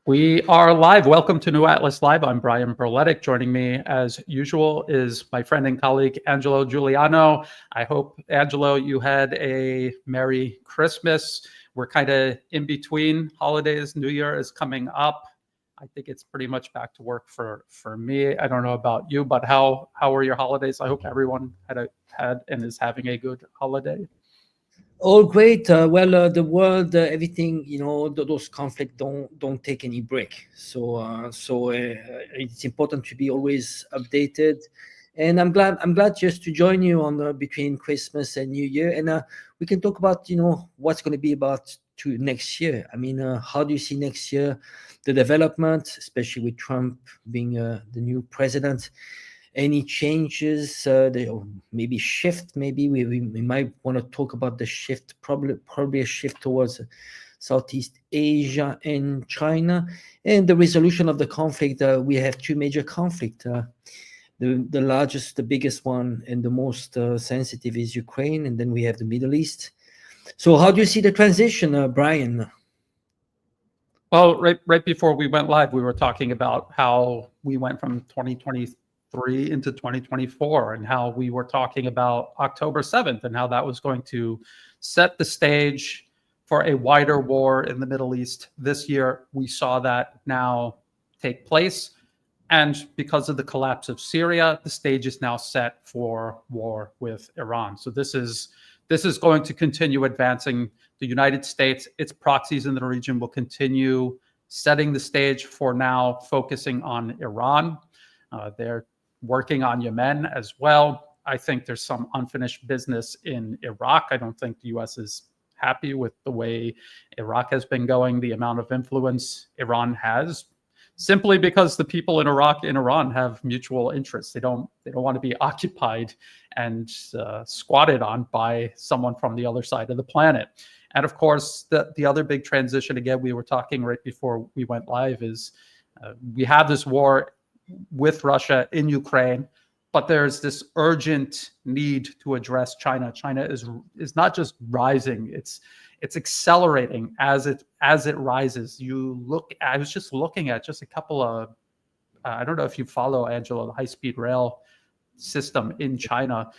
We are live. Welcome to New Atlas Live. I'm Brian Berletic. Joining me, as usual, is my friend and colleague, Angelo Giuliano. I hope, Angelo, you had a Merry Christmas. We're kind of in between holidays. New Year is coming up. I think it's pretty much back to work for me. I don't know about you, but how were your holidays? I hope everyone had and is having a good holiday. All great. The world, everything, those conflicts don't take any break. So it's important to be always updated. And I'm glad just to join you on between Christmas and New Year, and we can talk about what's going to be about to next year. I mean, how do you see next year the development, especially with Trump being the new president? Any changes, or maybe shift? Maybe we might want to talk about the shift, probably a shift towards Southeast Asia and China, and the resolution of the conflict. We have two major conflicts. The largest, the biggest one, and the most sensitive is Ukraine, and then we have the Middle East. So how do you see the transition, Brian? Well, right before we went live, we were talking about how we went from 2023 into 2024 and how we were talking about October 7th and how that was going to set the stage for a wider war in the Middle East. This year, we saw that now take place. And because of the collapse of Syria, the stage is now set for war with Iran. So this is going to continue advancing. The United States, its proxies in the region will continue setting the stage for now focusing on Iran. They're working on Yemen as well. I think there's some unfinished business in Iraq. I don't think the U.S. is happy with the way Iraq has been going, the amount of influence Iran has, simply because the people in Iraq and Iran have mutual interests. They don't want to be occupied and squatted on by someone from the other side of the planet. And of course, the other big transition, again, we were talking right before we went live, is we have this war with Russia in Ukraine, but there's this urgent need to address China. China is not just rising; it's accelerating as it rises. I was just looking at just a couple of, I don't know if you follow, Angelo, the high-speed rail system in China,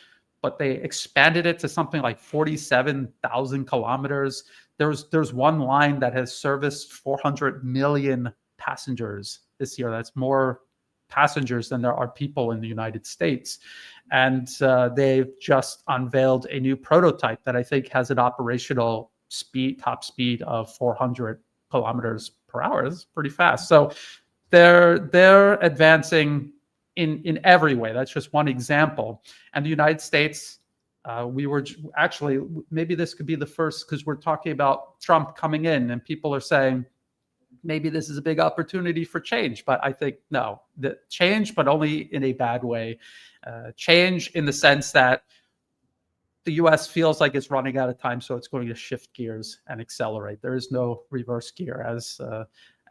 but they expanded it to something like 47,000 kilometers. There's one line that has serviced 400 million passengers this year. That's more passengers than there are people in the United States. And they've just unveiled a new prototype that I think has an operational top speed of 400 kilometers per hour. That's pretty fast. So they're advancing in every way. That's just one example. And the United States, we were actually, maybe this could be the first, because we're talking about Trump coming in and people are saying, maybe this is a big opportunity for change. But I think, no, the change, but only in a bad way. Change in the sense that the U.S. feels like it's running out of time, so it's going to shift gears and accelerate. There is no reverse gear, as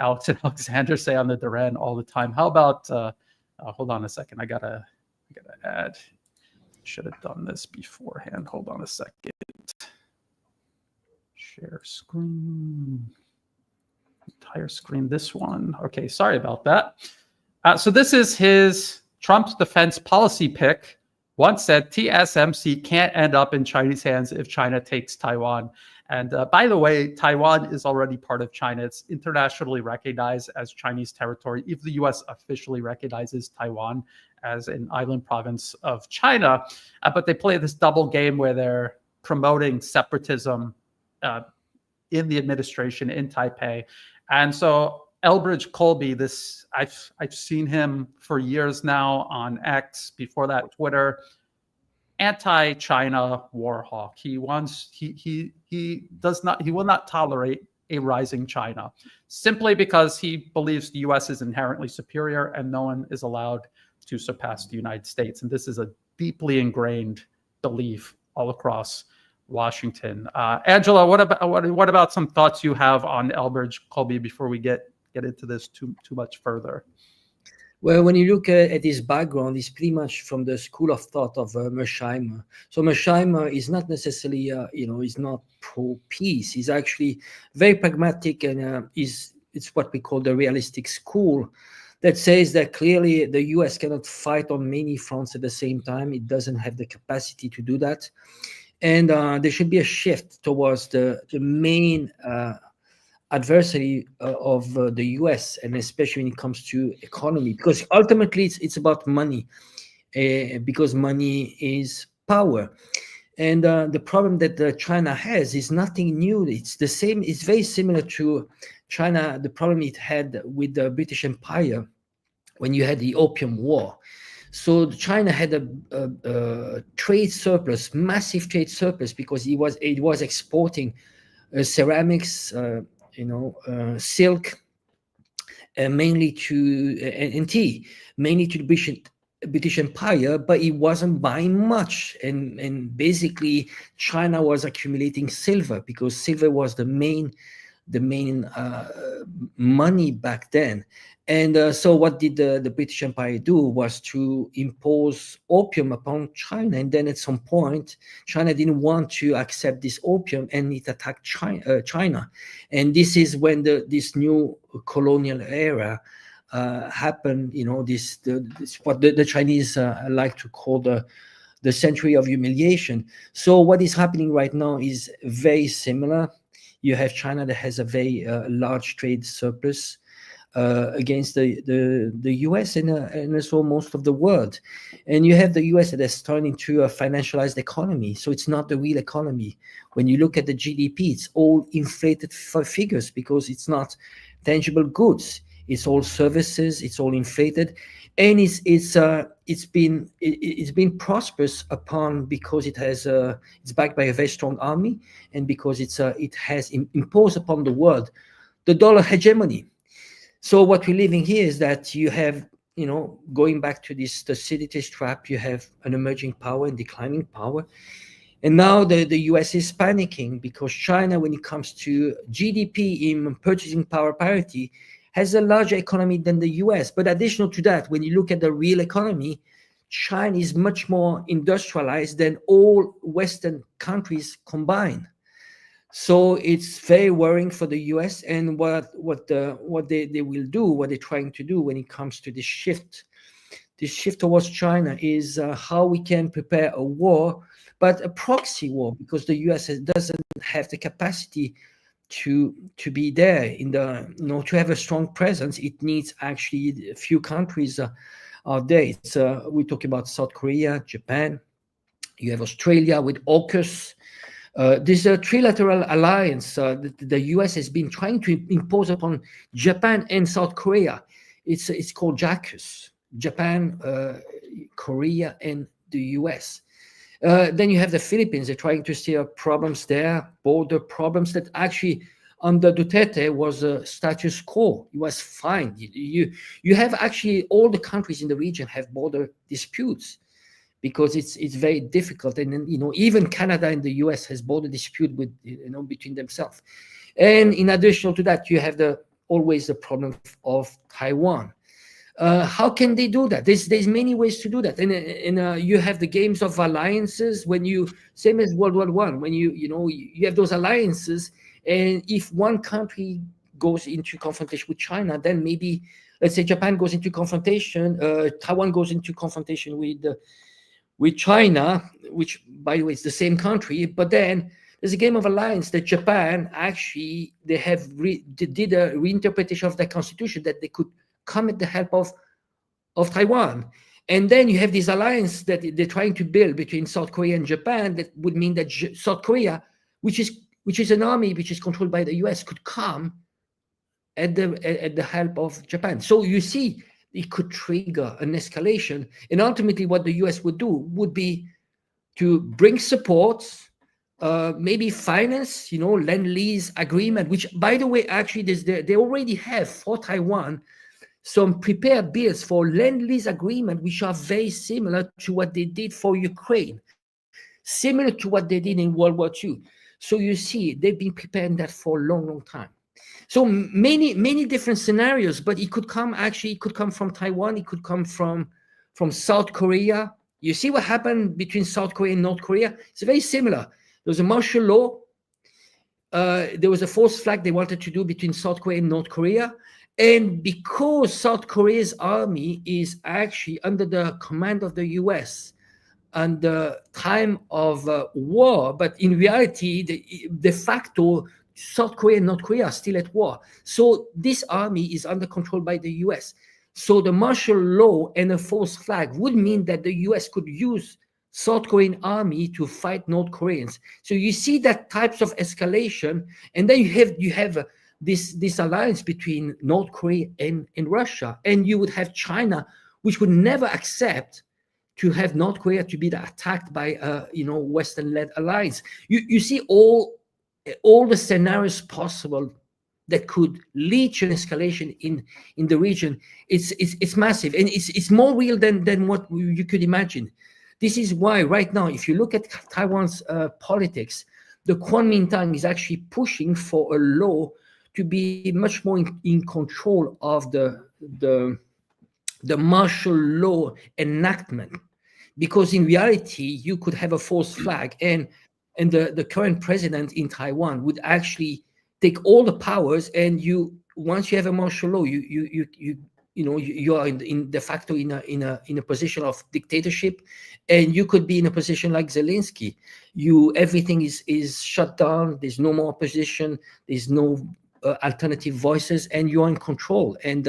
Alex and Alexander say on the Duran all the time. How about, hold on a second, I gotta add. Should have done this beforehand. Hold on a second. Share screen. Entire screen, this one. Okay, sorry about that. So this is Trump's defense policy pick. Once said, TSMC can't end up in Chinese hands if China takes Taiwan. And by the way, Taiwan is already part of China. It's internationally recognized as Chinese territory. If the U.S. officially recognizes Taiwan as an island province of China, but they play this double game where they're promoting separatism in the administration in Taipei. And so Elbridge Colby, I've seen him for years now on X, before that Twitter, anti-China war hawk. He will not tolerate a rising China, simply because he believes the US is inherently superior and no one is allowed to surpass the United States. And this is a deeply ingrained belief all across Washington. Angela, what about some thoughts you have on Elbridge Colby before we get into this too much further? Well, when you look at his background, he's pretty much from the school of thought of Mersheimer. So Mersheimer is not necessarily, he's not pro-peace. He's actually very pragmatic, and he's it's what we call the realistic school, that says that clearly the US cannot fight on many fronts at the same time. It doesn't have the capacity to do that. And there should be a shift towards the main adversary of the US, and especially when it comes to economy, because ultimately it's about money, because money is power. And the problem that China has is nothing new. It's the same. It's very similar to China, the problem it had with the British Empire when you had the Opium War. So China had a trade surplus, massive trade surplus, because it was exporting ceramics, silk, mainly to and tea, mainly to the British Empire, but it wasn't buying much, and basically China was accumulating silver, because silver was the main money back then. And so what did the British Empire do was to impose opium upon China. And then at some point, China didn't want to accept this opium, and it attacked China. And this is when this new colonial era happened. This what the Chinese like to call the century of humiliation. So what is happening right now is very similar. You have China that has a very large trade surplus against the US and also most of the world. And you have the US that has turned into a financialized economy. So it's not the real economy. When you look at the GDP, it's all inflated figures, because it's not tangible goods. It's all services. It's all inflated. And it's been prosperous upon, because it's backed by a very strong army, and because it has imposed upon the world the dollar hegemony. So what we're living here is that you have, going back to this Thucydides trap, you have an emerging power and declining power. And now the US is panicking, because China, when it comes to GDP in purchasing power parity, has a larger economy than the US. But additional to that, when you look at the real economy, China is much more industrialized than all Western countries combined. So it's very worrying for the US. And what they will do, what they're trying to do when it comes to this shift towards China, is how we can prepare a war, but a proxy war, because the US doesn't have the capacity to be there to have a strong presence. It needs actually a few countries out there. We talk about South Korea, Japan. You have Australia with AUKUS. This trilateral alliance that the US has been trying to impose upon Japan and South Korea. It's called JACUS: Japan, Korea, and the US. Then you have the Philippines. They're trying to steer problems there, border problems that actually under Duterte was a status quo. It was fine. You have actually all the countries in the region have border disputes, because it's very difficult. And then, even Canada and the US has border dispute with, between themselves. And in addition to that, you have always the problem of Taiwan. How can they do that? There's many ways to do that. And you have the games of alliances, same as World War I, when you have those alliances. And if one country goes into confrontation with China, then maybe, let's say Japan goes into confrontation, Taiwan goes into confrontation with China, which, by the way, is the same country. But then there's a game of alliance that Japan actually, they did a reinterpretation of their constitution, that they could come at the help of Taiwan. And then you have this alliance that they're trying to build between South Korea and Japan, that would mean that South Korea, which is an army which is controlled by the US, could come at the help of Japan. So you see, it could trigger an escalation. And ultimately what the US would do would be to bring support, maybe finance, lend-lease agreement, which, by the way, actually they already have for Taiwan some prepared bills for lend-lease agreement, which are very similar to what they did for Ukraine, similar to what they did in World War II. So you see, they've been preparing that for a long, long time. So many different scenarios, but it could come from Taiwan. It could come from South Korea. You see what happened between South Korea and North Korea? It's very similar. There's a martial law. there was a false flag they wanted to do between South Korea and North Korea. And because South Korea's army is actually under the command of the US and the time of war, but in reality, de facto, South Korea and North Korea are still at war. So this army is under control by the US. So the martial law and a false flag would mean that the US could use South Korean army to fight North Koreans. So you see that types of escalation, and then you have this alliance between North Korea and Russia, and you would have China, which would never accept to have North Korea to be attacked by Western-led alliance. You see all the scenarios possible that could lead to an escalation in the region. It's massive, and it's more real than what you could imagine. This is why right now, if you look at Taiwan's politics, the Kuomintang is actually pushing for a law to be much more in control of the martial law enactment, because in reality you could have a false flag, and the current president in Taiwan would actually take all the powers, and once you have a martial law, you are in de facto in a position of dictatorship, and you could be in a position like Zelensky. Everything is shut down. There's no more opposition. There's no alternative voices, and you are in control. And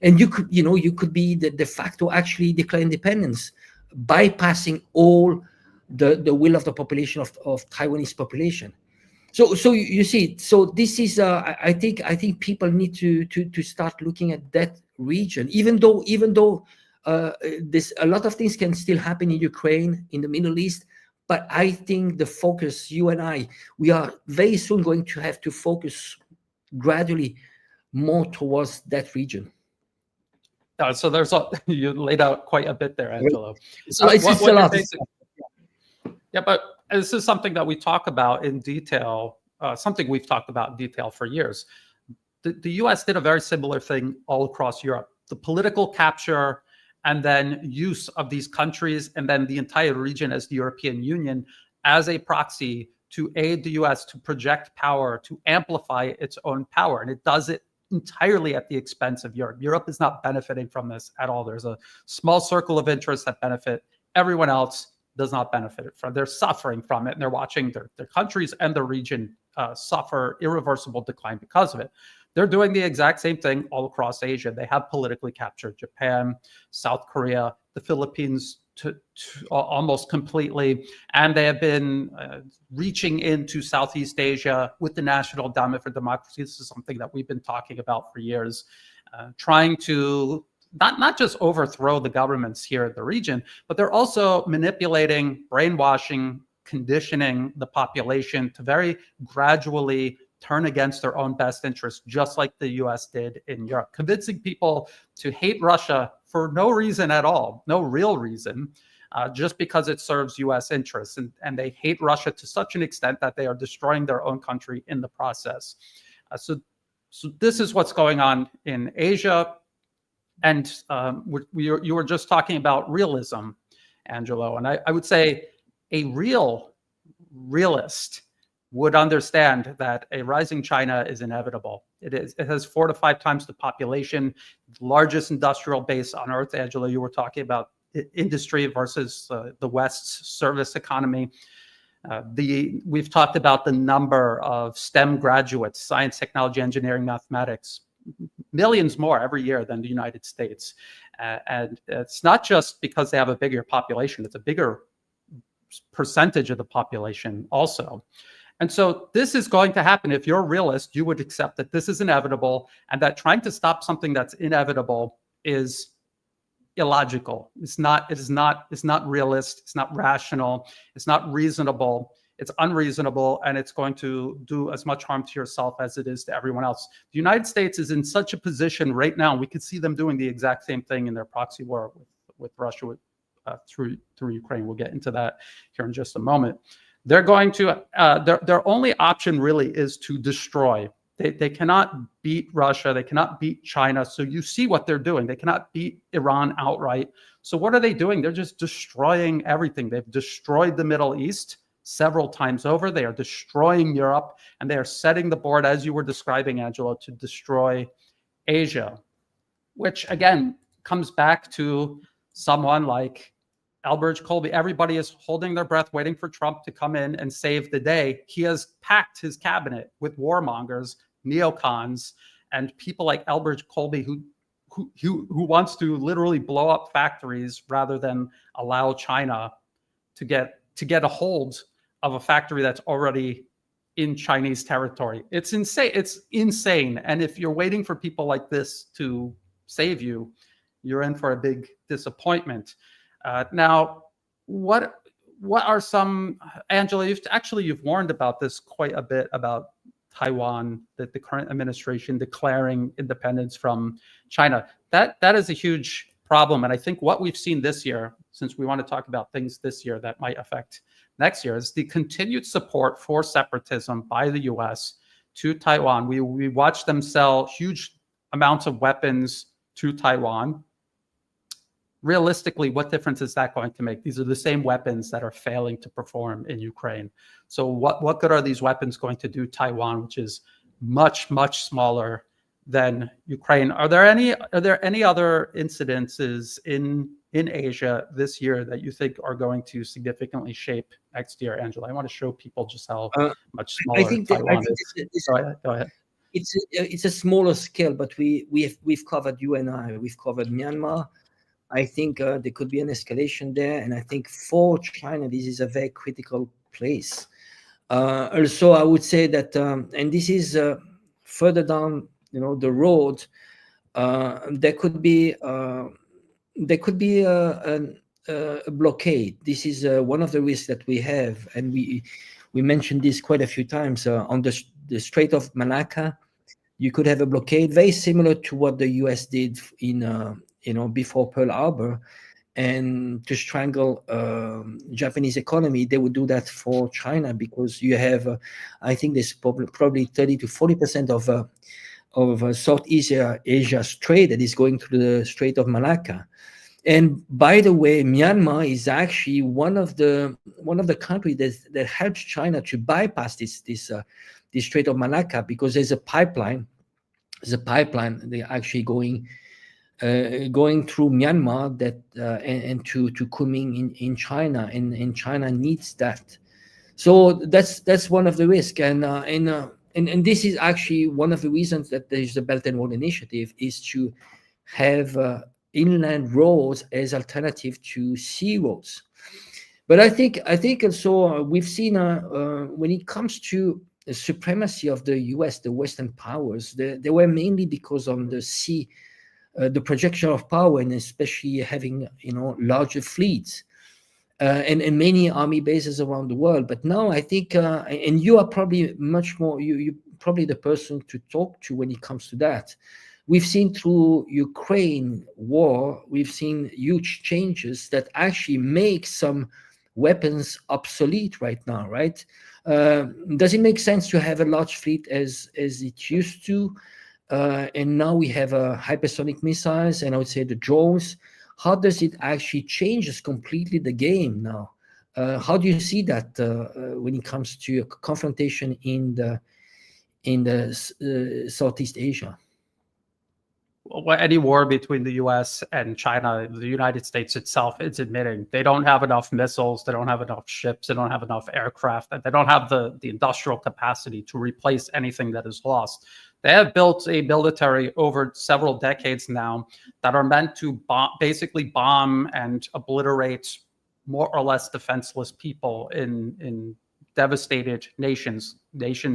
you could be de facto actually declare independence, bypassing all the will of the population of Taiwanese population. So you see, so this is I think people need to start looking at that region, even though this a lot of things can still happen in Ukraine, in the Middle East. But I think the focus, you and we are very soon going to have to focus gradually more towards that region. So you laid out quite a bit there, Angelo. So it's a lot. Yeah, but this is something that we talk about in detail, something we've talked about in detail for years. The US did a very similar thing all across Europe. The political capture and then use of these countries and then the entire region as the European Union as a proxy to aid the US to project power, to amplify its own power. And it does it entirely at the expense of Europe. Europe is not benefiting from this at all. There's a small circle of interests that benefit. Everyone else does not benefit from. They're suffering from it, and they're watching their countries and the region suffer irreversible decline because of it. They're doing the exact same thing all across Asia. They have politically captured Japan, South Korea, the Philippines to almost completely, and they have been reaching into Southeast Asia with the National Endowment for Democracy. This is something that we've been talking about for years, trying to not just overthrow the governments here in the region, but they're also manipulating, brainwashing, conditioning the population to very gradually turn against their own best interests, just like the US did in Europe, convincing people to hate Russia for no reason at all, no real reason, just because it serves US interests. And they hate Russia to such an extent that they are destroying their own country in the process. So this is what's going on in Asia. And you were just talking about realism, Angelo. And I would say a realist would understand that a rising China is inevitable. It has 4 to 5 times the population, largest industrial base on earth. Angelo, you were talking about industry versus the West's service economy. We've talked about the number of STEM graduates, science, technology, engineering, mathematics, millions more every year than the United States. And it's not just because they have a bigger population, it's a bigger percentage of the population also. And so this is going to happen. If you're a realist, you would accept that this is inevitable and that trying to stop something that's inevitable is illogical. It's not realist, it's not rational, it's not reasonable, it's unreasonable, and it's going to do as much harm to yourself as it is to everyone else. The United States is in such a position right now, we could see them doing the exact same thing in their proxy war with Russia through Ukraine. We'll get into that here in just a moment. They're going to, their only option really is to destroy. They cannot beat Russia. They cannot beat China. So you see what they're doing. They cannot beat Iran outright. So what are they doing? They're just destroying everything. They've destroyed the Middle East several times over. They are destroying Europe, and they are setting the board, as you were describing, Angelo, to destroy Asia, which again comes back to someone like Albert Colby. Everybody is holding their breath, waiting for Trump to come in and save the day. He has packed his cabinet with warmongers, neocons, and people like Albert Colby who wants to literally blow up factories rather than allow China to get a hold of a factory that's already in Chinese territory. It's insane. It's insane. And if you're waiting for people like this to save you, you're in for a big disappointment. Now, what are some, Angela, you've warned about this quite a bit, about Taiwan, that the current administration declaring independence from China. That is a huge problem. And I think what we've seen this year, since we want to talk about things this year that might affect next year, is the continued support for separatism by the US to Taiwan. We watched them sell huge amounts of weapons to Taiwan. Realistically, what difference is that going to make? These are the same weapons that are failing to perform in Ukraine. So what good are these weapons going to do Taiwan, which is much, much smaller than Ukraine? Are there any other incidences in Asia this year that you think are going to significantly shape next year, Angela? I want to show people just how much smaller Taiwan is. Go ahead. It's a smaller scale, but we've covered, you and I, we've covered Myanmar. I think there could be an escalation there, and I think for China this is a very critical place. Also, I would say that, and this is further down, the road. There could be a blockade. This is one of the risks that we have, and we mentioned this quite a few times on the Strait of Malacca. You could have a blockade very similar to what the US did in before Pearl Harbor, and to strangle Japanese economy. They would do that for China, because you have, I think there's probably 30 to 40% of Southeast Asia's trade that is going through the Strait of Malacca. And by the way, Myanmar is actually one of the countries that helps China to bypass this Strait of Malacca, because there's a pipeline. They're actually going through Myanmar and to Kunming in China, and China needs that. So that's one of the risks, and this is actually one of the reasons that there's the Belt and Road Initiative, is to have inland roads as alternative to sea roads. But I think also we've seen when it comes to the supremacy of the US, the Western powers, they were mainly because on the sea. The projection of power, and especially having larger fleets and many army bases around the world. But now I think, and you are probably much more, you probably the person to talk to when it comes to that. We've seen through Ukraine war, we've seen huge changes that actually make some weapons obsolete right now, right? Does it make sense to have a large fleet as it used to? And now we have hypersonic missiles, and I would say the drones. How does it actually changes completely the game now? How do you see that when it comes to a confrontation in the Southeast Asia? Well, any war between the US and China, the United States itself is admitting they don't have enough missiles, they don't have enough ships, they don't have enough aircraft, they don't have the industrial capacity to replace anything that is lost. They have built a military over several decades now that are meant to basically bomb and obliterate more or less defenseless people in devastated nations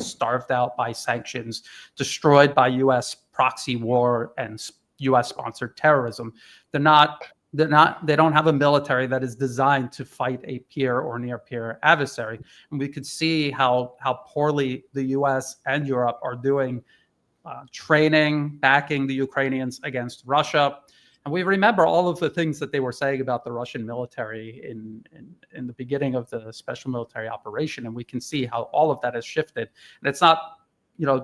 starved out by sanctions, destroyed by U.S. proxy war and U.S.-sponsored terrorism. They don't have a military that is designed to fight a peer or near-peer adversary. And we could see how poorly the U.S. and Europe are doing training, backing the Ukrainians against Russia. And we remember all of the things that they were saying about the Russian military in the beginning of the special military operation. And we can see how all of that has shifted. And it's not,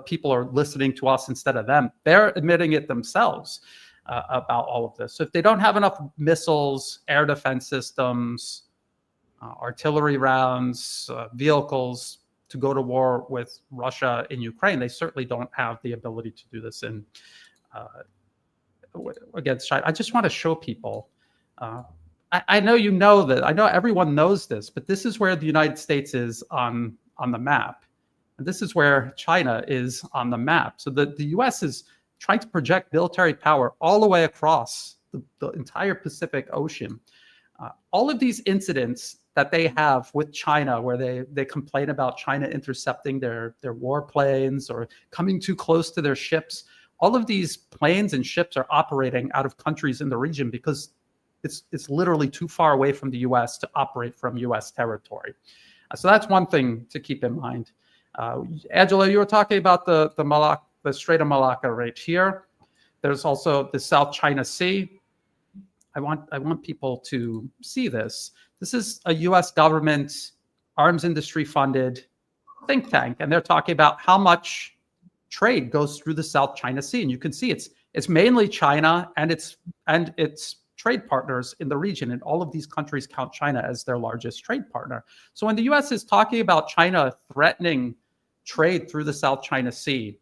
people are listening to us instead of them. They're admitting it themselves about all of this. So if they don't have enough missiles, air defense systems, artillery rounds, vehicles to go to war with Russia in Ukraine. They certainly don't have the ability to do this against China. I just want to show people. I know you know that. I know everyone knows this, but this is where the United States is on the map. And this is where China is on the map. So the US is trying to project military power all the way across the entire Pacific Ocean. All of these incidents that they have with China, where they complain about China intercepting their warplanes or coming too close to their ships, all of these planes and ships are operating out of countries in the region because it's literally too far away from the US to operate from US territory. So that's one thing to keep in mind. Angelo, you were talking about the Strait of Malacca right here. There's also the South China Sea. I want people to see this. This is a US government, arms industry funded think tank, and they're talking about how much trade goes through the South China Sea. And you can see it's mainly China and its trade partners in the region. And all of these countries count China as their largest trade partner. So when the US is talking about China threatening trade through the South China Sea,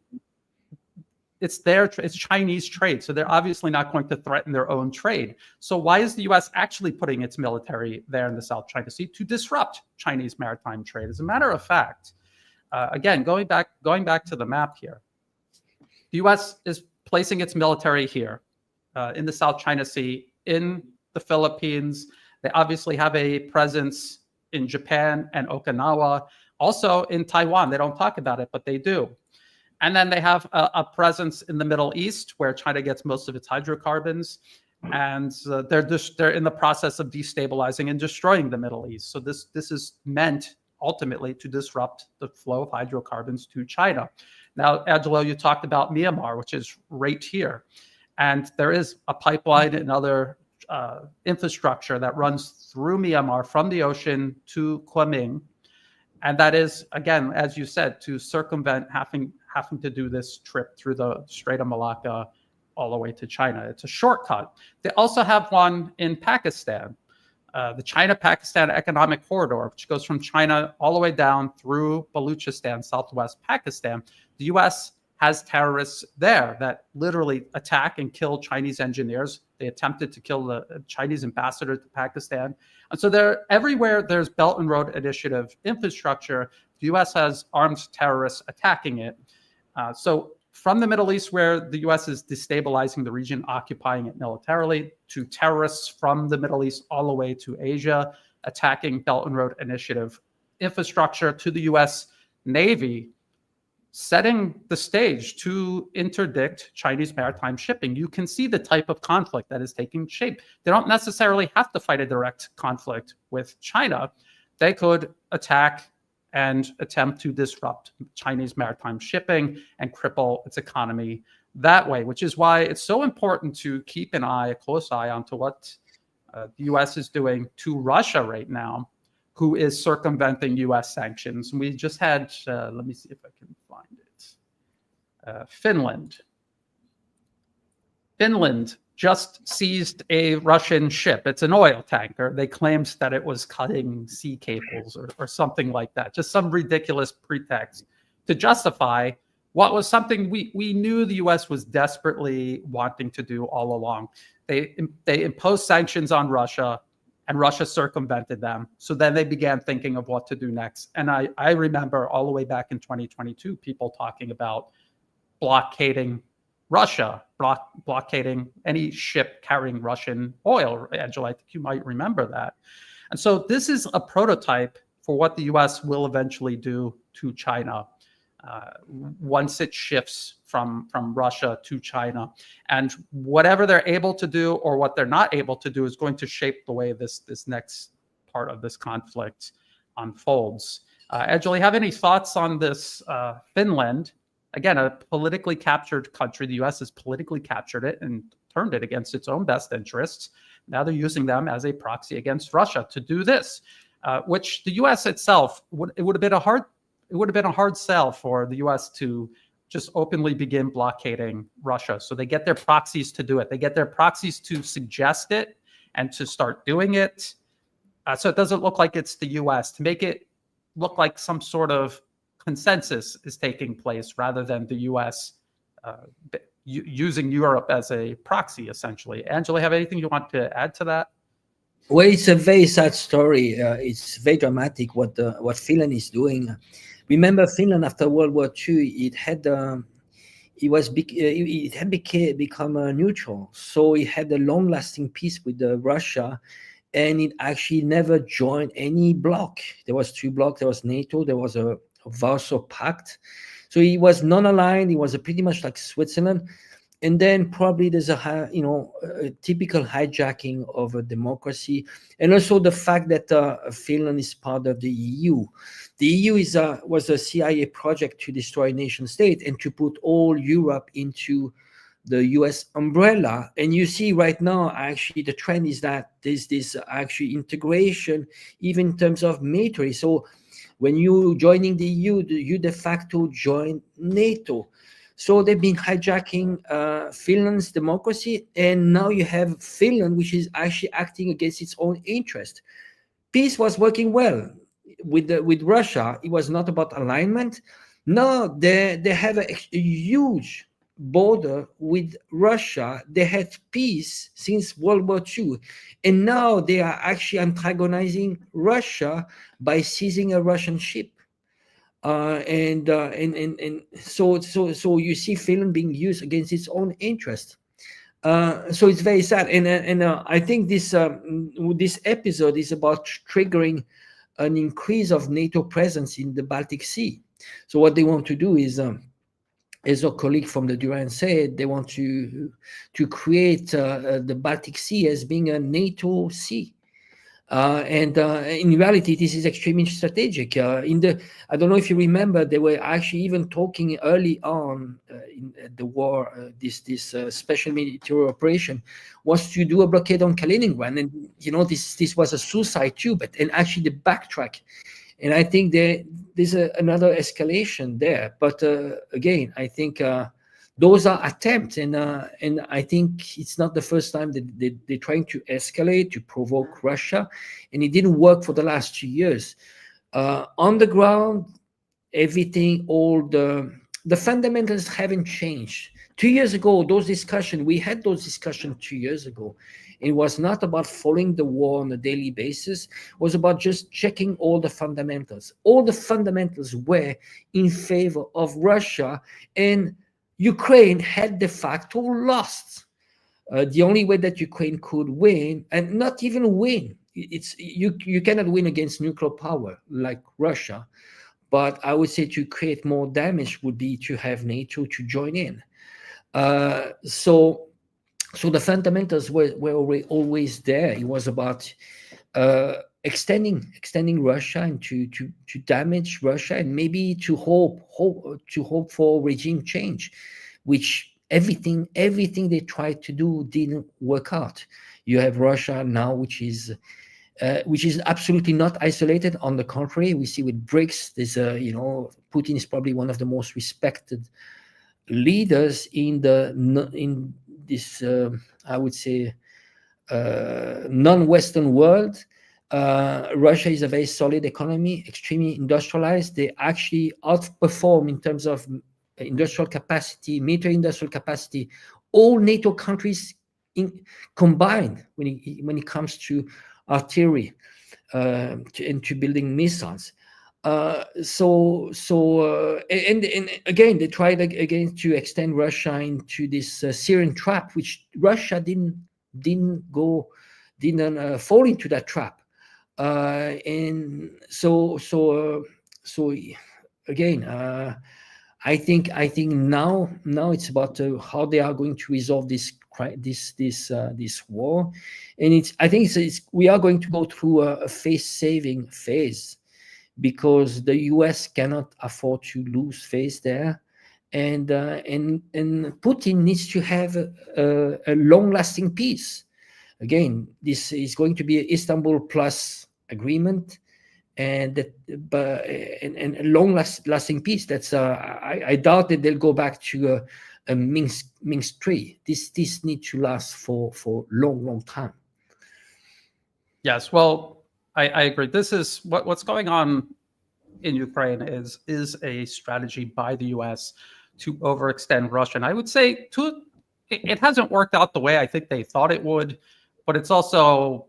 it's Chinese trade. So they're obviously not going to threaten their own trade. So why is the US actually putting its military there in the South China Sea? To disrupt Chinese maritime trade. As a matter of fact, again, going back to the map here, the US is placing its military here in the South China Sea, in the Philippines. They obviously have a presence in Japan and Okinawa, also in Taiwan. They don't talk about it, but they do. And then they have a presence in the Middle East, where China gets most of its hydrocarbons, and they're in the process of destabilizing and destroying the Middle East. So this is meant ultimately to disrupt the flow of hydrocarbons to China. Now, Angelo, you talked about Myanmar, which is right here, and there is a pipeline and other infrastructure that runs through Myanmar from the ocean to Kunming. And that is, again, as you said, to circumvent having to do this trip through the Strait of Malacca all the way to China. It's a shortcut. They also have one in Pakistan, the China-Pakistan Economic Corridor, which goes from China all the way down through Baluchistan, southwest Pakistan. The US has terrorists there that literally attack and kill Chinese engineers. They attempted to kill the Chinese ambassador to Pakistan. And so everywhere there's Belt and Road Initiative infrastructure, the US has armed terrorists attacking it. So from the Middle East, where the US is destabilizing the region, occupying it militarily, to terrorists from the Middle East all the way to Asia, attacking Belt and Road Initiative infrastructure, to the US Navy, setting the stage to interdict Chinese maritime shipping. You can see the type of conflict that is taking shape. They don't necessarily have to fight a direct conflict with China. They could attack and attempt to disrupt Chinese maritime shipping and cripple its economy that way, which is why it's so important to keep a close eye onto what the US is doing to Russia right now, who is circumventing US sanctions. We just had, let me see if I can find it, Finland. Finland just seized a Russian ship. It's an oil tanker. They claimed that it was cutting sea cables or something like that, just some ridiculous pretext to justify what was something we knew the US was desperately wanting to do all along. They imposed sanctions on Russia, and Russia circumvented them. So then they began thinking of what to do next. And I remember all the way back in 2022, people talking about blockading Russia, blockading any ship carrying Russian oil. Angela, I think you might remember that. And so this is a prototype for what the US will eventually do to China once it shifts from Russia to China. And whatever they're able to do or what they're not able to do is going to shape the way this next part of this conflict unfolds. Angela, you have any thoughts on this Finland? Again, a politically captured country. The US has politically captured it and turned it against its own best interests. Now they're using them as a proxy against Russia to do this, which the US itself, it would have been a hard sell for the US to just openly begin blockading Russia. So they get their proxies to do it. They get their proxies to suggest it and to start doing it. So it doesn't look like it's the US, to make it look like some sort of consensus is taking place rather than the US using Europe as a proxy, essentially. Angela, have anything you want to add to that? Well, it's a very sad story. It's very dramatic what Finland is doing. Remember, Finland after World War II, it had become neutral, so it had a long-lasting peace with Russia, and it actually never joined any bloc. There was two blocs. There was NATO. There was a Warsaw Pact. So it was non-aligned. It was pretty much like Switzerland. And then probably there's a typical hijacking of a democracy, and also the fact that Finland is part of the EU. The EU was a CIA project to destroy nation state and to put all Europe into the US umbrella. And you see right now, actually, the trend is that there's this actually integration, even in terms of military. So when you joining the EU, you de facto join NATO. So they've been hijacking Finland's democracy, and now you have Finland, which is actually acting against its own interest. Peace was working well with Russia. It was not about alignment. Now they have a huge border with Russia. They had peace since World War II, and now they are actually antagonizing Russia by seizing a Russian ship. And so you see Finland being used against its own interest. So it's very sad, and I think this episode is about triggering an increase of NATO presence in the Baltic Sea. So what they want to do is, as our colleague from the Duran said, they want to create the Baltic Sea as being a NATO sea. And in reality, this is extremely strategic. I don't know if you remember, they were actually even talking early on in the war. This special military operation was to do a blockade on Kaliningrad, and this was a suicide too. And actually, the backtrack, and I think there's another escalation there. But again, I think those are attempts, and I think it's not the first time that they're trying to escalate, to provoke Russia, and it didn't work for the last 2 years. On the ground, everything, all the fundamentals haven't changed. 2 years ago, we had those discussions 2 years ago. It was not about following the war on a daily basis. It was about just checking all the fundamentals. All the fundamentals were in favor of Russia, and Ukraine had de facto lost. The only way that Ukraine could win, and not even win, you cannot win against nuclear power like Russia, but I would say to create more damage would be to have NATO to join in. So the fundamentals were always there. It was about extending Russia and to damage Russia, and maybe to hope for regime change, which everything they tried to do didn't work out. You have Russia now, which is absolutely not isolated. On the contrary, we see with BRICS, there's Putin is probably one of the most respected leaders in this I would say non-Western world. Russia is a very solid economy, extremely industrialized. They actually outperform in terms of industrial capacity, military industrial capacity, all NATO countries combined when it comes to artillery and to building missiles. And again, they tried again to extend Russia into this Syrian trap, which Russia didn't fall into that trap. And so again, I think now it's about how they are going to resolve this war, and I think we are going to go through a face-saving phase, because the US cannot afford to lose face there, and Putin needs to have a long-lasting peace. Again, this is going to be an Istanbul Plus agreement, and a long-lasting peace. That's I doubt that they'll go back to a Minsk III. This needs to last for long time. Yes, well, I agree. This is what's going on in Ukraine is a strategy by the U.S. to overextend Russia. And I would say it hasn't worked out the way I think they thought it would, but it also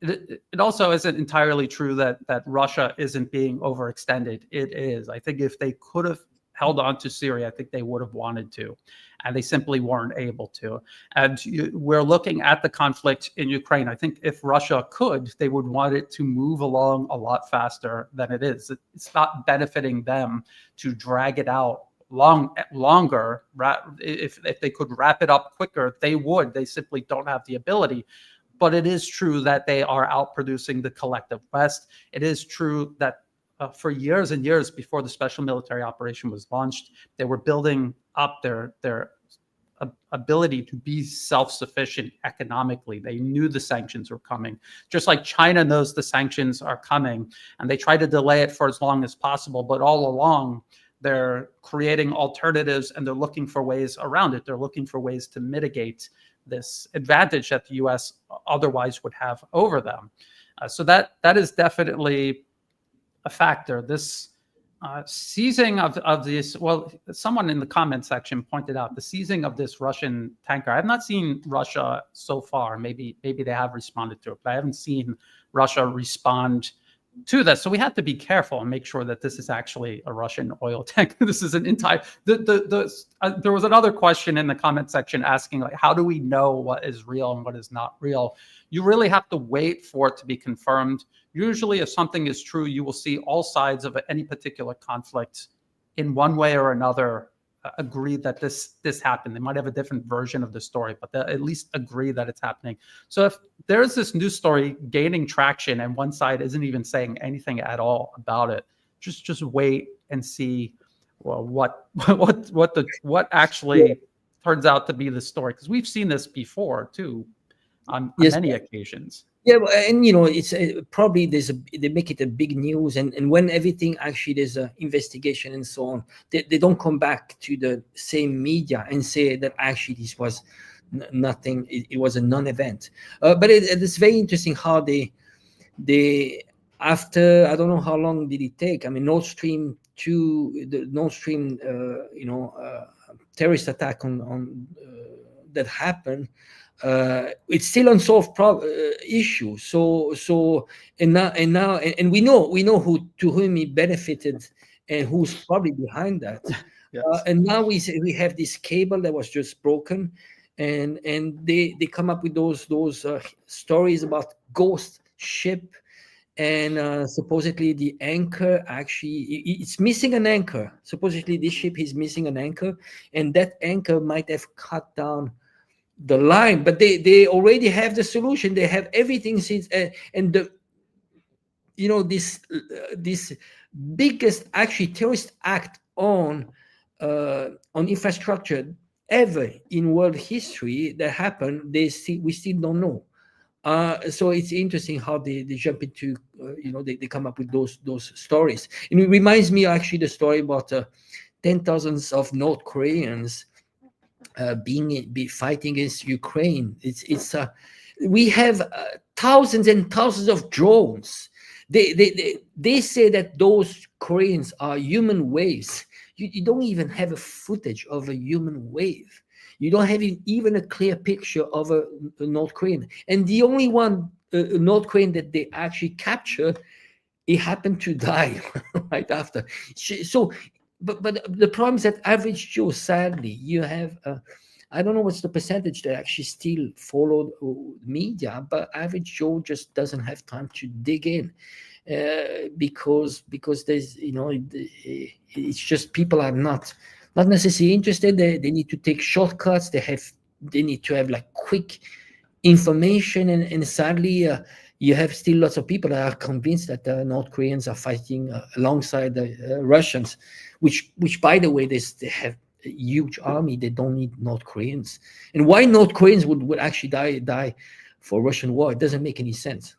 isn't entirely true that Russia isn't being overextended. It is. I think if they could have held on to Syria, I think they would have wanted to, and they simply weren't able to. And we're looking at the conflict in Ukraine. I think if Russia could, they would want it to move along a lot faster than it is. It's not benefiting them to drag it out longer. If they could wrap it up quicker, they would. They simply don't have the ability. But it is true that they are outproducing the collective West. It is true that for years and years before the special military operation was launched, they were building up their ability to be self-sufficient economically. They knew the sanctions were coming, just like China knows the sanctions are coming, and they try to delay it for as long as possible. But all along, they're creating alternatives and they're looking for ways around it. They're looking for ways to mitigate this advantage that the U.S. otherwise would have over them. So that is definitely a factor. This seizing of this, well, someone in the comment section pointed out the seizing of this Russian tanker. I have not seen Russia so far. Maybe they have responded to it, but I haven't seen Russia respond to this. So we have to be careful and make sure that this is actually a Russian oil tank. This is an entire. There was another question in the comment section asking, like, how do we know what is real and what is not real? You really have to wait for it to be confirmed. Usually, if something is true, you will see all sides of any particular conflict in one way or another agree that this happened. They might have a different version of the story, but they'll at least agree that it's happening. So if there's this news story gaining traction and one side isn't even saying anything at all about it, just wait and see, well, what actually turns out to be the story, because we've seen this before too on many occasions. Yeah, and it's probably they make it a big news, and when everything actually there's an investigation and so on, they don't come back to the same media and say that actually this was nothing. It was a non-event. But it's very interesting how they after, I don't know how long did it take. I mean, Nord Stream 2, the Nord Stream terrorist attack on that happened. It's still unsolved issue. So now we know whom he benefited and who's probably behind that. Yes. And now we have this cable that was just broken, and they come up with those stories about ghost ship, and supposedly the anchor it's missing an anchor. Supposedly this ship is missing an anchor, and that anchor might have cut down the line, but they already have the solution. They have everything since, and this biggest actually terrorist act on infrastructure ever in world history that happened. We still don't know. So it's interesting how they jump into they come up with those stories. And it reminds me actually the story about 10,000s of North Koreans be fighting against Ukraine. We have thousands and thousands of drones. They say that those Koreans are human waves. You don't even have a footage of a human wave. You don't have even a clear picture of a North Korean. And the only one North Korean that they actually captured, he happened to die right after. So, but the problem is that average Joe, sadly, you have I don't know what's the percentage that actually still follow media, but average Joe just doesn't have time to dig in because there's it's just people are not necessarily interested. They need to take shortcuts. They need to have like quick information, and sadly you have still lots of people that are convinced that North Koreans are fighting alongside the Russians, which by the way, they have a huge army. They don't need North Koreans. And why North Koreans would actually die for Russian war? It doesn't make any sense.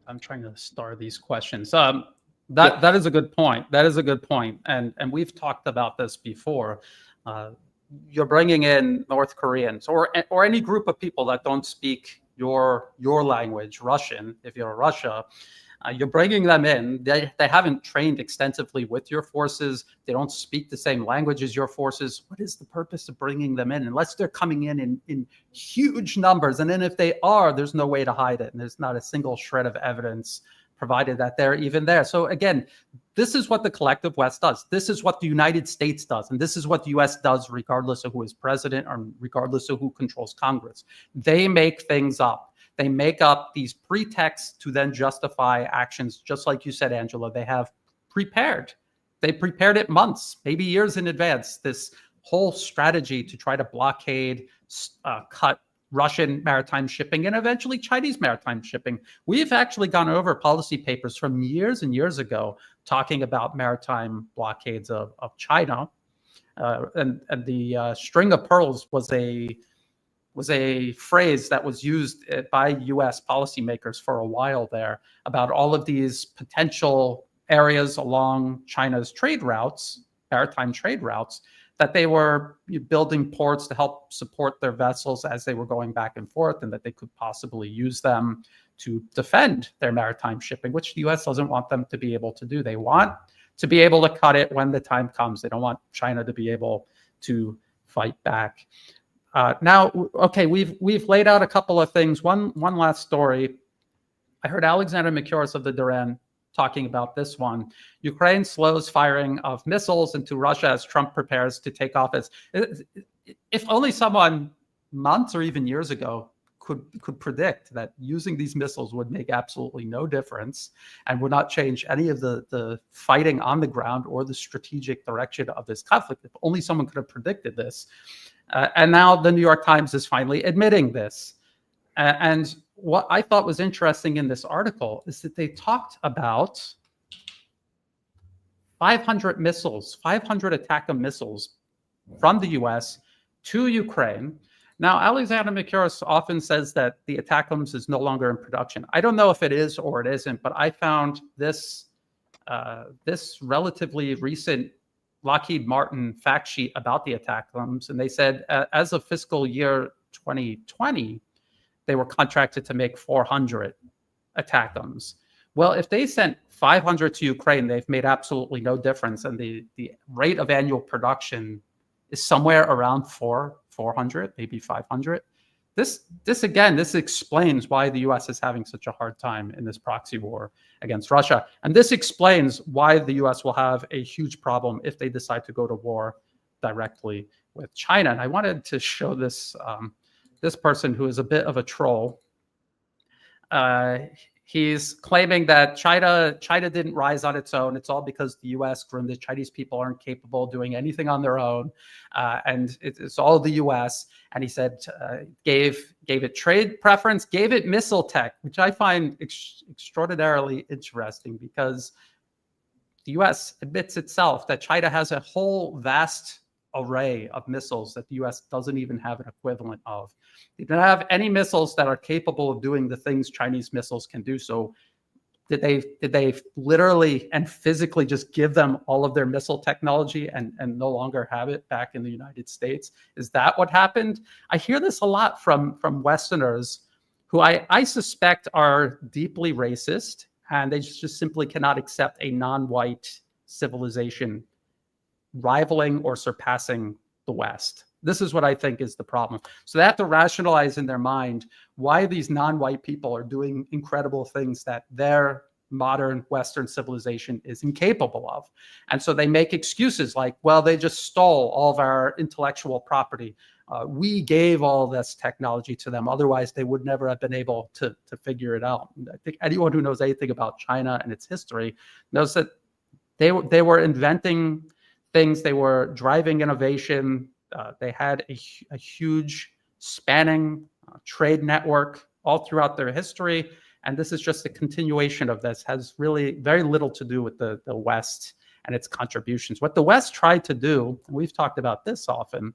I'm trying to star these questions. That is a good point. That is a good point. And we've talked about this before. You're bringing in North Koreans or any group of people that don't speak your language, Russian, if you're Russia, you're bringing them in. They haven't trained extensively with your forces. They don't speak the same language as your forces. What is the purpose of bringing them in? Unless they're coming in huge numbers. And then if they are, there's no way to hide it. And there's not a single shred of evidence provided that they're even there. So again, this is what the collective West does. This is what the United States does. And this is what the US does regardless of who is president or regardless of who controls Congress. They make things up. They make up these pretexts to then justify actions, just like you said, Angela. They have prepared. They prepared it months, maybe years in advance, this whole strategy to try to blockade, cut Russian maritime shipping and eventually Chinese maritime shipping. We've actually gone over policy papers from years and years ago talking about maritime blockades of China. And the string of pearls was a phrase that was used by US policymakers for a while there about all of these potential areas along China's trade routes, maritime trade routes, that they were building ports to help support their vessels as they were going back and forth, and that they could possibly use them to defend their maritime shipping, which the US doesn't want them to be able to do. They want to be able to cut it when the time comes. They don't want China to be able to fight back. Now, okay, we've laid out a couple of things. One last story. I heard Alexander Mercouris of the Duran talking about this one. Ukraine slows firing of missiles into Russia as Trump prepares to take office. If only someone months or even years ago could predict that using these missiles would make absolutely no difference and would not change any of the fighting on the ground or the strategic direction of this conflict. If only someone could have predicted this. And now the New York Times is finally admitting this. And what I thought was interesting in this article is that they talked about 500 missiles, 500 ATACMS missiles from the US to Ukraine. Now, Alexander Mercouris often says that the ATACMS is no longer in production. I don't know if it is or it isn't, but I found this relatively recent Lockheed Martin fact sheet about the ATACMS, and they said as of fiscal year 2020, they were contracted to make 400 ATACMS. Well, if they sent 500 to Ukraine, they've made absolutely no difference, and the rate of annual production is somewhere around 400, maybe 500. This again, this explains why the US is having such a hard time in this proxy war against Russia. And this explains why the US will have a huge problem if they decide to go to war directly with China. And I wanted to show this, this person who is a bit of a troll. He's claiming that China didn't rise on its own. It's all because the US groomed the Chinese people aren't capable of doing anything on their own. And it's all the US. And he said, gave it trade preference, gave it missile tech, which I find extraordinarily interesting because the US admits itself that China has a whole vast array of missiles that the US doesn't even have an equivalent of. They don't have any missiles that are capable of doing the things Chinese missiles can do. So did they literally and physically just give them all of their missile technology and no longer have it back in the United States? Is that what happened? I hear this a lot from Westerners who I suspect are deeply racist, and they just simply cannot accept a non-white civilization rivaling or surpassing the West. This is what I think is the problem. So they have to rationalize in their mind why these non-white people are doing incredible things that their modern Western civilization is incapable of. And so they make excuses like, well, they just stole all of our intellectual property. We gave all this technology to them. Otherwise, they would never have been able to figure it out. I think anyone who knows anything about China and its history knows that they were inventing things. They were driving innovation. They had a huge spanning trade network all throughout their history. And this is just a continuation of this, has really very little to do with the West and its contributions. What the West tried to do, and we've talked about this often,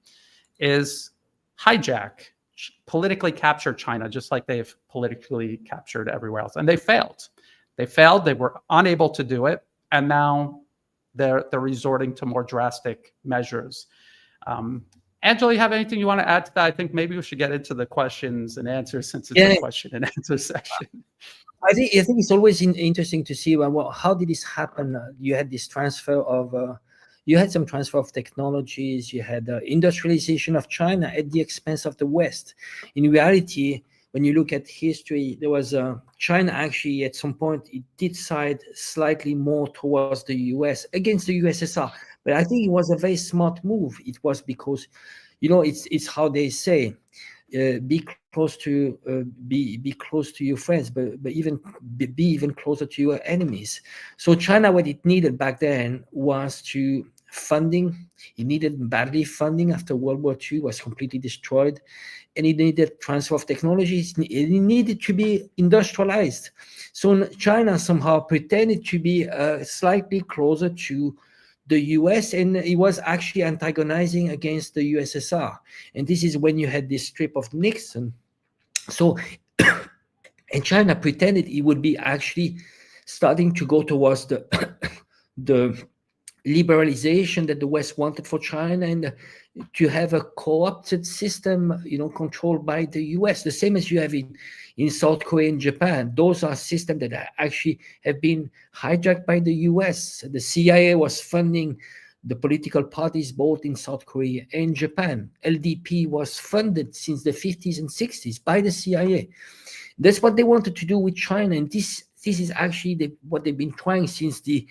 is hijack, politically capture China, just like they've politically captured everywhere else. And they failed. They failed. They were unable to do it. And now they're resorting to more drastic measures. Angela, you have anything you want to add to that? I think maybe we should get into the questions and answers since it's Yeah. a question and answer section. I think it's always interesting to see how did this happen. You had this transfer of you had some transfer of technologies. You had industrialization of China at the expense of the West. In reality, when you look at history, there was China actually at some point it did side slightly more towards the US against the USSR. But I think it was a very smart move. It was because, it's how they say, be close to be close to your friends, but even be even closer to your enemies. So China, what it needed back then was to funding. It needed badly funding after World War II was completely destroyed, and it needed transfer of technologies. It needed to be industrialized. So China somehow pretended to be slightly closer to the US, and it was actually antagonizing against the USSR. And this is when you had this trip of Nixon. So, and China pretended it would be actually starting to go towards the the liberalization that the West wanted for China, and to have a co-opted system, controlled by the US, the same as you have in South Korea and Japan. Those are systems that actually have been hijacked by the US. The CIA was funding the political parties both in South Korea and Japan. LDP was funded since the 50s and 60s by the CIA. That's what they wanted to do with China, and this is actually what they've been trying since the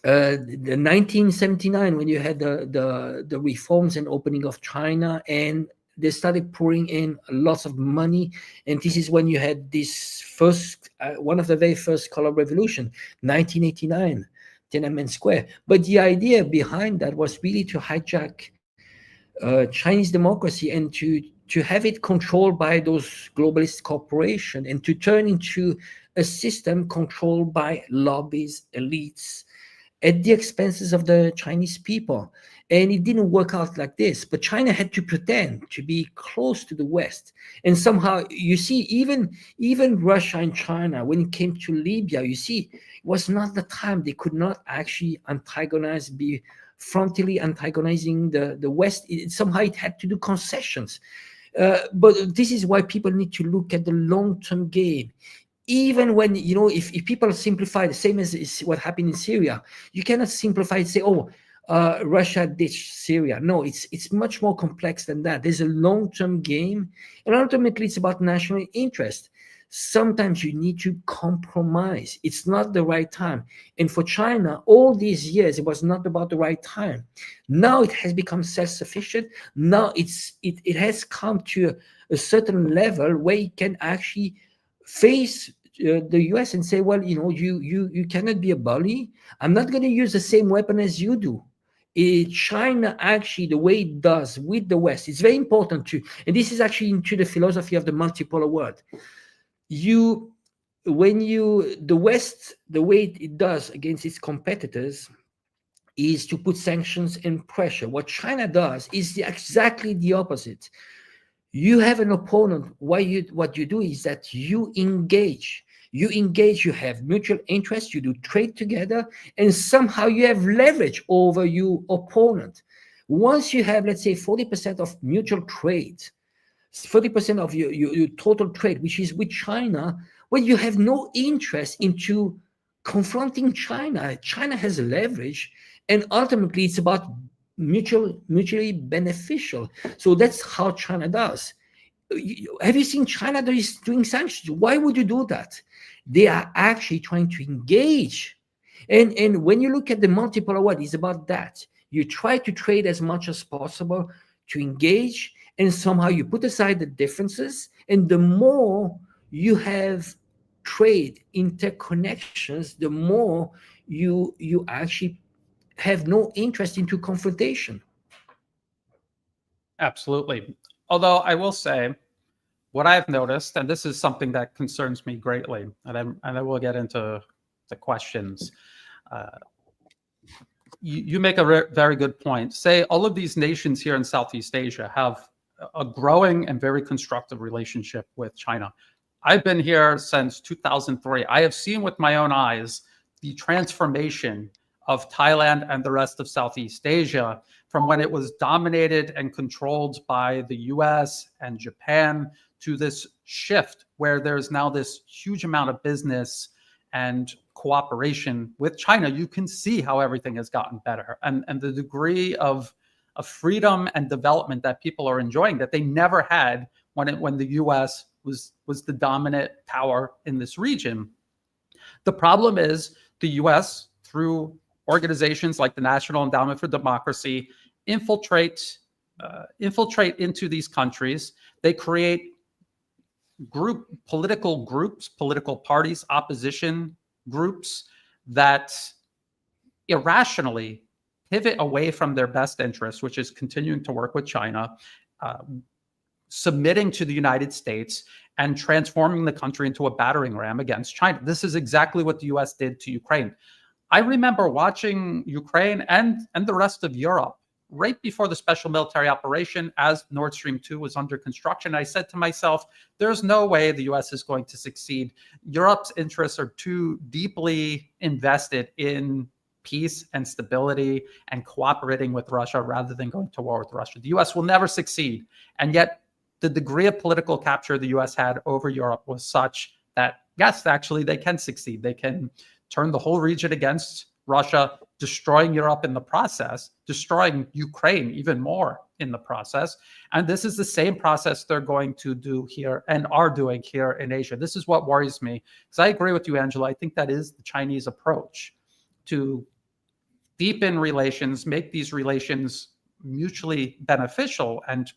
1979, when you had the reforms and opening of China, and they started pouring in lots of money. And this is when you had this first, one of the very first color revolution, 1989, Tiananmen Square. But the idea behind that was really to hijack Chinese democracy and to have it controlled by those globalist corporations, and to turn into a system controlled by lobbies, elites, at the expenses of the Chinese people. And it didn't work out like this, but China had to pretend to be close to the West. And somehow, you see, even Russia and China, when it came to Libya, you see, it was not the time. They could not actually be frontally antagonizing the West. Somehow it had to do concessions. But this is why people need to look at the long-term game. Even when, if people simplify, the same as what happened in Syria, you cannot simplify and say, Russia ditched Syria. No, it's much more complex than that. There's a long-term game, and ultimately it's about national interest. Sometimes you need to compromise. It's not the right time. And for China, all these years, it was not about the right time. Now it has become self-sufficient. Now it has come to a certain level where it can actually face the US and say, well, you cannot be a bully. I'm not going to use the same weapon as you do. China actually, the way it does with the West, it's very important to, and this is actually into the philosophy of the multipolar world. The West, the way it does against its competitors is to put sanctions and pressure. What China does is exactly the opposite. You have an opponent. What you do is that you engage, you have mutual interest, you do trade together, and somehow you have leverage over your opponent. Once you have, let's say, 40% of mutual trade, 40% of your total trade, which is with China, well, you have no interest into confronting China. China has leverage, and ultimately it's about mutually beneficial. So that's how China does. Have you seen China doing sanctions? Why would you do that? They are actually trying to engage. And when you look at the multipolar world, it's about that. You try to trade as much as possible, to engage, and somehow you put aside the differences. And the more you have trade interconnections, the more you actually have no interest into confrontation. Absolutely. Although I will say, what I've noticed, and this is something that concerns me greatly, and I will get into the questions. You make a very good point. Say all of these nations here in Southeast Asia have a growing and very constructive relationship with China. I've been here since 2003. I have seen with my own eyes the transformation of Thailand and the rest of Southeast Asia from when it was dominated and controlled by the US and Japan to this shift where there's now this huge amount of business and cooperation with China. You can see how everything has gotten better, and the degree of freedom and development that people are enjoying that they never had when the US was the dominant power in this region. The problem is the US, through organizations like the National Endowment for Democracy, infiltrate into these countries. They create political groups, political parties, opposition groups that irrationally pivot away from their best interests, which is continuing to work with China, submitting to the United States, and transforming the country into a battering ram against China. This is exactly what the US did to Ukraine. I remember watching Ukraine and the rest of Europe right before the special military operation, as Nord Stream 2 was under construction. I said to myself, there's no way the US is going to succeed. Europe's interests are too deeply invested in peace and stability and cooperating with Russia rather than going to war with Russia. The US will never succeed. And yet the degree of political capture the US had over Europe was such that, yes, actually they can succeed. They can turn the whole region against Russia, destroying Europe in the process, destroying Ukraine even more in the process. And this is the same process they're going to do here and are doing here in Asia. This is what worries me, because I agree with you, Angelo. I think that is the Chinese approach to deepen relations, make these relations mutually beneficial. And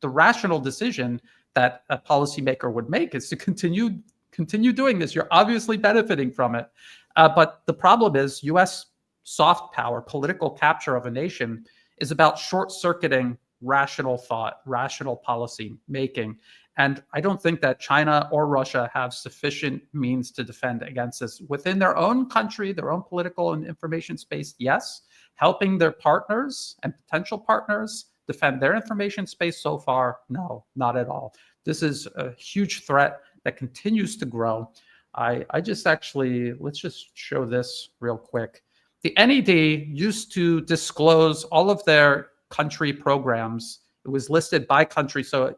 the rational decision that a policymaker would make is to continue doing this. You're obviously benefiting from it. But the problem is US soft power, political capture of a nation, is about short-circuiting rational thought, rational policy making. And I don't think that China or Russia have sufficient means to defend against this within their own country, their own political and information space. Yes, helping their partners and potential partners defend their information space so far, no, not at all. This is a huge threat that continues to grow. I just actually, let's just show this real quick. The NED used to disclose all of their country programs. It was listed by country. So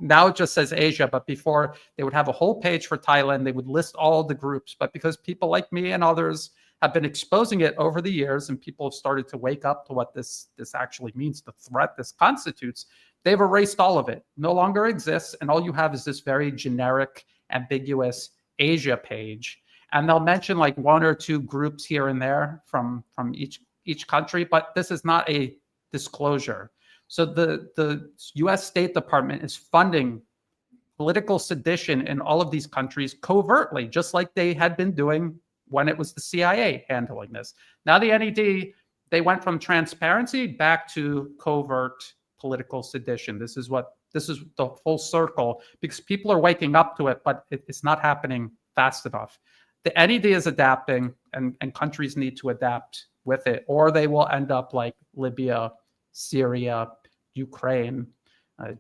now it just says Asia, but before they would have a whole page for Thailand. They would list all the groups, but because people like me and others have been exposing it over the years and people have started to wake up to what this actually means, the threat this constitutes, they've erased all of it. No longer exists. And all you have is this very generic, ambiguous Asia page. And they'll mention like one or two groups here and there from each country, but this is not a disclosure. So the US State Department is funding political sedition in all of these countries covertly, just like they had been doing when it was the CIA handling this. Now the NED, they went from transparency back to covert political sedition. This is the full circle, because people are waking up to it, but it's not happening fast enough. The NED is adapting, and countries need to adapt with it, or they will end up like Libya, Syria, Ukraine.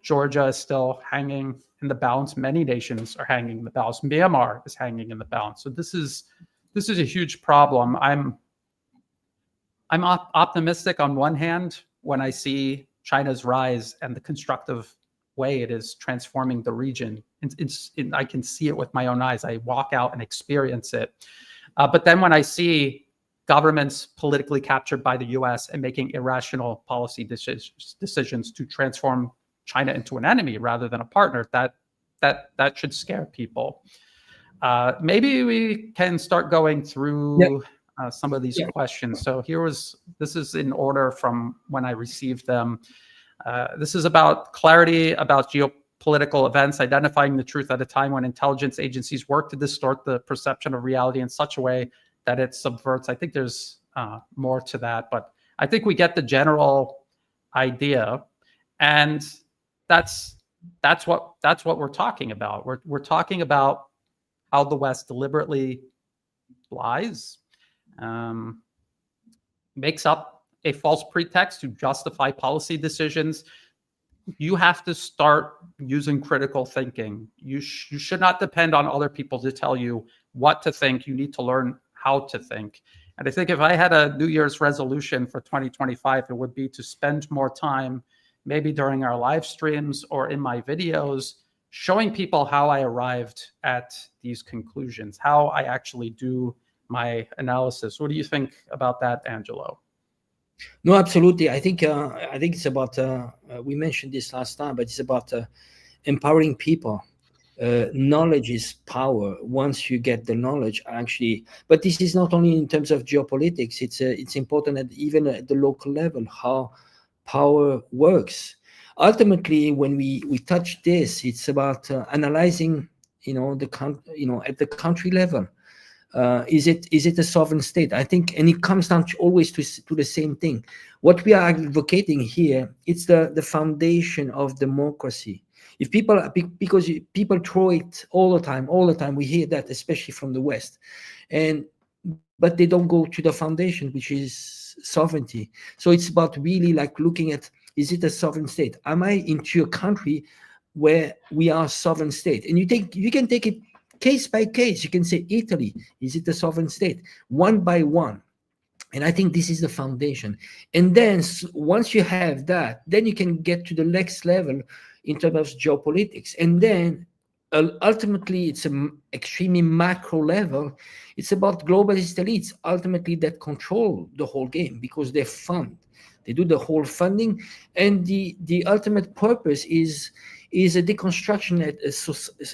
Georgia is still hanging in the balance. Many nations are hanging in the balance. Myanmar is hanging in the balance. So this is a huge problem. I'm optimistic on one hand when I see China's rise and the constructive way it is transforming the region. I can see it with my own eyes. I walk out and experience it. But then when I see governments politically captured by the US and making irrational policy decisions to transform China into an enemy rather than a partner, that should scare people. Maybe we can start going through some of these questions. So this is in order from when I received them. This is about clarity about geopolitical events, identifying the truth at a time when intelligence agencies work to distort the perception of reality in such a way that it subverts. I think there's more to that, but I think we get the general idea, and that's what we're talking about. We're talking about how the West deliberately lies, makes up a false pretext to justify policy decisions. You have to start using critical thinking. You should not depend on other people to tell you what to think. You need to learn how to think. And I think if I had a New Year's resolution for 2025, it would be to spend more time, maybe during our live streams or in my videos, showing people how I arrived at these conclusions, how I actually do my analysis. What do you think about that, Angelo? No, absolutely. I think it's about. We mentioned this last time, but it's about empowering people. Knowledge is power. Once you get the knowledge, actually, but this is not only in terms of geopolitics. It's important at even at the local level how power works. Ultimately, when we touch this, it's about analyzing, at the country level. Is it a sovereign state? I think, and it comes down always to the same thing. What we are advocating here, it's the foundation of democracy. If people, because people throw it all the time, we hear that, especially from the West, but they don't go to the foundation, which is sovereignty. So it's about really like looking at, is it a sovereign state? Am I into a country where we are a sovereign state? And you can take it case by case. You can say, Italy, is it a sovereign state? One by one. And I think this is the foundation. And then once you have that, then you can get to the next level in terms of geopolitics. And then ultimately, it's an extremely macro level. It's about globalist elites, ultimately, that control the whole game because they fund. They do the whole funding. And the ultimate purpose is a deconstruction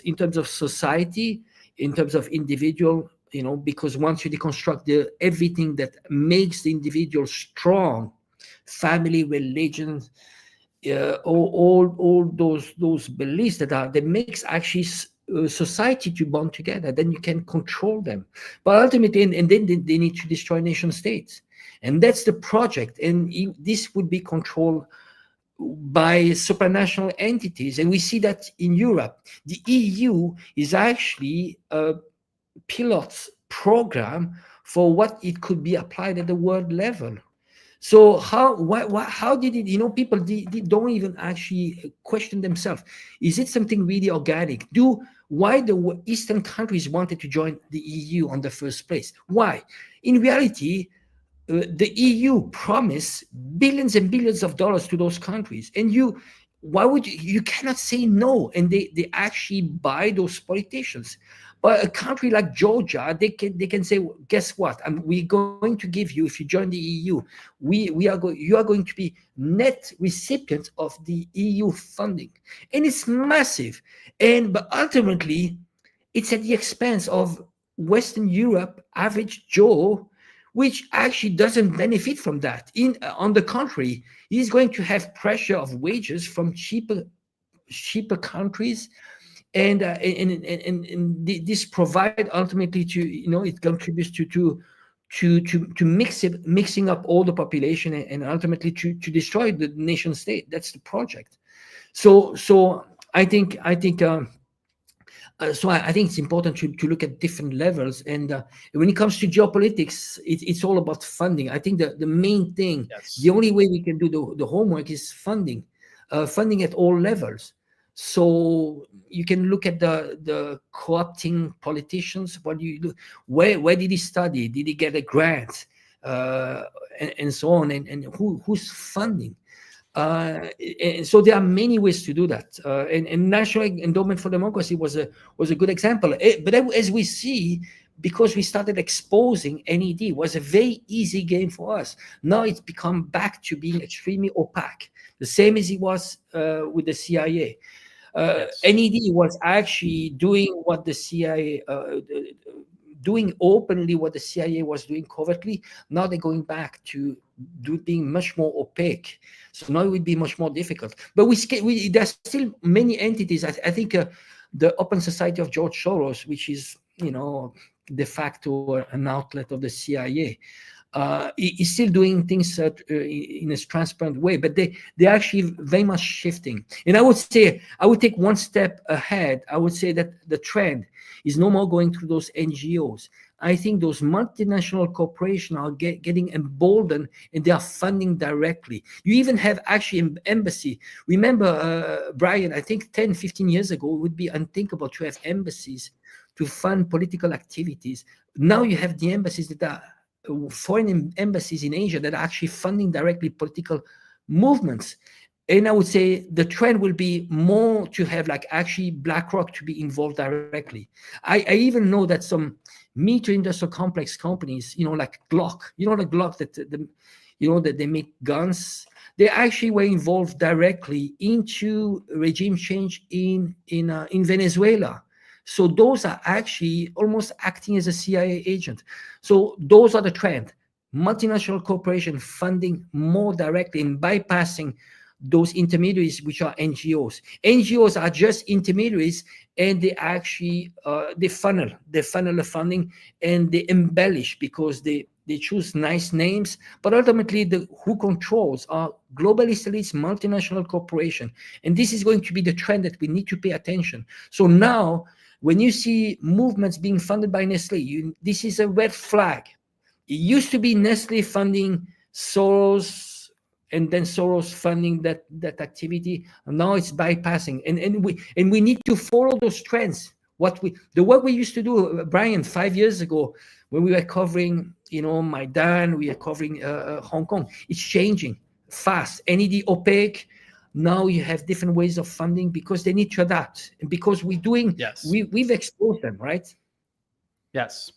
in terms of society, in terms of individual, because once you deconstruct everything that makes the individual strong, family, religion, all those beliefs that makes actually society to bond together, then you can control them. But ultimately, and then they need to destroy nation states. And that's the project. And this would be controlled by supranational entities. And we see that in Europe. The EU is actually a pilot program for what it could be applied at the world level. So how did it, people don't even actually question themselves. Is it something really organic? Why the Eastern countries wanted to join the EU on the first place? Why? In reality, the EU promised billions and billions of dollars to those countries, and why would you cannot say no? And they actually buy those politicians. But a country like Georgia, they can say, well, guess what? We're going to give you, if you join the EU, you are going to be net recipient of the EU funding, and it's massive. But ultimately, it's at the expense of Western Europe, average Joe, which actually doesn't benefit from that. On the contrary, he's going to have pressure of wages from cheaper countries, and this provide ultimately to it contributes to mixing up all the population and ultimately to destroy the nation state. That's the project. So I think it's important to look at different levels. And when it comes to geopolitics, it's all about funding. I think the main thing, Yes. the only way we can do the homework is funding at all levels. So you can look at the co-opting politicians. What do you do? Where did he study? Did he get a grant? And so on. And who's funding? And so there are many ways to do that. And National Endowment for Democracy was a good example. But as we see, because we started exposing NED, was a very easy game for us. Now it's become back to being extremely opaque, the same as it was with the CIA. Yes. NED was actually doing what the CIA, doing openly what the CIA was doing covertly. Now they're going back to being much more opaque. So now it would be much more difficult. But there's still many entities. I think the Open Society of George Soros, which is de facto an outlet of the CIA, is still doing things in a transparent way, but they're actually very much shifting. And I would take one step ahead. I would say that the trend is no more going through those NGOs. I think those multinational corporations are getting emboldened, and they are funding directly. You even have actually an embassy. Remember, Brian, I think 10, 15 years ago, it would be unthinkable to have embassies to fund political activities. Now you have the embassies that are foreign embassies in Asia that are actually funding directly political movements. And I would say the trend will be more to have like actually BlackRock to be involved directly. I even know that some military industrial complex companies, like Glock, the Glock that they make guns, they actually were involved directly into regime change in Venezuela. So those are actually almost acting as a CIA agent. So those are the trend. Multinational corporation funding more directly and bypassing those intermediaries, which are NGOs. NGOs are just intermediaries, and they actually they funnel the funding, and they embellish because they choose nice names, but ultimately who controls are globalist elites, multinational corporation. And this is going to be the trend that we need to pay attention. So now, when you see movements being funded by Nestle, this is a red flag. It used to be Nestle funding Soros, and then Soros funding that activity. And now it's bypassing, and we need to follow those trends. The work we used to do, Brian, 5 years ago, when we were covering, Maidan, we are covering Hong Kong. It's changing fast. NED, OPEC. Now you have different ways of funding because they need to adapt, and because we've exposed them, right? Yes.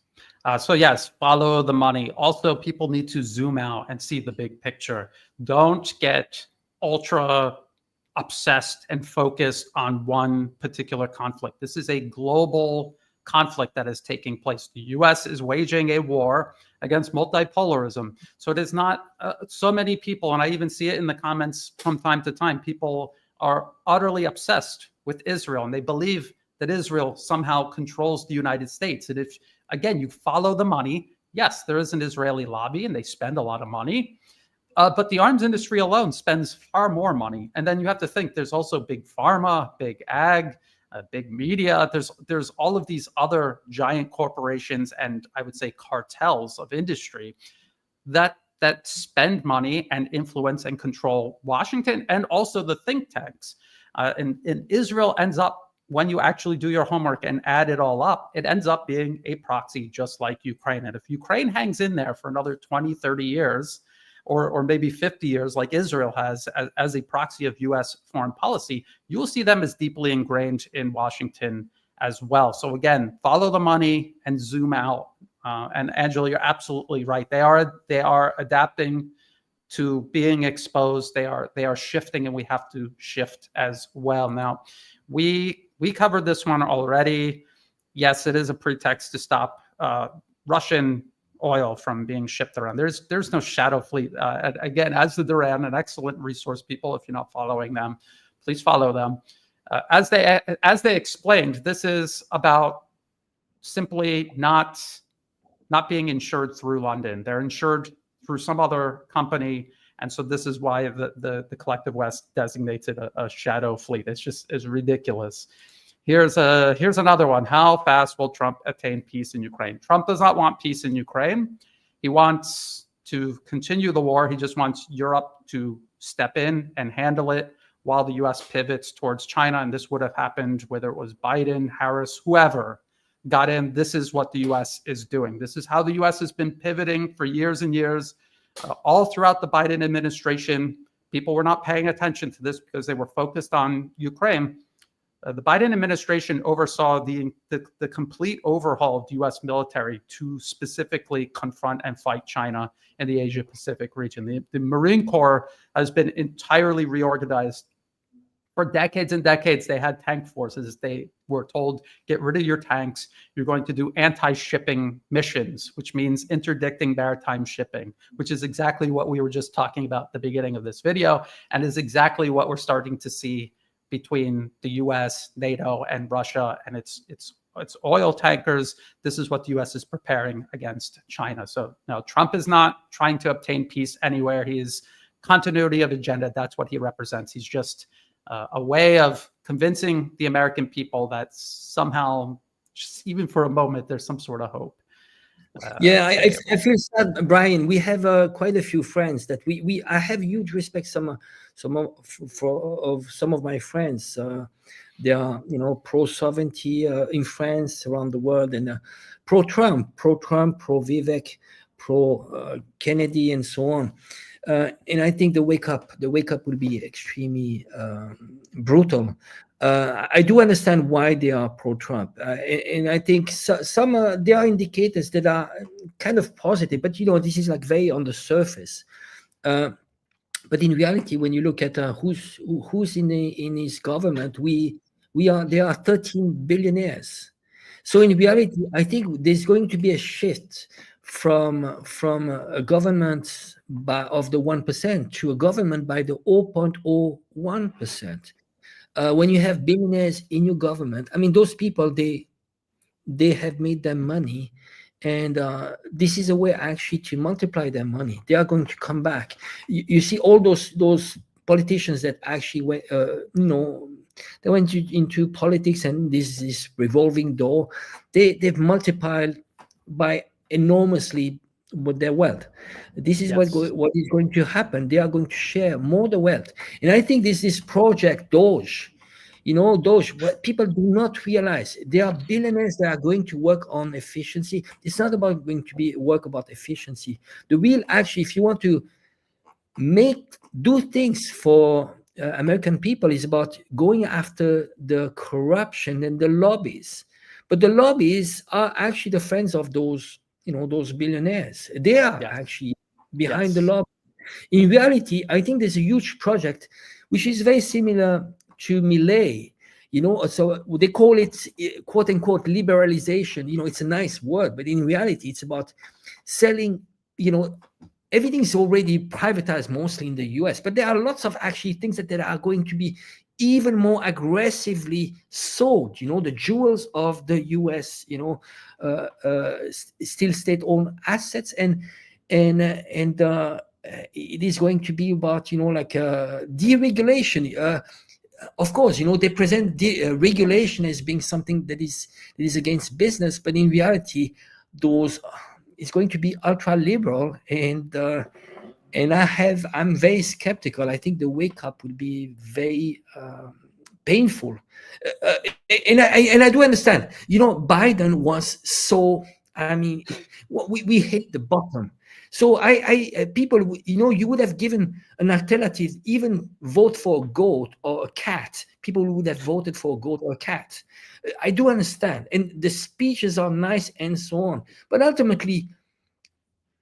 So yes, follow the money. Also, people need to zoom out and see the big picture. Don't get ultra obsessed and focused on one particular conflict. This is a global conflict that is taking place. The US is waging a war against multipolarism. So it is not so many people, and I even see it in the comments from time to time, people are utterly obsessed with Israel, and they believe that Israel somehow controls the United States. And if, again, you follow the money, yes, there is an Israeli lobby and they spend a lot of money, but the arms industry alone spends far more money. And then you have to think there's also big pharma, big ag, big media. There's all of these other giant corporations and I would say cartels of industry that spend money and influence and control Washington and also the think tanks. And Israel ends up, when you actually do your homework and add it all up, it ends up being a proxy just like Ukraine. And if Ukraine hangs in there for another 20, 30 years, or maybe 50 years like Israel has as a proxy of US foreign policy, you will see them as deeply ingrained in Washington as well. So again, follow the money and zoom out. And Angelo, you're absolutely right. They are adapting to being exposed. They are shifting, and we have to shift as well. Now, we covered this one already. Yes, it is a pretext to stop Russian oil from being shipped around. There's no shadow fleet. Again, as the Duran, an excellent resource, people, if you're not following them, please follow them. As they explained, this is about simply not being insured through London. They're insured through some other company. And so this is why the collective West designates it a shadow fleet. It's ridiculous. Here's another one. How fast will Trump attain peace in Ukraine? Trump does not want peace in Ukraine. He wants to continue the war. He just wants Europe to step in and handle it while the US pivots towards China. And this would have happened whether it was Biden, Harris, whoever got in. This is what the US is doing. This is how the US has been pivoting for years and years. All throughout the Biden administration, people were not paying attention to this because they were focused on Ukraine. The Biden administration oversaw the complete overhaul of the U.S. military to specifically confront and fight China in the Asia-Pacific region. The Marine Corps has been entirely reorganized. For decades and decades, they had tank forces. They were told, get rid of your tanks. You're going to do anti-shipping missions, which means interdicting maritime shipping, which is exactly what we were just talking about at the beginning of this video, and is exactly what we're starting to see between the US, NATO, and Russia, and its oil tankers. This is what the US is preparing against China. So no, Trump is not trying to obtain peace anywhere. He is continuity of agenda. That's what he represents. He's just a way of convincing the American people that somehow, just even for a moment, there's some sort of hope. I feel sad, Brian. We have quite a few friends that I have huge respect. Some of my friends, they are pro-sovereignty in France, around the world, and pro-Trump, pro-Vivek, pro Kennedy and so on. And I think the wake up will be extremely brutal. I do understand why they are pro-Trump, and I think some there are indicators that are kind of positive, but this is like very on the surface. But in reality, when you look at who's in his government, there are 13 billionaires. So in reality, I think there's going to be a shift from a government of the 1% to a government by the 0.01%. When you have billionaires in your government, I mean, those people, they have made their money, and this is a way actually to multiply their money. They are going to come back. You see all those politicians that actually went, they went into politics, and this revolving door, they've multiplied by enormously with their wealth. This is Yes. what is going to happen. They are going to share more the wealth, and I think this project Doge. Those what people do not realize, there are billionaires that are going to work on efficiency. It's not about going to be work about efficiency. The real, actually, if you want to do things for American people, is about going after the corruption and the lobbies. But the lobbies are actually the friends of those billionaires. They are actually behind the lobby. In reality, I think there's a huge project which is very similar to Millet. So they call it quote unquote liberalization. It's a nice word, but in reality, it's about selling. Everything's already privatized mostly in the US, but there are lots of actually things that are going to be even more aggressively sold. The jewels of the US, still state-owned assets, and it is going to be about deregulation. Of course, they present regulation as being something that is against business, but in reality, those is going to be ultra liberal, and I'm very skeptical. I think the wake up will be very painful, and I do understand. Biden was so. I mean, we hit the bottom. So people, you would have given an alternative, even vote for a goat or a cat. People would have voted for a goat or a cat. I do understand, and the speeches are nice and so on, but ultimately,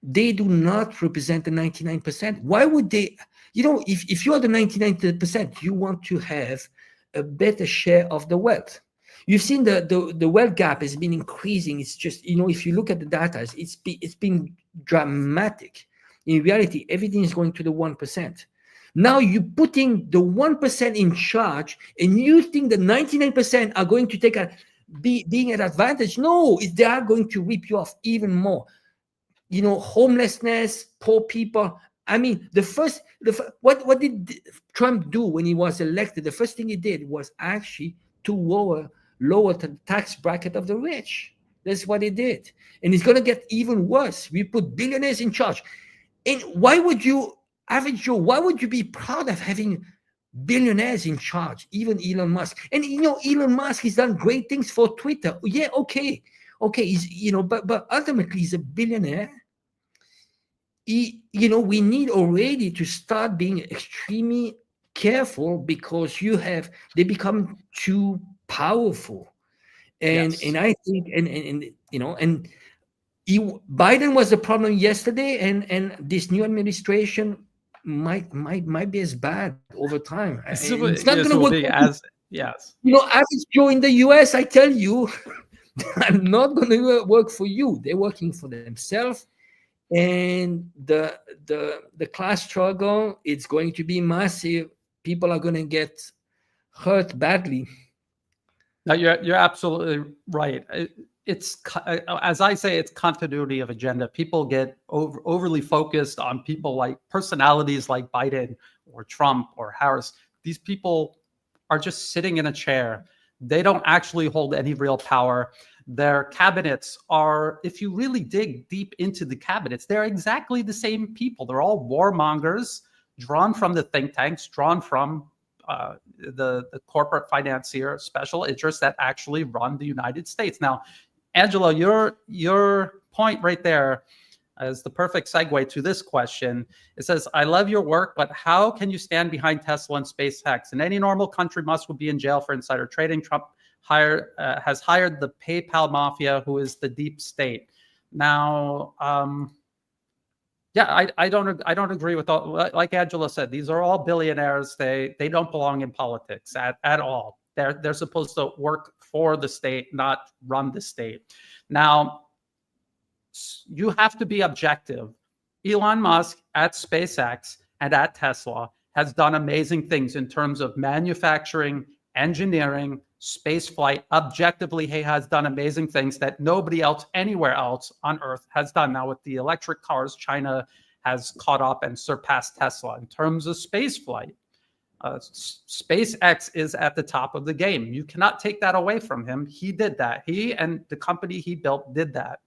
they do not represent the 99%. Why would they? If you are the 99%, you want to have a better share of the wealth. You've seen the wealth gap has been increasing. It's just, if you look at the data, it's been dramatic. In reality, everything is going to the 1%. Now you're putting the 1% in charge, and you think the 99% are going to being an advantage. No, they are going to rip you off even more. Homelessness, poor people. I mean, what did Trump do when he was elected? The first thing he did was actually to lower the tax bracket of the rich. That's what he did. And it's going to get even worse. We put billionaires in charge. And why would you, average Joe, why would you be proud of having billionaires in charge, even Elon Musk? And, Elon Musk has done great things for Twitter. Yeah, okay. He's, but ultimately he's a billionaire. We need already to start being extremely careful, because they become too powerful. And I think Biden was the problem yesterday, and this new administration might be as bad over time. It's not going to work. Average Joe in the US, I tell you, I'm not going to work for you. They're working for themselves, and the class struggle, it's going to be massive. People are going to get hurt badly. No, you're absolutely right. It's, as I say, it's continuity of agenda. People get overly focused on people like personalities like Biden or Trump or Harris. These people are just sitting in a chair. They don't actually hold any real power. Their cabinets are, if you really dig deep into the cabinets, they're exactly the same people. They're all warmongers, drawn from the think tanks, drawn from the corporate financier special interests that actually run the United States. Now, Angelo, your point right there as the perfect segue to this question. It says, I love your work, but how can you stand behind Tesla and SpaceX? In any normal country, Musk would be in jail for insider trading. Trump has hired the PayPal mafia, who is the deep state. Now, yeah, I don't agree with all. Like Angelo said, these are all billionaires. They don't belong in politics at all. They're supposed to work for the state, not run the state. Now, you have to be objective. Elon Musk at SpaceX and at Tesla has done amazing things in terms of manufacturing, engineering, space flight. Objectively, he has done amazing things that nobody else anywhere else on Earth has done. Now, with the electric cars, China has caught up and surpassed Tesla. In terms of space flight, SpaceX is at the top of the game. You cannot take that away from him. He did that. He and the company he built did that.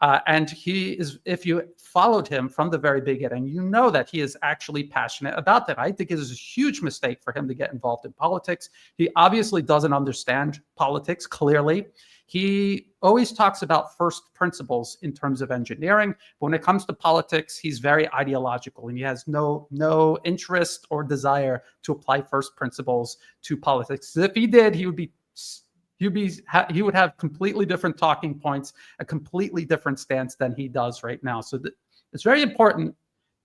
And he is, if you followed him from the very beginning, you know that he is actually passionate about that. I think it is a huge mistake for him to get involved in politics. He obviously doesn't understand politics clearly. He always talks about first principles in terms of engineering. But when it comes to politics, he's very ideological, and he has no interest or desire to apply first principles to politics. If he did, he would have completely different talking points, a completely different stance than he does right now. So it's very important.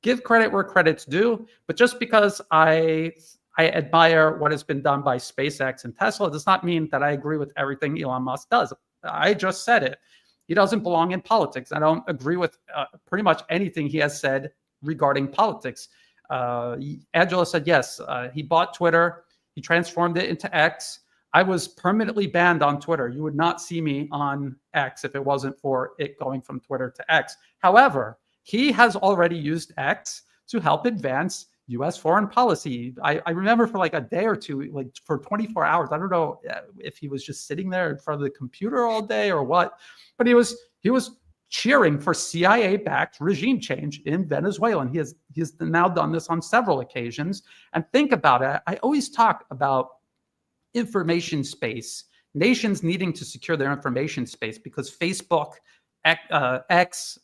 Give credit where credit's due. But just because I admire what has been done by SpaceX and Tesla does not mean that I agree with everything Elon Musk does. I just said it. He doesn't belong in politics. I don't agree with pretty much anything he has said regarding politics. Angelo said, yes, he bought Twitter. He transformed it into X. I was permanently banned on Twitter. You would not see me on X if it wasn't for it going from Twitter to X. However, he has already used X to help advance U.S. foreign policy. I remember for like a day or two, like for 24 hours, I don't know if he was just sitting there in front of the computer all day or what, but he was cheering for CIA-backed regime change in Venezuela. And he has now done this on several occasions. And think about it. I always talk about information space, nations needing to secure their information space because Facebook, X,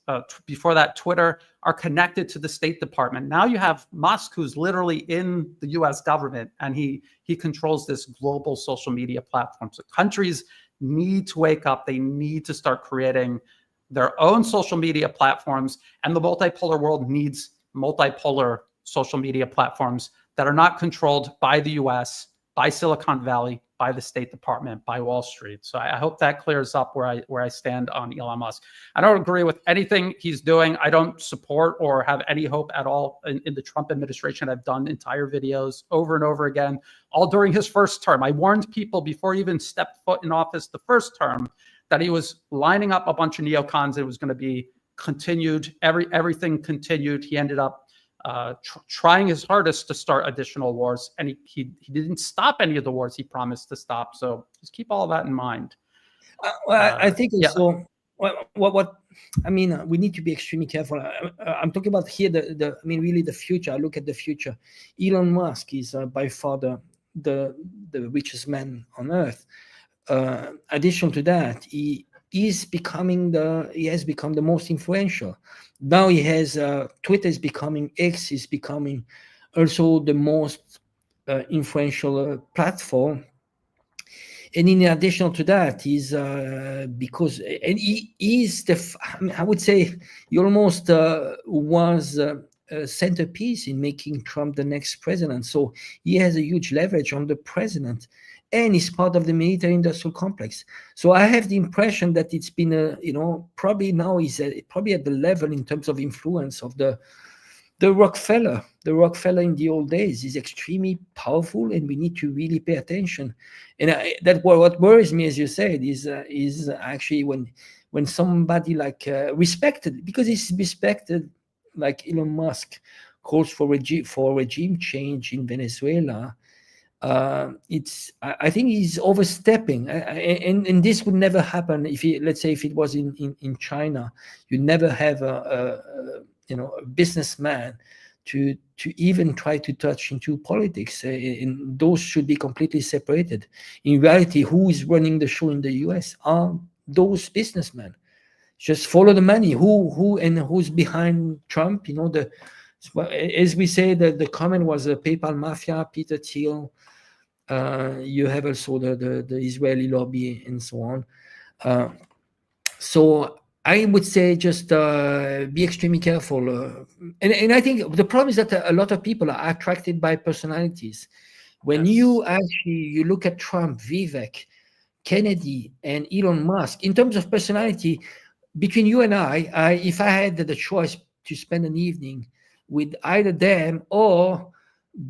before that Twitter, are connected to the State Department. Now you have Musk, who's literally in the US government, and he controls this global social media platform. So countries need to wake up. They need to start creating their own social media platforms, and the multipolar world needs multipolar social media platforms that are not controlled by the US, by Silicon Valley, by the State Department, by Wall Street. So I hope that clears up where I stand on Elon Musk. I don't agree with anything he's doing. I don't support or have any hope at all in the Trump administration. I've done entire videos over and over again, all during his first term. I warned people before he even stepped foot in office the first term that he was lining up a bunch of neocons. It was going to be continued. Everything continued. He ended up trying his hardest to start additional wars, and he didn't stop any of the wars he promised to stop. So just keep all that in mind. I think also, what I mean, we need to be extremely careful. I'm talking about here really the future. I look at the future. Elon Musk is by far the richest man on earth. Addition to that, he has become the most influential. Now he has Twitter is becoming, X is becoming also the most influential platform. And in addition to that, he's because he is I would say he almost was a centerpiece in making Trump the next president. So he has a huge leverage on the president, and he's part of the military-industrial complex. So I have the impression that it's been probably now he's probably at the level in terms of influence of the Rockefeller. The Rockefeller in the old days is extremely powerful, and we need to really pay attention. And what worries me, as you said, is actually when somebody like respected, because he's respected, like Elon Musk, calls for regime change in Venezuela. I think he's overstepping, and this would never happen if let's say if it was in China. You never have a businessman to even try to touch into politics, and those should be completely separated. In reality, who is running the show in the US are those businessmen. Just follow the money. Who's behind Trump? As we say, the comment was the PayPal mafia, Peter Thiel. You have also the Israeli lobby and so on. So I would say just be extremely careful. And I think the problem is that a lot of people are attracted by personalities. When you look at Trump, Vivek, Kennedy, and Elon Musk, in terms of personality, between you and I, if I had the choice to spend an evening with either them or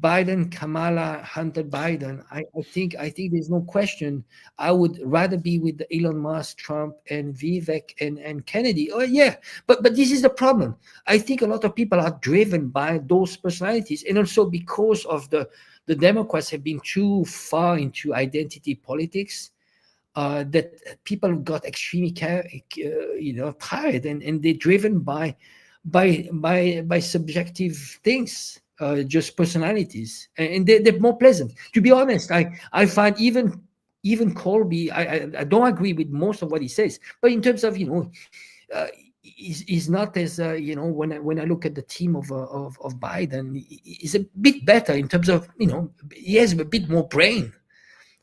Biden, Kamala, Hunter Biden, I think there's no question. I would rather be with Elon Musk, Trump, and Vivek and Kennedy. Oh yeah, but this is the problem. I think a lot of people are driven by those personalities, and also because of the Democrats have been too far into identity politics. That people got extremely tired, and they're driven by subjective things, just personalities, and they're more pleasant. To be honest, I find even Colby, I don't agree with most of what he says, but in terms of he's not as when I look at the team of Biden, he's a bit better in terms of he has a bit more brain.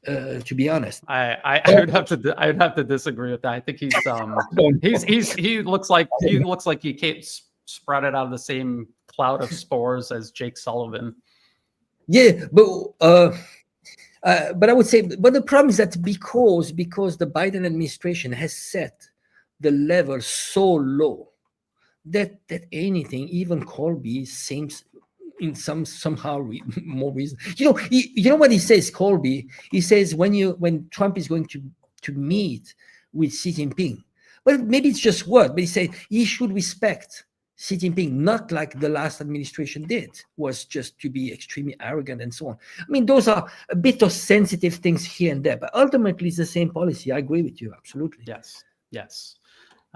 To be honest, I would have to disagree with that. I think he looks like he came sprouted out of the same cloud of spores as Jake Sullivan. Yeah, but I would say, but the problem is that because the Biden administration has set the level so low that anything, even Colby, seems in somehow more reason. You know what he says, Colby? He says when Trump is going to meet with Xi Jinping, well, maybe it's just word, but he said he should respect Xi Jinping, not like the last administration did, was just to be extremely arrogant and so on. I mean, those are a bit of sensitive things here and there, but ultimately it's the same policy. I agree with you, absolutely. Yes.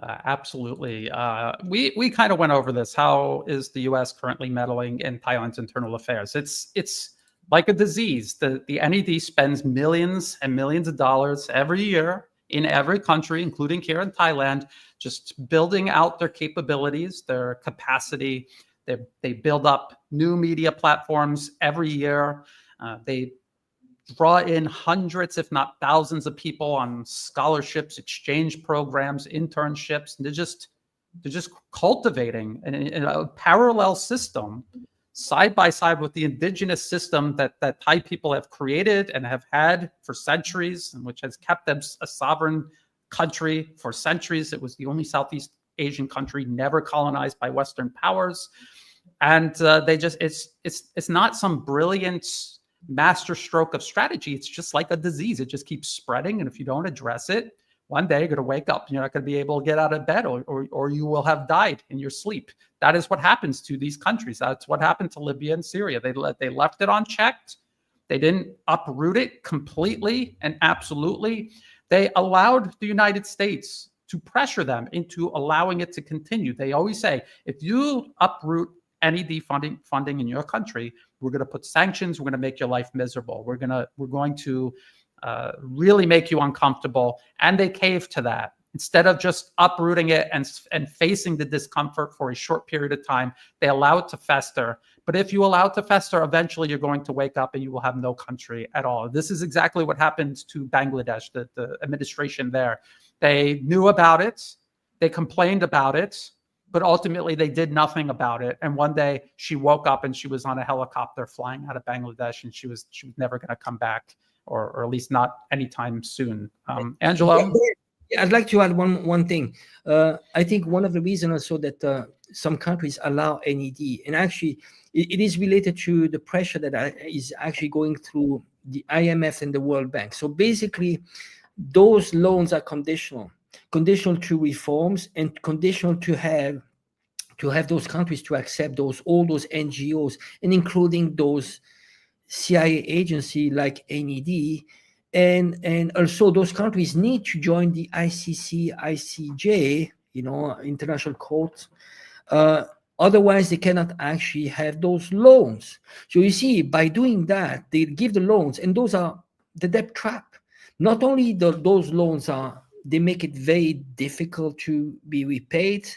Absolutely. We kind of went over this. How is the U.S. currently meddling in Thailand's internal affairs? It's like a disease. The NED spends millions and millions of dollars every year in every country, including here in Thailand, just building out their capabilities, their capacity. They build up new media platforms every year. They draw in hundreds, if not thousands, of people on scholarships, exchange programs, internships, and they're just cultivating in a parallel system, side by side with the indigenous system that Thai people have created and have had for centuries, and which has kept them a sovereign country for centuries. It was the only Southeast Asian country never colonized by Western powers, and it's not some brilliant master stroke of strategy. It's just like a disease. It just keeps spreading. And if you don't address it, one day you're going to wake up and you're not going to be able to get out of bed, or you will have died in your sleep. That is what happens to these countries. That's what happened to Libya and Syria. They left it unchecked. They didn't uproot it completely and absolutely. They allowed the United States to pressure them into allowing it to continue. They always say, if you uproot NED funding in your country, we're going to put sanctions. We're going to make your life miserable. We're going to really make you uncomfortable. And they cave to that. Instead of just uprooting it and facing the discomfort for a short period of time, they allow it to fester. But if you allow it to fester, eventually you're going to wake up and you will have no country at all. This is exactly what happened to Bangladesh, the administration there. They knew about it. They complained about it. But ultimately, they did nothing about it. And one day, she woke up and she was on a helicopter flying out of Bangladesh, and she was never going to come back, or at least not anytime soon. Angelo? Yeah, I'd like to add one thing. I think one of the reasons also that some countries allow NED, and actually it is related to the pressure that is actually going through the IMF and the World Bank. So basically, those loans are conditional to reforms, and conditional to have those countries to accept all those NGOs, and including those CIA agency like NED, and also those countries need to join the ICC, ICJ, International Court. Otherwise, they cannot actually have those loans. So you see, by doing that, they give the loans, and those are the debt trap. Not only those loans are they make it very difficult to be repaid.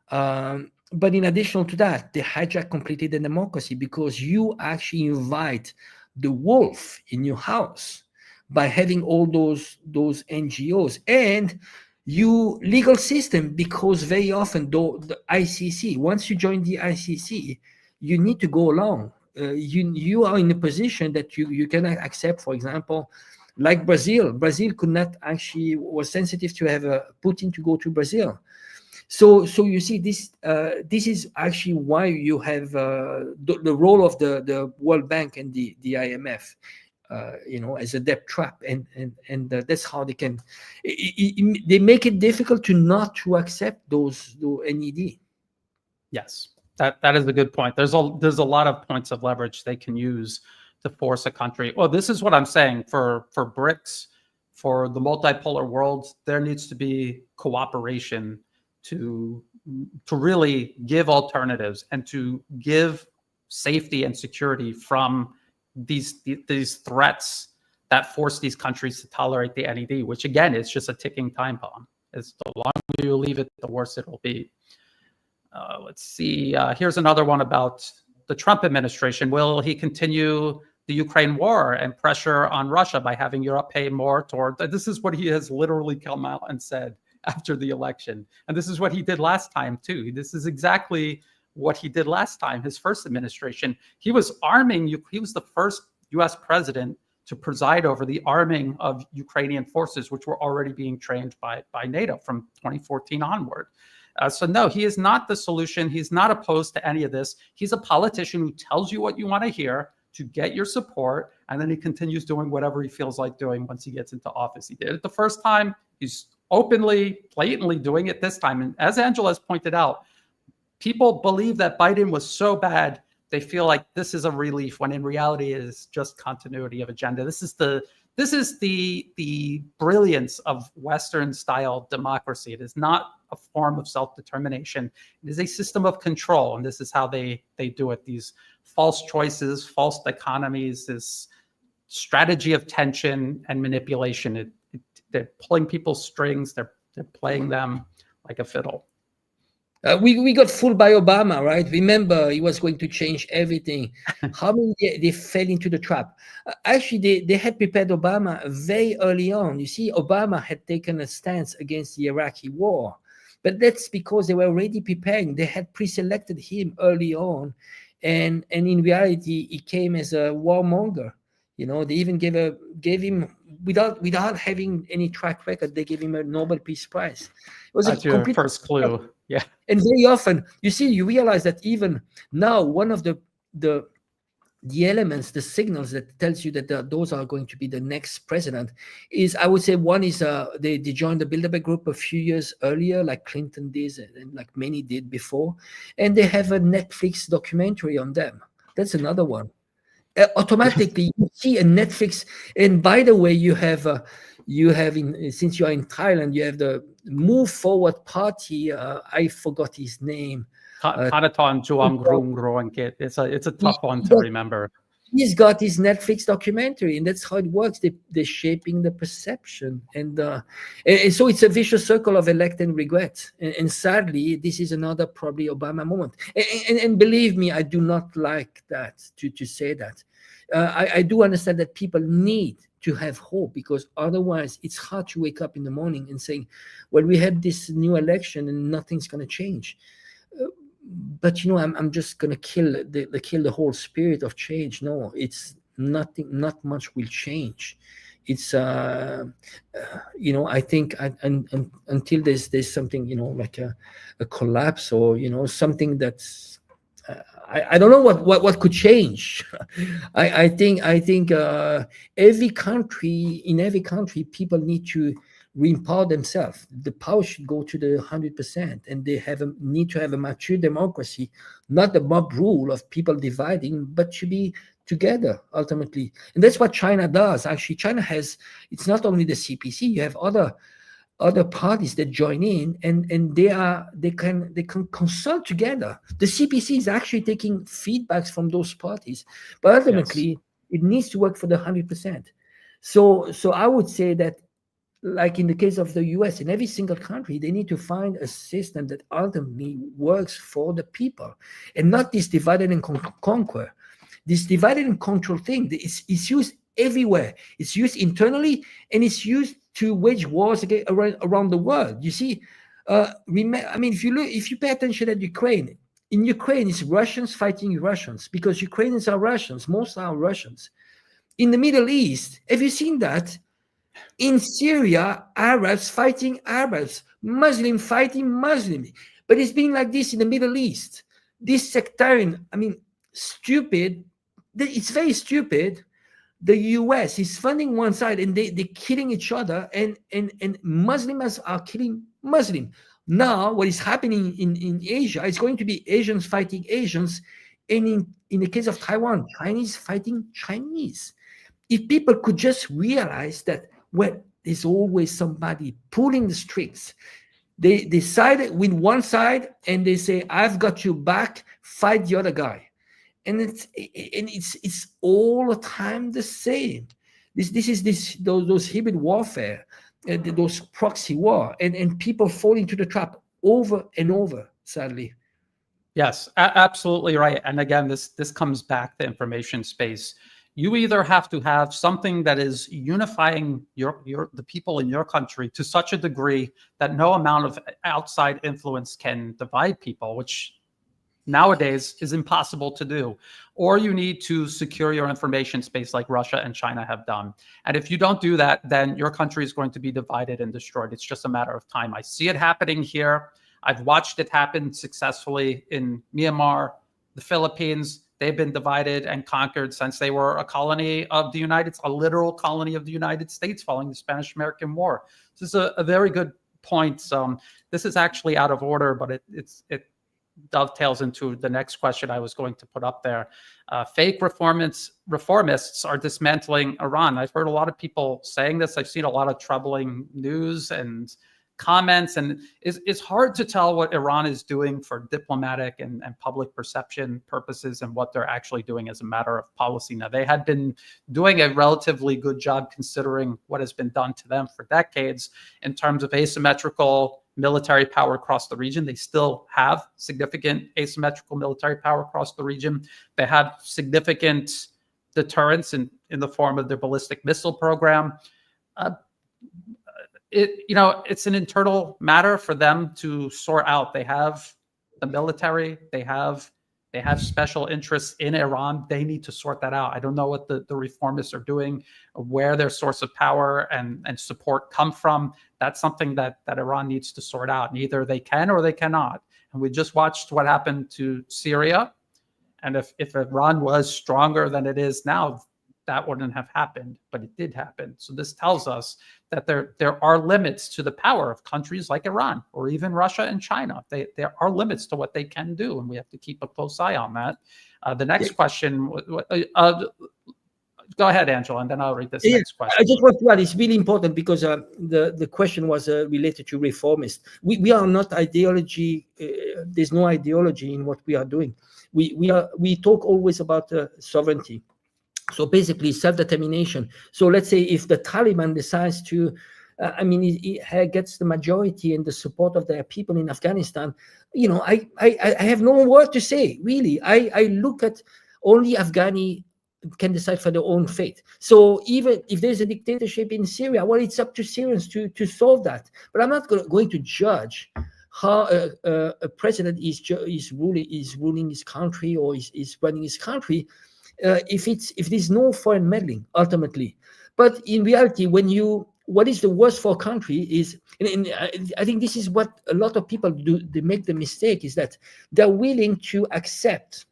But in addition to that, they hijack completely the democracy, because you actually invite the wolf in your house by having all those NGOs and you legal system, because very often the ICC, once you join the ICC, you need to go along. You are in a position that you cannot accept, for example, like Brazil. Brazil could not actually, was sensitive to have Putin to go to Brazil. So you see, this is actually why you have the role of the World Bank and the IMF, as a debt trap, and that's how they can they make it difficult to not to accept those NED. Yes, that is a good point. There's a lot of points of leverage they can use to force a country. Well, this is what I'm saying for BRICS, for the multipolar world. There needs to be cooperation to really give alternatives and to give safety and security from these threats that force these countries to tolerate the NED, which again is just a ticking time bomb. As the longer you leave it, the worse it will be. Let's see. Here's another one about the Trump administration. Will he continue the Ukraine war and pressure on Russia by having Europe pay more toward? This is what he has literally come out and said after the election. And this is what he did last time too. This is exactly what he did last time, his first administration. He was arming, he was the first US president to preside over the arming of Ukrainian forces, which were already being trained by NATO from 2014 onward. So no, he is not the solution. He's not opposed to any of this. He's a politician who tells you what you want to hear to get your support, and then he continues doing whatever he feels like doing once he gets into office. He did it the first time. He's openly, blatantly doing it this time. And as Angela has pointed out, people believe that Biden was so bad, they feel like this is a relief, when in reality it is just continuity of agenda. This is the brilliance of Western-style democracy. It is not a form of self-determination. It is a system of control, and this is how they do it. These false choices, false dichotomies, this strategy of tension and manipulation. They're pulling people's strings. They're playing them like a fiddle. We got fooled by Obama, right? Remember, he was going to change everything. How many they fell into the trap? Actually, they had prepared Obama very early on. You see, Obama had taken a stance against the Iraqi war, but that's because they were already preparing. They had pre-selected him early on, and in reality, he came as a warmonger. They even gave him, without having any track record, they gave him a Nobel Peace Prize. It was That's your first clue. Yeah. And very often, you realize that even now, one of the elements, the signals that tells you that those are going to be the next president is, I would say, one is they joined the Bilderberg Group a few years earlier, like Clinton did and like many did before, and they have a Netflix documentary on them. That's another one. Automatically you see a Netflix, and by the way, you have since you are in Thailand, you have the Move Forward Party. I forgot his name. Thanathorn Juangroongruangkit. It's a tough one to remember. He's got his Netflix documentary, and that's how it works. They're shaping the perception, and so it's a vicious circle of elect and regret. And sadly, this is another probably Obama moment. And believe me, I do not like that to say that. I do understand that people need to have hope, because otherwise it's hard to wake up in the morning and saying, well, we had this new election and nothing's going to change. But I'm just going to kill the whole spirit of change. No, it's nothing. Not much will change. It's I think until there's something like a collapse, or something that's I don't know what could change. I think every country people need to re-empower themselves. The power should go to the 100%, and they need to have a mature democracy, not the mob rule of people dividing, but to be together ultimately. And that's what China does. Actually, China it's not only the CPC, you have other parties that join in, and they can consult together. The CPC is actually taking feedbacks from those parties, but ultimately it needs to work for the 100%. So I would say that like in the case of the US, in every single country, they need to find a system that ultimately works for the people, and not this divide and conquer. This divide and control thing is used everywhere. It's used internally, and it's used to wage wars around the world. You see, I mean, if you pay attention at Ukraine, in Ukraine, it's Russians fighting Russians because Ukrainians are Russians. Most are Russians. In the Middle East, have you seen that? In Syria, Arabs fighting Arabs, Muslim fighting Muslim. But it's been like this in the Middle East. This sectarian, I mean, stupid. It's very stupid. The US is funding one side and they're killing each other, and Muslims are killing Muslim. Now, what is happening in Asia is going to be Asians fighting Asians, and in the case of Taiwan, Chinese fighting Chinese. If people could just realize that, well, there's always somebody pulling the strings. They decide with one side and they say, I've got your back, fight the other guy. And it's all the time the same. This is those hybrid warfare, those proxy war, and people fall into the trap over and over, sadly. Yes, absolutely right. And again, this comes back to information space. You either have to have something that is unifying the people in your country to such a degree that no amount of outside influence can divide people, which nowadays is impossible to do, or you need to secure your information space like Russia and China have done. And if you don't do that, then your country is going to be divided and destroyed. It's just a matter of time. I see it happening here. I've watched it happen successfully in Myanmar, the Philippines. They've been divided and conquered since they were a colony of the a literal colony of the United States following the Spanish-American War. This is a very good point. This is actually out of order, but it dovetails into the next question I was going to put up there. Fake reformists are dismantling Iran. I've heard a lot of people saying this. I've seen a lot of troubling news and comments, and it's hard to tell what Iran is doing for diplomatic and public perception purposes and what they're actually doing as a matter of policy. Now, they had been doing a relatively good job considering what has been done to them for decades in terms of asymmetrical military power across the region. They still have significant asymmetrical military power across the region. They have significant deterrence in the form of their ballistic missile program. It's an internal matter for them to sort out. They have the military, they have special interests in Iran. They need to sort that out. I don't know what the reformists are doing, where their source of power and support come from. That's something that Iran needs to sort out. And either they can or they cannot. And we just watched what happened to Syria. And if Iran was stronger than it is now, that wouldn't have happened, but it did happen. So this tells us that there are limits to the power of countries like Iran or even Russia and China. There are limits to what they can do, and we have to keep a close eye on that. The next question, go ahead, Angelo, and then I'll read this next question. I just want to add, it's really important because the question was related to reformists. We are not ideology. There's no ideology in what we are doing. We talk always about sovereignty. So basically self-determination. So let's say if the Taliban decides to, it gets the majority and the support of their people in Afghanistan, I have no word to say, really. I look at only Afghani can decide for their own fate. So even if there's a dictatorship in Syria, well, it's up to Syrians to solve that. But I'm not going to judge how a president is ruling his country or is running his country if there's no foreign meddling ultimately. But in reality, what is the worst for a country is, and I think this is what a lot of people do, they make the mistake, is that they're willing to accept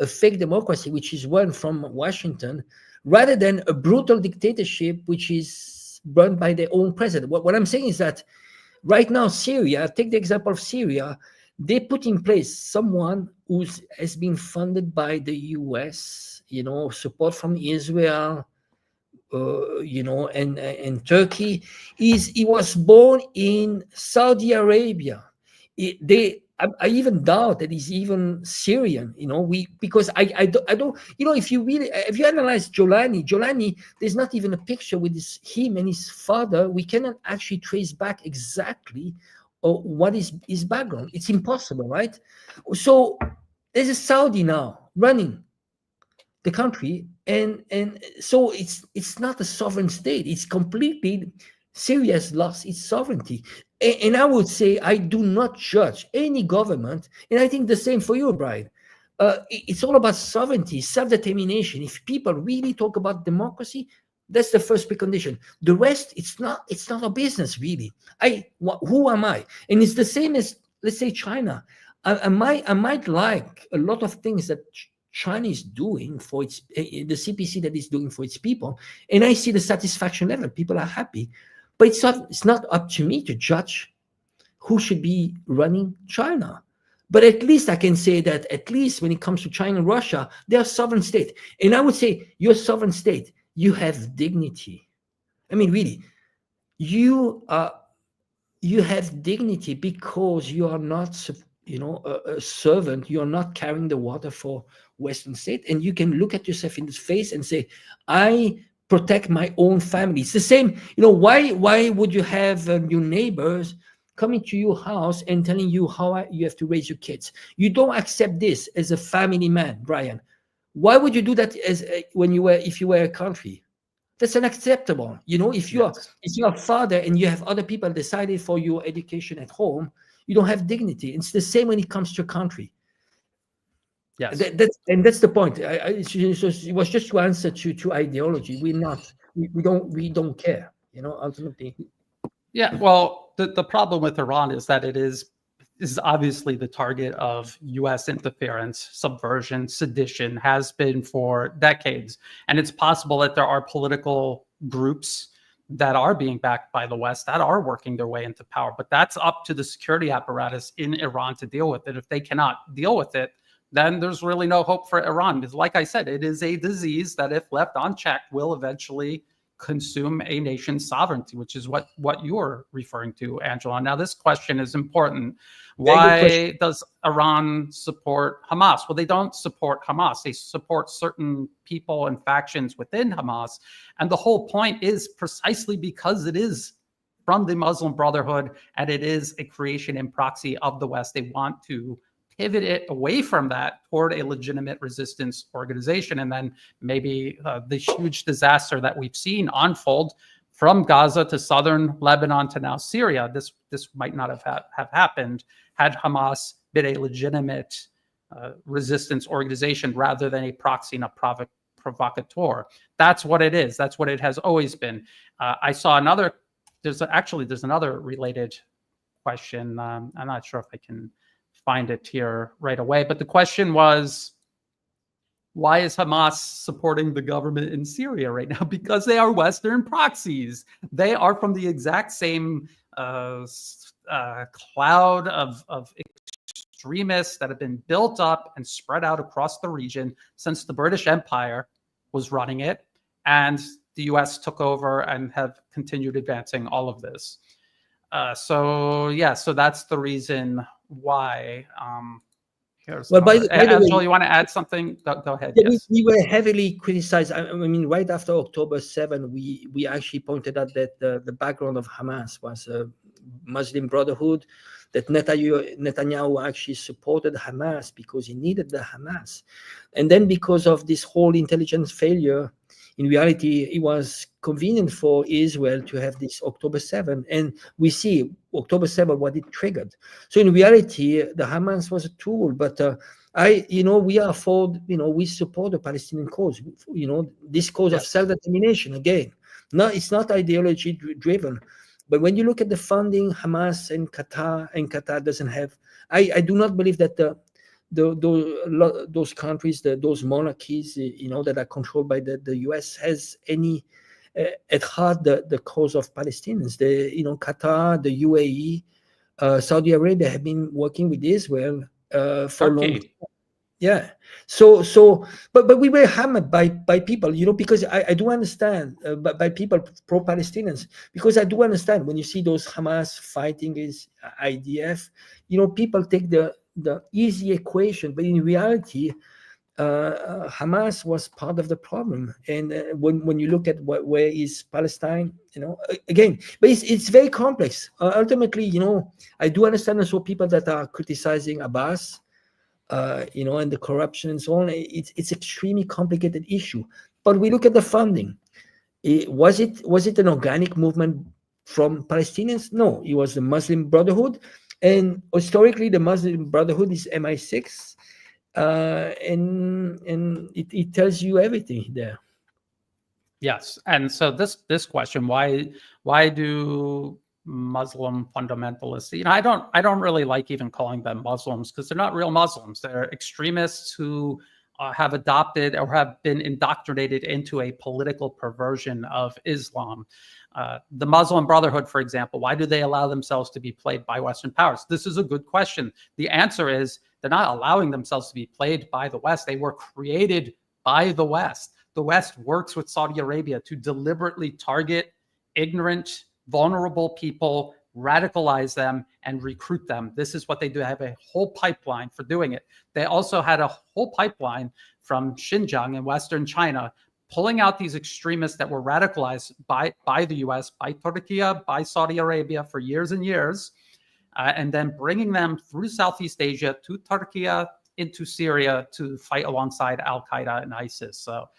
a fake democracy which is run from Washington rather than a brutal dictatorship which is run by their own president. What I'm saying is that right now, Syria, take the example of Syria, they put in place someone who has been funded by the US, support from Israel, and Turkey. He was born in Saudi Arabia. I even doubt that he's even Syrian, because I don't, if you analyze Giuliani, there's not even a picture with him and his father. We cannot actually trace back exactly what is his background. It's impossible, right? So there's a Saudi now running the country, and so it's not a sovereign state. It's completely, Syria has lost its sovereignty. And I would say I do not judge any government, and I think the same for you, Brian. It's all about sovereignty, self-determination. If people really talk about democracy, that's the first precondition. The rest, it's not a business, really. Who am I? And it's the same as, let's say, China. I might like a lot of things that China is doing for the CPC that is doing for its people, and I see the satisfaction level. People are happy, but it's not up to me to judge who should be running China. But at least I can say that at least when it comes to China and Russia, they are sovereign state, and I would say you're a sovereign state. You have dignity. I mean, really, you have dignity because you are not, a servant. You're not carrying the water for Western state, and you can look at yourself in the face and say, I protect my own family. It's the same. Why would you have your neighbors coming to your house and telling you how you have to raise your kids? You don't accept this as a family man, Brian. Why would you do that if you were a country? That's unacceptable. If you're a father and you have other people decided for your education at home, you don't have dignity. It's the same when it comes to a country. Yes. That's the point. It was just to answer to ideology. We don't care, ultimately. Yeah, well, the problem with Iran is that it is obviously the target of U.S. interference, subversion, sedition, has been for decades. And it's possible that there are political groups that are being backed by the West that are working their way into power. But that's up to the security apparatus in Iran to deal with it. If they cannot deal with it, then there's really no hope for Iran. Because like I said, it is a disease that, if left unchecked, will eventually consume a nation's sovereignty, which is what you're referring to, Angelo. Now, this question is important. Why does Iran support Hamas? Well, they don't support Hamas. They support certain people and factions within Hamas. And the whole point is precisely because it is from the Muslim Brotherhood and it is a creation in proxy of the West. They want to pivot it away from that toward a legitimate resistance organization. And then maybe the huge disaster that we've seen unfold from Gaza to southern Lebanon to now Syria, this might not have happened had Hamas been a legitimate resistance organization rather than a proxy and a provocateur. That's what it is. That's what it has always been. I saw there's another related question. I'm not sure if I can find it here right away, but the question was, why is Hamas supporting the government in Syria right now? Because they are Western proxies. They are from the exact same cloud of extremists that have been built up and spread out across the region since the British Empire was running it, and the US took over and have continued advancing all of this. So that's the reason why. Well, by the Angelo, way, you want to add something? Go ahead. Yeah, yes. we were heavily criticized. I mean, right after October 7, we actually pointed out that the background of Hamas was a Muslim Brotherhood, that Netanyahu actually supported Hamas because he needed the Hamas. And then because of this whole intelligence failure, in reality, it was convenient for Israel to have this October 7. And we see October 7, what it triggered. So in reality, the Hamas was a tool, but we are we support the Palestinian cause, this cause of self-determination. Again, no, it's not ideology driven. But when you look at the funding, Hamas and Qatar doesn't have, I do not believe that those countries, those monarchies, that are controlled by the US has any at heart the cause of Palestinians. Qatar, the UAE, Saudi Arabia have been working with Israel for long time. Yeah. But we were hammered by people, because I do understand, by people pro-Palestinians, because I do understand when you see those Hamas fighting against IDF, people take the easy equation, but in reality, Hamas was part of the problem. And when you look at where is Palestine, again, but it's very complex. Ultimately, I do understand also people that are criticizing Abbas, and the corruption and so on. It's extremely complicated issue. But we look at the funding. Was it an organic movement from Palestinians? No, it was the Muslim Brotherhood, and historically the Muslim Brotherhood is MI6, and it tells you everything there. Yes, and so this question, why do Muslim fundamentalists, I don't really like even calling them Muslims, because they're not real Muslims. They're extremists who have adopted or have been indoctrinated into a political perversion of Islam. The Muslim Brotherhood, for example, why do they allow themselves to be played by Western powers? This is a good question. The answer is they're not allowing themselves to be played by the West. They were created by the West. The West works with Saudi Arabia to deliberately target ignorant, vulnerable people, radicalize them, and recruit them. This is what they do. They have a whole pipeline for doing it. They also had a whole pipeline from Xinjiang in Western China, pulling out these extremists that were radicalized by the US, by Turkey, by Saudi Arabia for years and years, and then bringing them through Southeast Asia to Turkey, into Syria to fight alongside Al-Qaeda and ISIS. So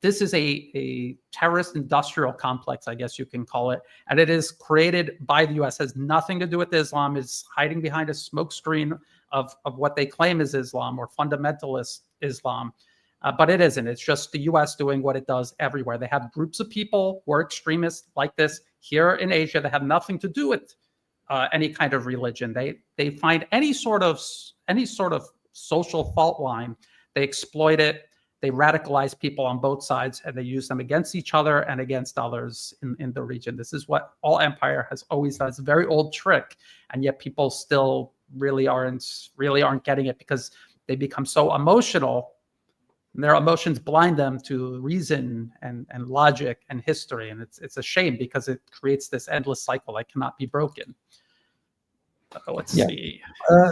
this is a terrorist industrial complex, I guess you can call it. And it is created by the US, has nothing to do with Islam, is hiding behind a smokescreen of what they claim is Islam or fundamentalist Islam. But it isn't. It's just the US doing what it does everywhere. They have groups of people who are extremists like this here in Asia that have nothing to do with any kind of religion. They find any sort of social fault line, they exploit it, they radicalize people on both sides, and they use them against each other and against others in the region. This is what all empire has always done. It's a very old trick, and yet people still really aren't getting it, because they become so emotional, and their emotions blind them to reason and logic and history. And it's a shame, because it creates this endless cycle that cannot be broken. Let's see.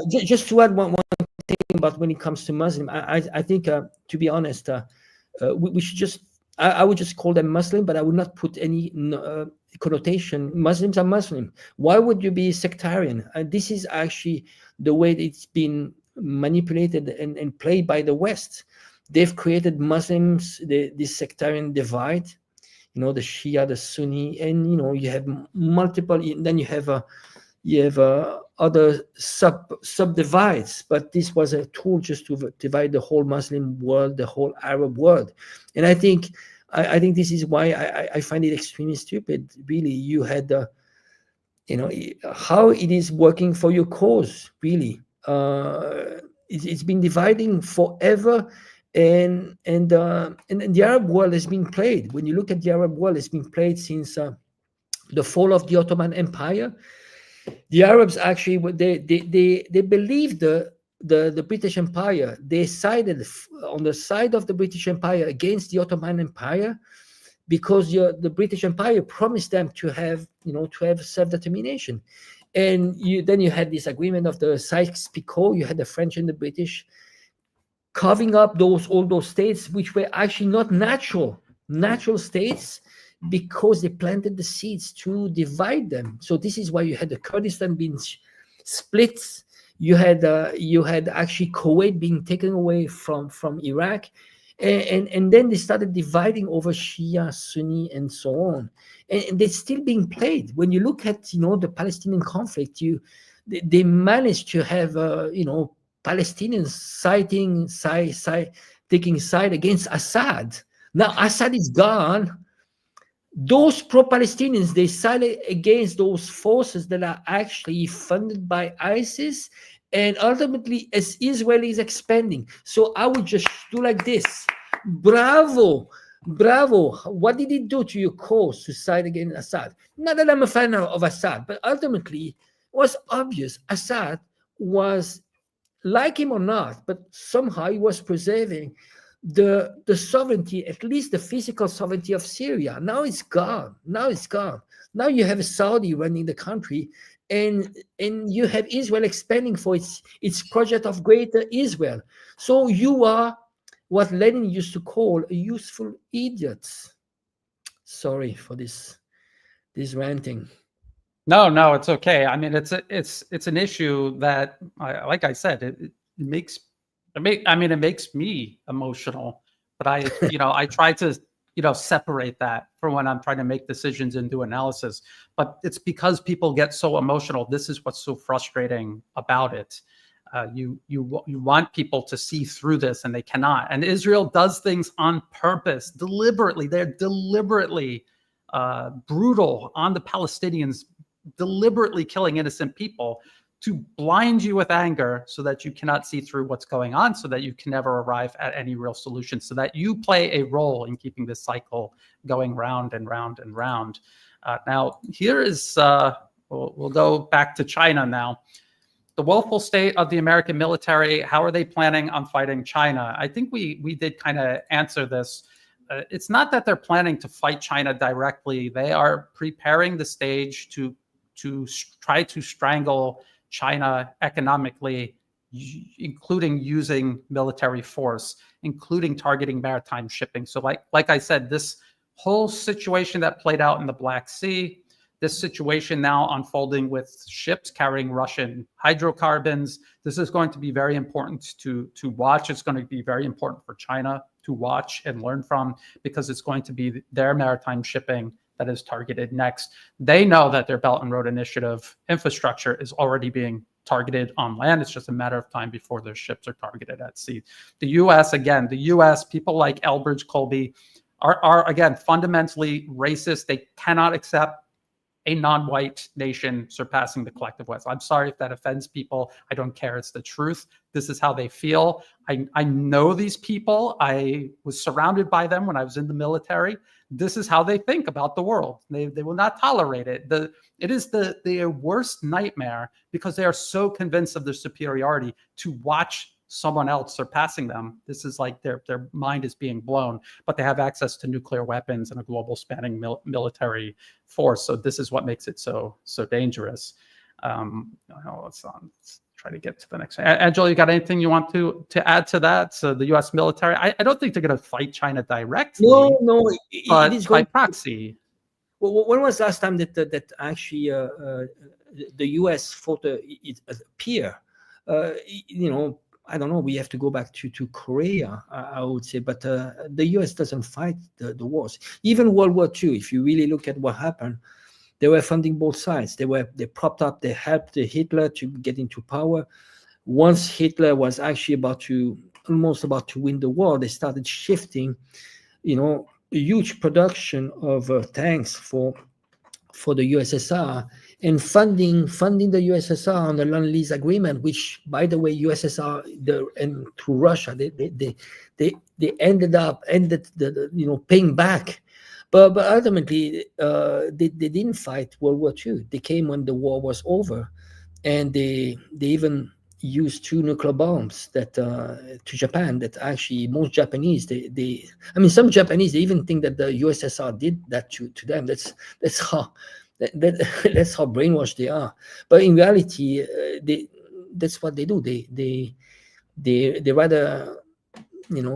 Just to add one thing about when it comes to Muslim, I think, to be honest, we should just, I would just call them Muslim, but I would not put any connotation. Muslims are Muslim. Why would you be sectarian? This is actually the way it's been manipulated and played by the West. They've created Muslims, this sectarian divide, the Shia, the Sunni, and you have multiple. Then you have other subdivides, but this was a tool just to divide the whole Muslim world, the whole Arab world. And I think this is why I find it extremely stupid. Really, you had how it is working for your cause. Really, it's been dividing forever. And the Arab world has been played. When you look at the Arab world, it's been played since the fall of the Ottoman Empire. The Arabs actually, they believed the British Empire. They sided on the side of the British Empire against the Ottoman Empire, because the British Empire promised them to have self-determination. And then you had this agreement of the Sykes-Picot. You had the French and the British carving up all those states, which were actually not natural states, because they planted the seeds to divide them. So this is why you had the Kurdistan being split. You had actually Kuwait being taken away from Iraq, and then they started dividing over Shia, Sunni, and so on. And they're still being played. When you look at the Palestinian conflict, they managed to have Palestinians taking side against Assad. Now Assad is gone. Those pro-Palestinians, they sided against those forces that are actually funded by ISIS, and ultimately as Israel is expanding. So I would just do like this. Bravo. What did it do to your cause to side against Assad? Not that I'm a fan of Assad, but ultimately it was obvious Assad was like him or not, but somehow he was preserving the sovereignty, at least the physical sovereignty of Syria. Now it's gone. Now it's gone. Now you have Saudi running the country, and you have Israel expanding for its project of greater Israel. So you are what Lenin used to call a useful idiot. Sorry for this ranting. No, it's okay. I mean, it's an issue that, like I said, it makes it makes me emotional. But I try to separate that from when I'm trying to make decisions and do analysis. But it's because people get so emotional. This is what's so frustrating about it. You want people to see through this, and they cannot. And Israel does things on purpose, deliberately. They're deliberately brutal on the Palestinians, deliberately killing innocent people to blind you with anger so that you cannot see through what's going on, so that you can never arrive at any real solution, so that you play a role in keeping this cycle going round and round and round. Now, here is, we'll go back to China now. The woeful state of the American military, how are they planning on fighting China? I think we did kind of answer this. It's not that they're planning to fight China directly. They are preparing the stage to try to strangle China economically, including using military force, including targeting maritime shipping. So like I said, this whole situation that played out in the Black Sea, this situation now unfolding with ships carrying Russian hydrocarbons, this is going to be very important to watch. It's going to be very important for China to watch and learn from, because it's going to be their maritime shipping that is targeted next. They know that their Belt and Road Initiative infrastructure is already being targeted on land. It's just a matter of time before their ships are targeted at sea. The U.S., people like Elbridge Colby are again, fundamentally racist. They cannot accept a non-white nation surpassing the collective West. I'm sorry if that offends people. I don't care. It's the truth. This is how they feel. I know these people. I was surrounded by them when I was in the military. This is how they think about the world. They will not tolerate it. It is their worst nightmare, because they are so convinced of their superiority, to watch someone else surpassing them. This is like their mind is being blown, but they have access to nuclear weapons and a global spanning military force. So this is what makes it so dangerous. Let's try to get to the next one. Angelo, you got anything you want to add to that? So the U.S. military, I don't think they're going to fight China directly. No, it is by proxy. When was the last time that actually the U.S. fought a peer? I don't know. We have to go back to Korea, I would say, but the U.S. doesn't fight the wars. Even World War II, if you really look at what happened, they were funding both sides. They propped up. They helped Hitler to get into power. Once Hitler was actually almost about to win the war, they started shifting, a huge production of tanks for the USSR, and funding the USSR on the Lend-Lease agreement, which, by the way, USSR and through Russia, they ended paying back, but ultimately they didn't fight World War II. They came when the war was over, and they even used 2 nuclear bombs that to Japan. That actually most Japanese, some Japanese, they even think that the USSR did that to them. That's how brainwashed they are. But in reality, that's what they do. They rather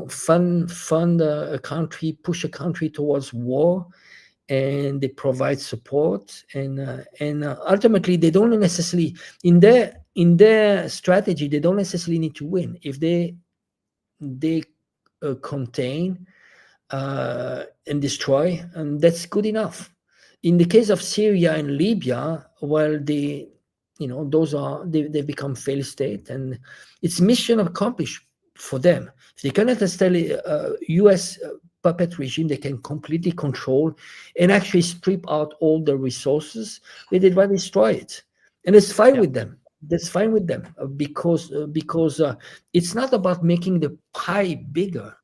fund a country, push a country towards war, and they provide support, and ultimately they don't necessarily, in their strategy, they don't necessarily need to win. If they contain and destroy, and that's good enough. In the case of Syria and Libya, well, they become failed state, and it's mission accomplished for them. If they cannot necessarily U.S. puppet regime, they can completely control and actually strip out all the resources, they'd rather destroy it, and it's fine with them. That's fine with them, because it's not about making the pie bigger.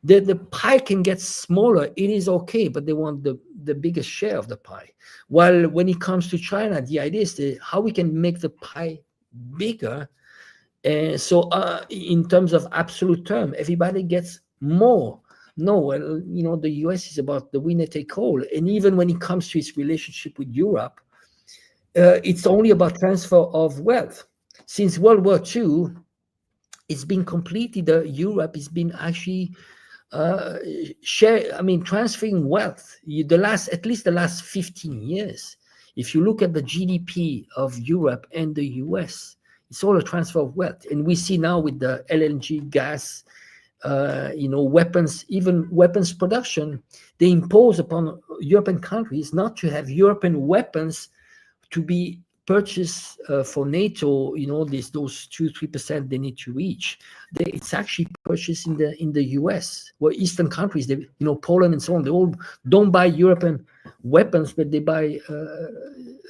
The pie can get smaller, it is okay, but they want the biggest share of the pie. While when it comes to China, the idea is how we can make the pie bigger And so in terms of absolute term, everybody gets more. No, well, the US is about the winner take all. And even when it comes to its relationship with Europe, it's only about transfer of wealth. Since World War II, it's been completed. Europe has been actually transferring wealth. At least the last 15 years. If you look at the GDP of Europe and the US, it's all a transfer of wealth. And we see now with the LNG gas, weapons, even weapons production, they impose upon European countries not to have European weapons to be purchased for NATO. Those 2-3% they need to reach. It's actually purchased in the US, where Eastern countries, Poland and so on, they all don't buy European weapons, but they buy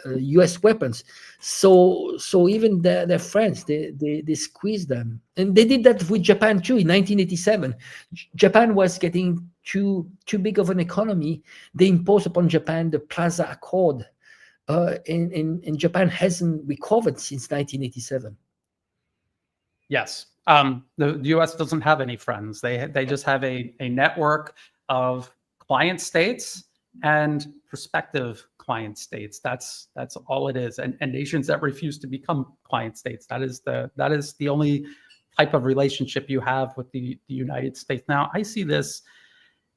US weapons. So even their friends, they squeeze them. And they did that with Japan too in 1987. Japan was getting too big of an economy. They imposed upon Japan the Plaza Accord. And Japan hasn't recovered since 1987. Yes. The US doesn't have any friends. They just have a network of client states and prospective client states. That's all it is. And nations that refuse to become client states. That is the only type of relationship you have with the United States. Now, I see this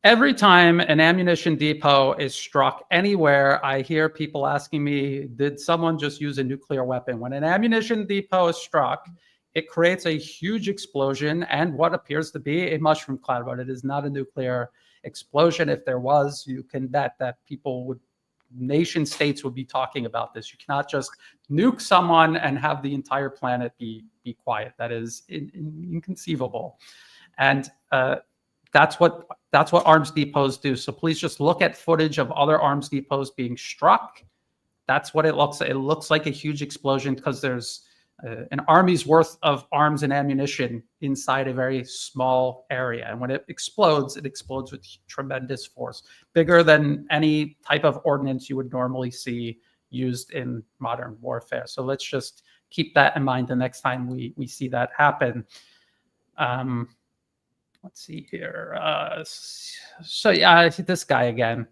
every time an ammunition depot is struck anywhere. I hear people asking me, did someone just use a nuclear weapon? When an ammunition depot is struck, it creates a huge explosion and what appears to be a mushroom cloud, but it is not a nuclear explosion. If there was, you can bet that nation states would be talking about this. You cannot just nuke someone and have the entire planet be quiet. That is inconceivable. And that's what arms depots do. So please just look at footage of other arms depots being struck. That's what it looks like. It looks like a huge explosion because there's an army's worth of arms and ammunition inside a very small area. And when it explodes with tremendous force, bigger than any type of ordnance you would normally see used in modern warfare. So let's just keep that in mind the next time we see that happen. Let's see here. So yeah, this guy again.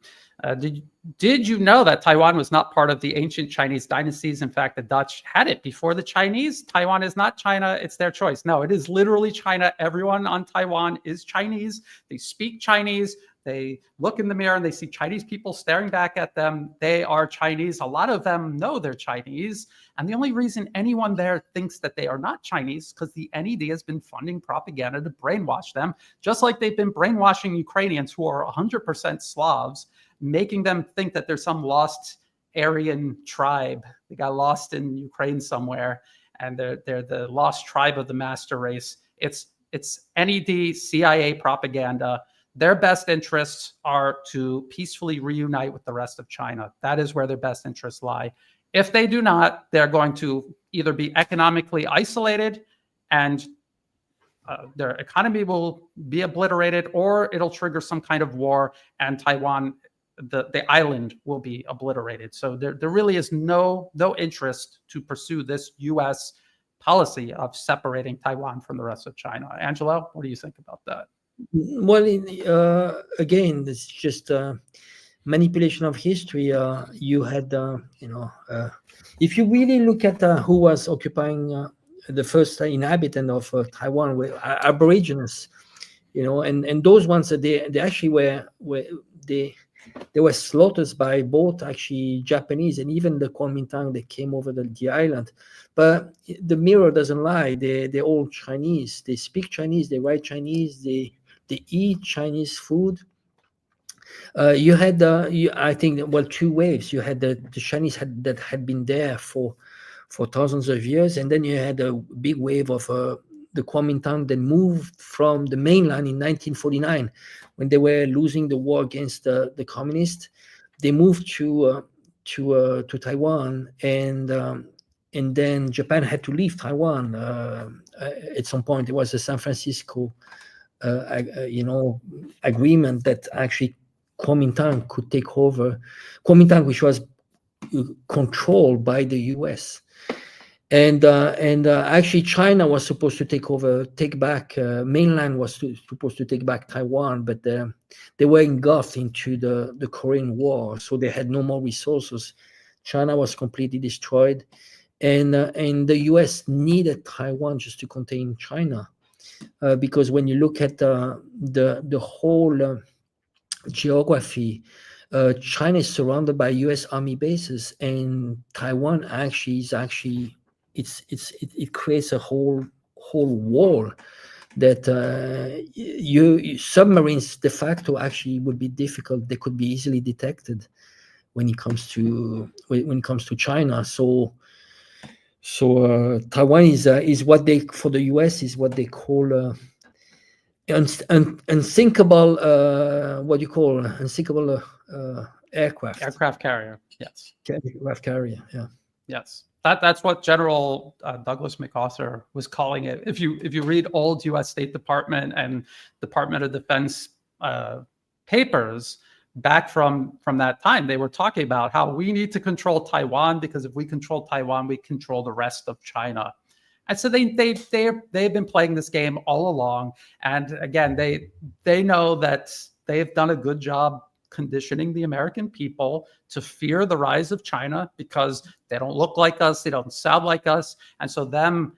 Did you know that Taiwan was not part of the ancient Chinese dynasties? In fact, the Dutch had it before the Chinese. Taiwan is not China. It's their choice. No, it is literally China. Everyone on Taiwan is Chinese. They speak Chinese. They look in the mirror and they see Chinese people staring back at them. They are Chinese. A lot of them know they're Chinese. And the only reason anyone there thinks that they are not Chinese because the NED has been funding propaganda to brainwash them, just like they've been brainwashing Ukrainians who are 100% Slavs, making them think that there's some lost Aryan tribe. They got lost in Ukraine somewhere, and they're the lost tribe of the master race. It's NED, CIA propaganda. Their best interests are to peacefully reunite with the rest of China. That is where their best interests lie. If they do not, they're going to either be economically isolated and their economy will be obliterated, or it'll trigger some kind of war and Taiwan, the island, will be obliterated. So there really is no interest to pursue this U.S. policy of separating Taiwan from the rest of China. Angelo, what do you think about that? Well, again, it's just manipulation of history. You had, if you really look at who was occupying the first inhabitant of Taiwan, were Aborigines, and those ones that they actually they were slaughtered by both actually Japanese and even the Kuomintang that came over the island. But the mirror doesn't lie. They're all Chinese. They speak Chinese. They write Chinese. They eat Chinese food. You had, I think, two waves. You had the Chinese that had been there for thousands of years, and then you had a big wave of the Kuomintang that moved from the mainland in 1949 when they were losing the war against the communists. They moved to Taiwan, and then Japan had to leave Taiwan at some point. It was the San Francisco agreement that actually Kuomintang could take over. Kuomintang, which was controlled by the U.S. And actually, China was supposed to take back mainland was supposed to take back Taiwan, but they were engulfed into the Korean War, so they had no more resources. China was completely destroyed, and the U.S. needed Taiwan just to contain China, because when you look at the whole geography, China is surrounded by U.S. Army bases, and Taiwan it creates a whole wall that submarines de facto actually would be difficult. They could be easily detected when it comes to China. So Taiwan is what they, for the U.S., is what they call unthinkable. What you call unthinkable aircraft. Aircraft carrier. Yes. Aircraft carrier. Yeah. Yes. That's what General Douglas MacArthur was calling it. If you read old U.S. State Department and Department of Defense papers back from that time, they were talking about how we need to control Taiwan, because if we control Taiwan, we control the rest of China. And so they've been playing this game all along. And again, they know that they've done a good job conditioning the American people to fear the rise of China, because they don't look like us, they don't sound like us. And so them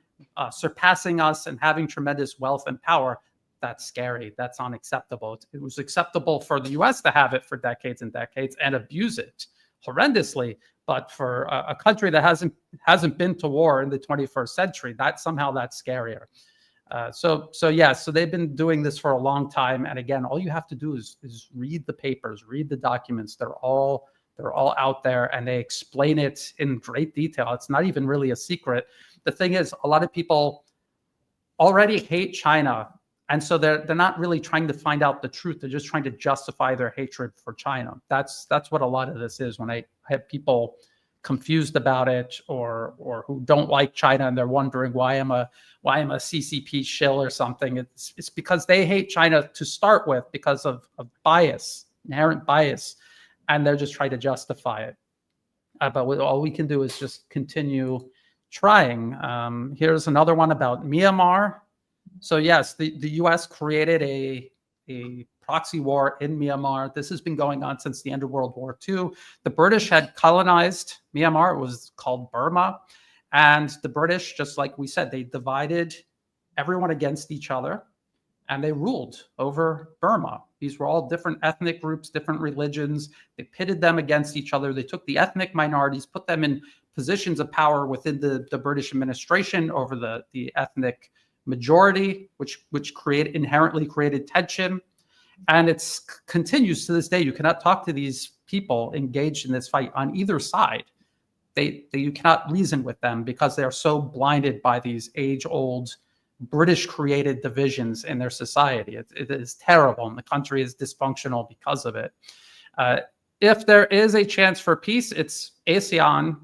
surpassing us and having tremendous wealth and power, that's scary. That's unacceptable. It was acceptable for the US to have it for decades and decades and abuse it horrendously. But for a country that hasn't been to war in the 21st century, that's scarier. So they've been doing this for a long time. And again, all you have to do is read the papers, read the documents. They're all out there, and they explain it in great detail. It's not even really a secret. The thing is, a lot of people already hate China, and so they're not really trying to find out the truth. They're just trying to justify their hatred for China. That's what a lot of this is. When I have people confused about it, or who don't like China, and they're wondering why I'm a CCP shill or something, it's because they hate China to start with, because of bias, inherent bias, and they're just trying to justify it. But all we can do is just continue trying. Here's another one about Myanmar. So yes, the U.S. created a proxy war in Myanmar. This has been going on since the end of World War II. The British had colonized Myanmar. It was called Burma. And the British, just like we said, they divided everyone against each other, and they ruled over Burma. These were all different ethnic groups, different religions. They pitted them against each other. They took the ethnic minorities, put them in positions of power within the British administration over the ethnic majority, which inherently created tension. And it continues to this day. You cannot talk to these people engaged in this fight on either side. You cannot reason with them, because they are so blinded by these age-old British-created divisions in their society. It is terrible, and the country is dysfunctional because of it. If there is a chance for peace, it's ASEAN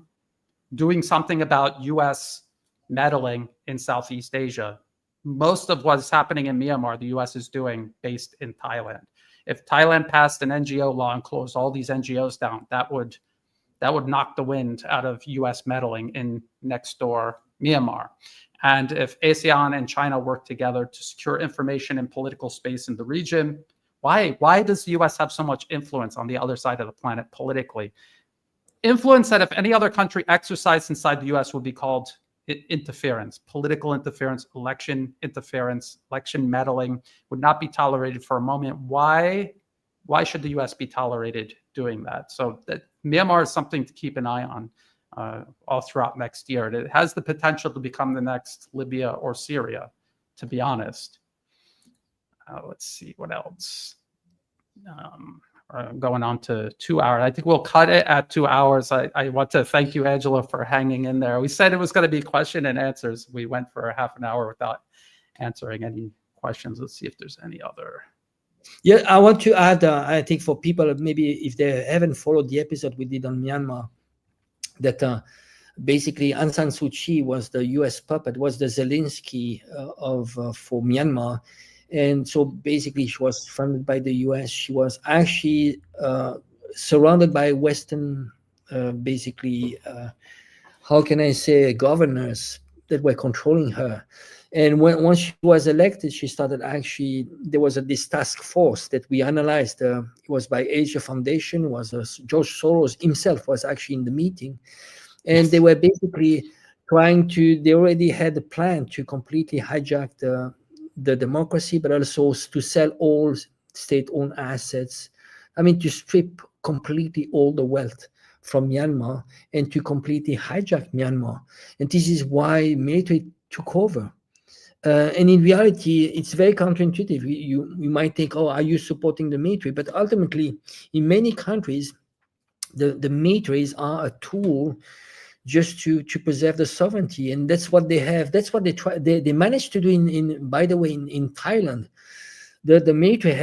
doing something about U.S. meddling in Southeast Asia. Most of what's happening in Myanmar, the U.S. is doing based in Thailand. If Thailand passed an NGO law and closed all these NGOs down, that would knock the wind out of U.S. meddling in next door Myanmar. And if ASEAN and China work together to secure information and political space in the region, why does the U.S. have so much influence on the other side of the planet politically? Influence that if any other country exercised inside the U.S. would be called interference, political interference, election interference, election meddling, would not be tolerated for a moment. Why should the U.S. be tolerated doing that? So that Myanmar is something to keep an eye on all throughout next year. It has the potential to become the next Libya or Syria, to be honest. Let's see what else. Going on to 2 hours. I think we'll cut it at 2 hours. I want to thank you, Angelo, for hanging in there. We said it was going to be question and answers. We went for half an hour without answering any questions. Let's see if there's any other. Yeah, I want to add, I think for people, maybe if they haven't followed the episode we did on Myanmar, that basically Aung San Suu Kyi was the US puppet, was the Zelensky for Myanmar. And so basically she was funded by the US. She was actually surrounded by Western, how can I say, governors that were controlling her. And once she was elected, she started actually, there was this task force that we analyzed. It was by Asia Foundation, it was George Soros himself was actually in the meeting. And they were basically trying to, they already had a plan to completely hijack the democracy, but also to sell all state-owned assets. I mean, to strip completely all the wealth from Myanmar and to completely hijack Myanmar. And this is why military took over. And in reality, it's very counterintuitive. You might think, oh, are you supporting the military? But ultimately, in many countries, the militaries are a tool just to preserve the sovereignty, and that's what they have. That's what they try. They managed to do in by the way, in Thailand. The military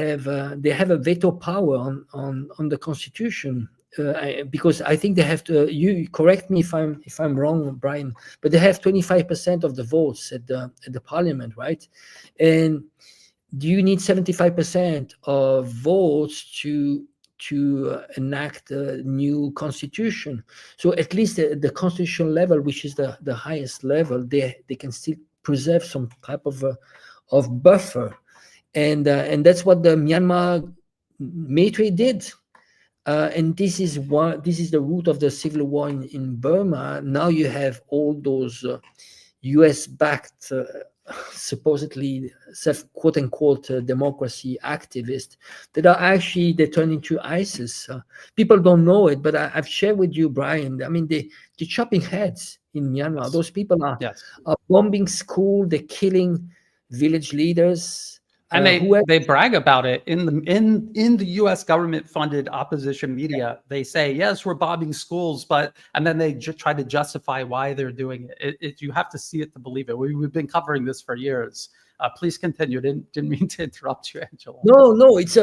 they have a veto power on the constitution, because I think they have to. You correct me if I'm wrong, Brian, but they have 25% of the votes at the parliament, right? And do you need 75% of votes to enact a new constitution? So at least the constitutional level, which is the highest level, they can still preserve some type of buffer, and that's what the Myanmar military did. And this is the root of the civil war in Burma. Now you have all those US-backed, supposedly quote unquote democracy activists that are actually, they turn into ISIS. People don't know it, but I've shared with you, Brian. I mean, they're chopping heads in Myanmar. Those people are bombing school. They're killing village leaders. And they brag about it in the U.S. government funded opposition media. They say, yes, we're bombing schools, and then they try to justify why they're doing it. You have to see it to believe it. We've been covering this for years. Please continue. Didn't mean to interrupt you, Angelo. No, it's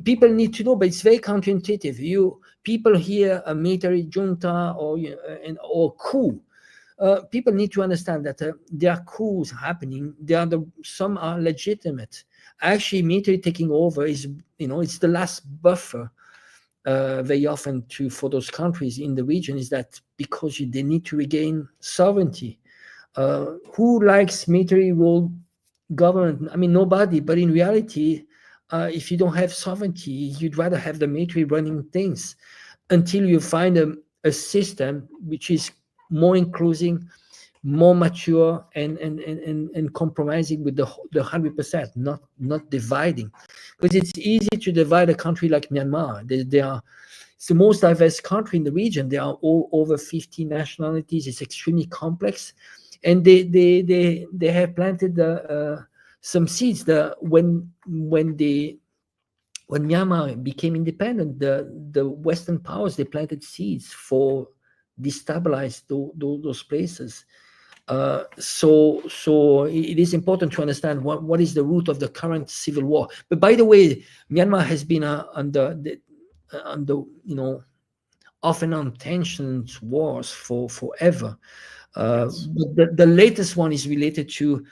people need to know, but it's very counterintuitive. People hear a military junta or coup. People need to understand that there are coups happening. Some are legitimate. Actually, military taking over is, it's the last buffer very often for those countries in the region, is that because they need to regain sovereignty. Who likes military rule government? I mean, nobody. But in reality, if you don't have sovereignty, you'd rather have the military running things until you find a system which is more inclusive, more mature, and compromising with the 100%, not dividing, because it's easy to divide a country like Myanmar. It's the most diverse country in the region. There are over 50 nationalities. It's extremely complex, and they have planted some seeds. When Myanmar became independent, the Western powers, they planted seeds for destabilize those places. So it is important to understand what is the root of the current civil war. But by the way, Myanmar has been under off and on tensions wars for forever. But the latest one is related to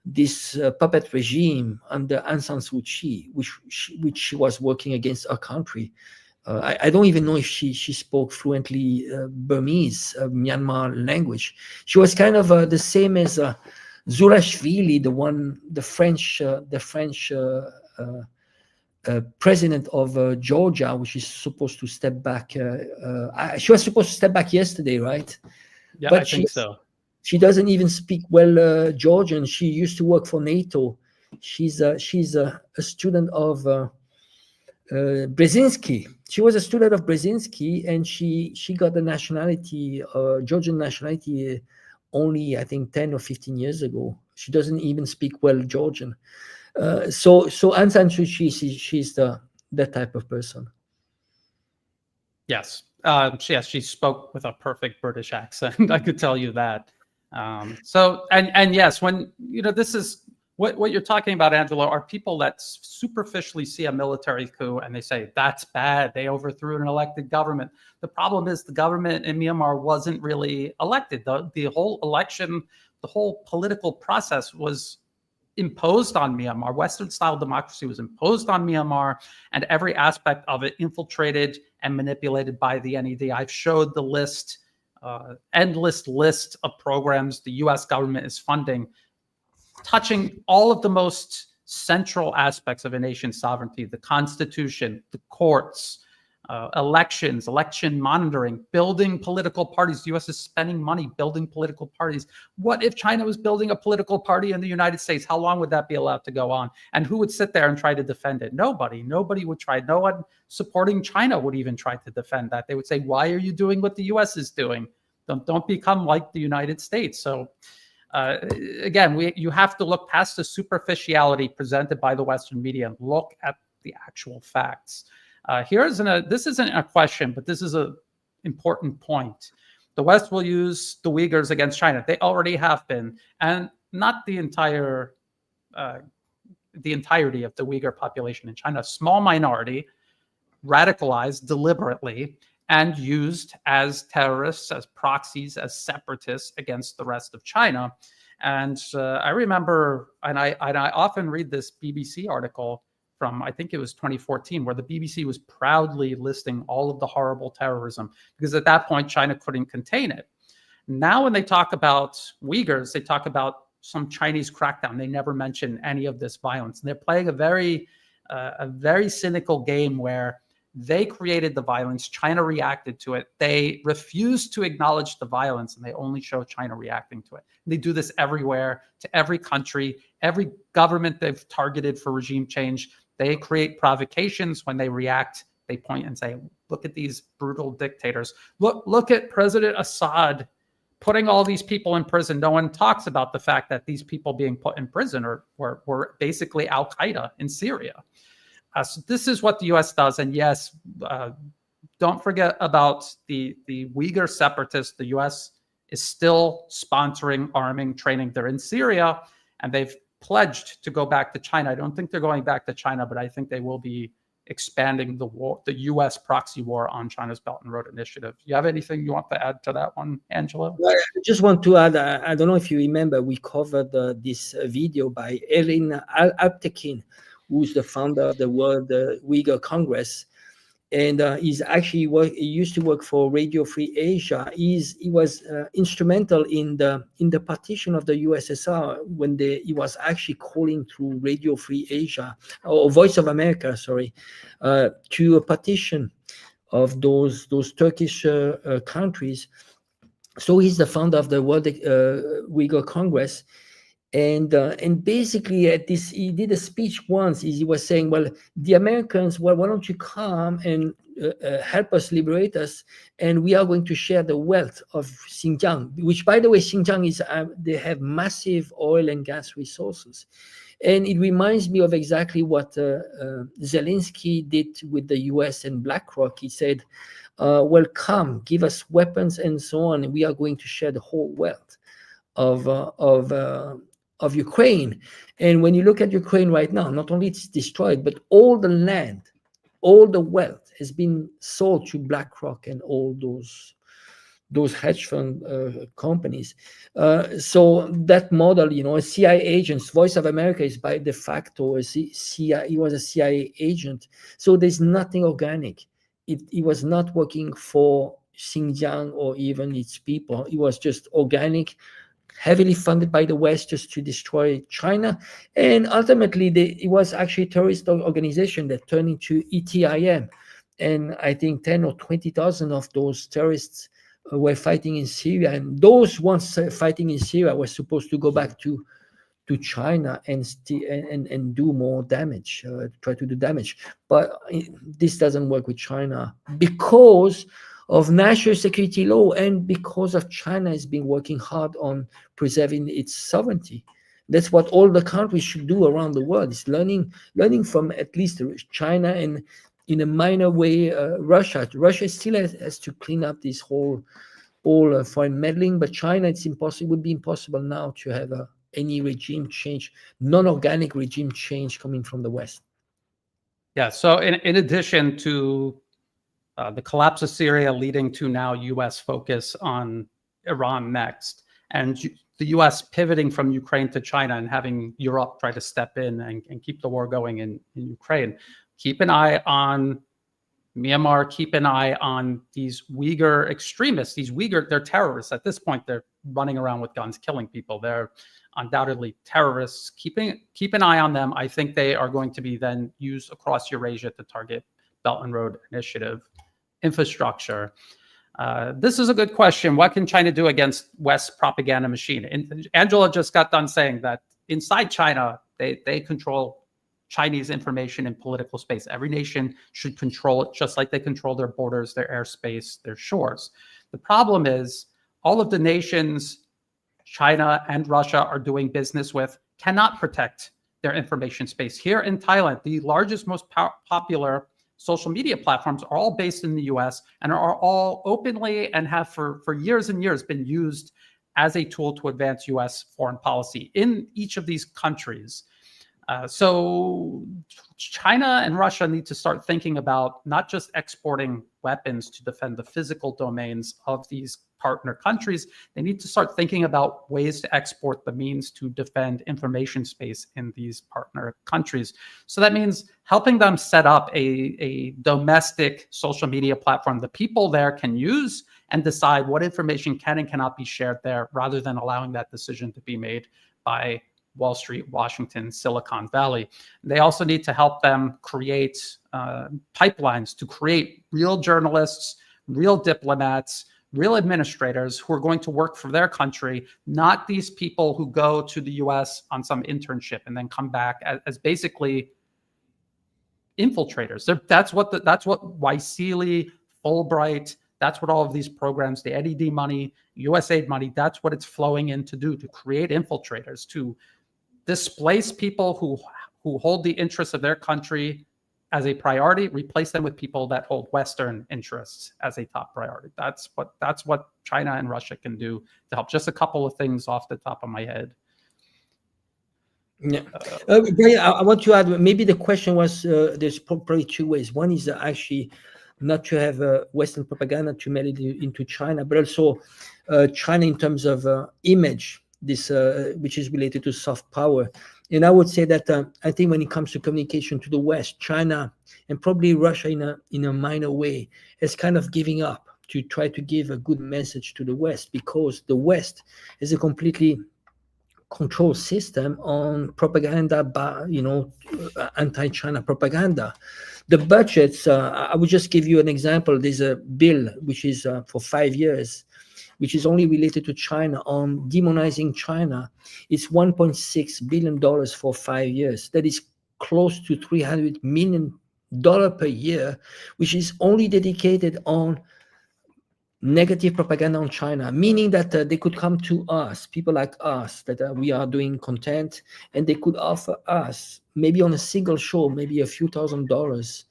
this puppet regime under Aung San Suu Kyi, which was working against our country. I don't even know if she spoke fluently Burmese, Myanmar language. She was kind of the same as Zurashvili, the French president of Georgia, which is supposed to step back. She was supposed to step back yesterday, right? Yeah, but I think so. She doesn't even speak well Georgian. She used to work for NATO. She's a student of Brzezinski. She was a student of Brzezinski, and she got the nationality, Georgian nationality, only I think 10 or 15 years ago. She doesn't even speak well Georgian. So Aung San Suu Kyi, she's that type of person. Yes. She spoke with a perfect British accent. I could tell you that. So yes, when this is what you're talking about, Angelo, are people that superficially see a military coup and they say that's bad. They overthrew an elected government. The problem is the government in Myanmar wasn't really elected. The whole election, the whole political process was imposed on Myanmar. Western-style democracy was imposed on Myanmar, and every aspect of it infiltrated and manipulated by the NED. I've showed the list endless list of programs the US government is funding, touching all of the most central aspects of a nation's sovereignty: the Constitution, the courts, elections, election monitoring, building political parties. The US is spending money building political parties. What if China was building a political party in the United States? How long would that be allowed to go on? And who would sit there and try to defend it? Nobody. Nobody would try. No one supporting China would even try to defend that. They would say, why are you doing what the US is doing? Don't become like the United States. So again, you have to look past the superficiality presented by the Western media and look at the actual facts. This isn't a question, but this is an important point. The West will use the Uyghurs against China. They already have been, and not the entirety of the Uyghur population in China. A small minority, radicalized deliberately and used as terrorists, as proxies, as separatists against the rest of China. And I remember, and I often read this BBC article from, I think it was 2014, where the BBC was proudly listing all of the horrible terrorism, because at that point, China couldn't contain it. Now, when they talk about Uyghurs, they talk about some Chinese crackdown. They never mention any of this violence. And they're playing a very cynical game where they created the violence. China reacted to it. They refuse to acknowledge the violence, and they only show China reacting to it. And they do this everywhere, to every country, every government they've targeted for regime change. They create provocations. When they react, they point and say, look at these brutal dictators. Look at President Assad putting all these people in prison. No one talks about the fact that these people being put in prison were basically Al-Qaeda in Syria. So this is what the U.S. does. And yes, don't forget about the Uyghur separatists. The U.S. is still sponsoring, arming, training. They're in Syria, and they've pledged to go back to China. I don't think they're going back to China, but I think they will be expanding the U.S. proxy war on China's Belt and Road Initiative. You have anything you want to add to that one, Angelo? Well, I just want to add, I don't know if you remember, we covered this video by Erin Alptekin, who's the founder of the World Uyghur Congress. And he used to work for Radio Free Asia. He was instrumental in the partition of the USSR when he was actually calling through Radio Free Asia, or Voice of America, sorry, to a partition of those Turkish countries. So he's the founder of the World Uyghur Congress. And basically at this, he did a speech once. He was saying, well, the Americans, well, why don't you come and help us liberate us, and we are going to share the wealth of Xinjiang, which, by the way, Xinjiang is, they have massive oil and gas resources. And it reminds me of exactly what Zelensky did with the US and BlackRock. He said, well, come, give us weapons and so on, and we are going to share the whole wealth of Ukraine. And when you look at Ukraine right now, not only it's destroyed, but all the land, all the wealth has been sold to BlackRock and all those hedge fund companies. So that model, CIA agents, Voice of America is by de facto he was a CIA agent. So there's nothing organic. It was not working for Xinjiang or even its people. It was just organic, heavily funded by the West just to destroy China. And ultimately, it was actually a terrorist organization that turned into ETIM. And I think 10 or 20,000 of those terrorists were fighting in Syria. And those ones fighting in Syria were supposed to go back to China and do more damage, try to do damage. But this doesn't work with China because of national security law and because of China has been working hard on preserving its sovereignty. That's what all the countries should do around the world, is learning from at least China and in a minor way Russia. Russia still has to clean up this whole foreign meddling, but China, it would be impossible now to have any regime change, non-organic regime change coming from the West. Yeah, so in addition to the collapse of Syria leading to now U.S. focus on Iran next, and the U.S. pivoting from Ukraine to China and having Europe try to step in and keep the war going in Ukraine. Keep an eye on Myanmar, keep an eye on these Uyghur extremists. These Uyghur, they're terrorists. At this point, they're running around with guns, killing people. They're undoubtedly terrorists. Keep an eye on them. I think they are going to be then used across Eurasia to target Belt and Road Initiative infrastructure. This is a good question. What can China do against West's propaganda machine? And Angela just got done saying that inside China, they control Chinese information and political space. Every nation should control it, just like they control their borders, their airspace, their shores. The problem is all of the nations China and Russia are doing business with cannot protect their information space. Here in Thailand, the largest, most popular social media platforms are all based in the US and are all openly and have for years and years been used as a tool to advance US foreign policy in each of these countries. So China and Russia need to start thinking about not just exporting weapons to defend the physical domains of these partner countries. They need to start thinking about ways to export the means to defend information space in these partner countries. So that means helping them set up a domestic social media platform the people there can use and decide what information can and cannot be shared there, rather than allowing that decision to be made by Wall Street, Washington, Silicon Valley. They also need to help them create pipelines to create real journalists, real diplomats, real administrators who are going to work for their country, not these people who go to the US on some internship and then come back as basically infiltrators. That's what Wisely, Fulbright, that's what all of these programs, the NED money, USAID money, that's what it's flowing in to do, to create infiltrators, to displace people who hold the interests of their country as a priority, replace them with people that hold Western interests as a top priority. That's what China and Russia can do to help. Just a couple of things off the top of my head. Yeah, I want to add, maybe the question was, there's probably two ways. One is actually not to have Western propaganda to mail it into China, but also China in terms of image, this which is related to soft power. And I would say that I think when it comes to communication to the West, China and probably Russia in a minor way is kind of giving up to try to give a good message to the West, because the West is a completely control system on propaganda, anti-China propaganda. The budgets, I would just give you an example. There's a bill which is for 5 years, which is only related to China, on demonizing China. It's $1.6 billion for 5 years. That is close to $300 million per year, which is only dedicated on negative propaganda on China, meaning that they could come to us, people like us, that we are doing content, and they could offer us, maybe on a single show, maybe a few $1,000s,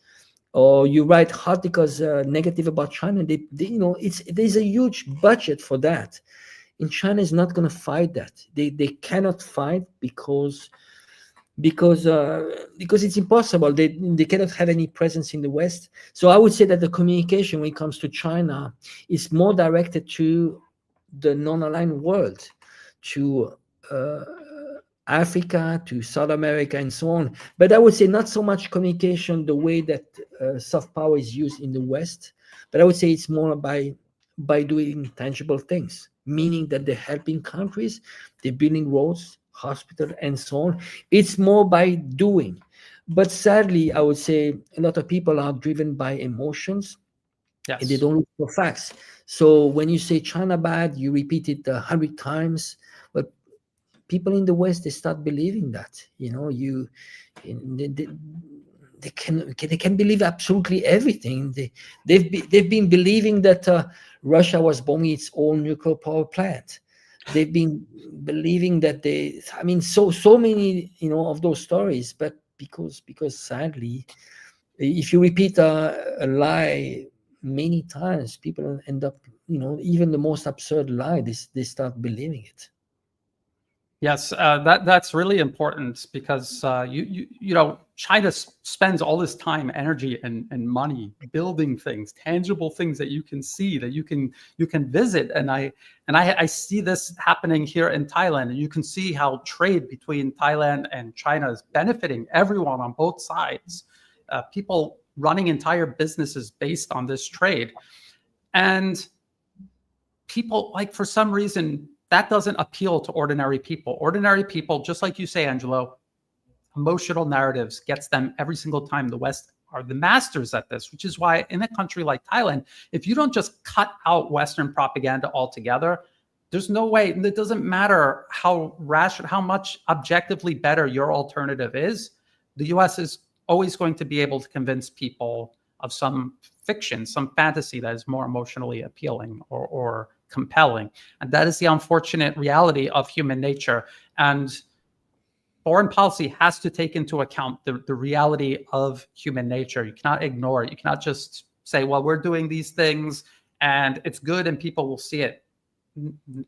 or you write articles negative about China. There's a huge budget for that. And China is not going to fight that. They cannot fight because it's impossible. They cannot have any presence in the West. So I would say that the communication when it comes to China is more directed to the non-aligned world, to Africa, to South America, and so on. But I would say not so much communication the way that soft power is used in the West, but I would say it's more by doing tangible things, meaning that they're helping countries, they're building roads, hospital, and so on. It's more by doing. But sadly, I would say a lot of people are driven by emotions. Yes. And they don't look for facts. So when you say China bad, you repeat it 100 times, but people in the West, they start believing that. They can believe absolutely everything. They've been believing that Russia was bombing its own nuclear power plant. They've been believing that so many of those stories. But because sadly, if you repeat a lie many times, people end up, even the most absurd lie, they start believing it. Yes, that's really important, because China spends all this time, energy, and money building things, tangible things that you can see, that you can visit, and I see this happening here in Thailand, and you can see how trade between Thailand and China is benefiting everyone on both sides. People running entire businesses based on this trade. And people, like, for some reason, that doesn't appeal to ordinary people. Ordinary people, just like you say, Angelo, emotional narratives gets them every single time. The West are the masters at this, which is why in a country like Thailand, if you don't just cut out Western propaganda altogether, there's no way. It doesn't matter how rational, how much objectively better your alternative is. The US is always going to be able to convince people of some fiction, some fantasy that is more emotionally appealing or compelling. And that is the unfortunate reality of human nature. And foreign policy has to take into account the reality of human nature. You cannot ignore it. You cannot just say, well, we're doing these things and it's good and people will see it.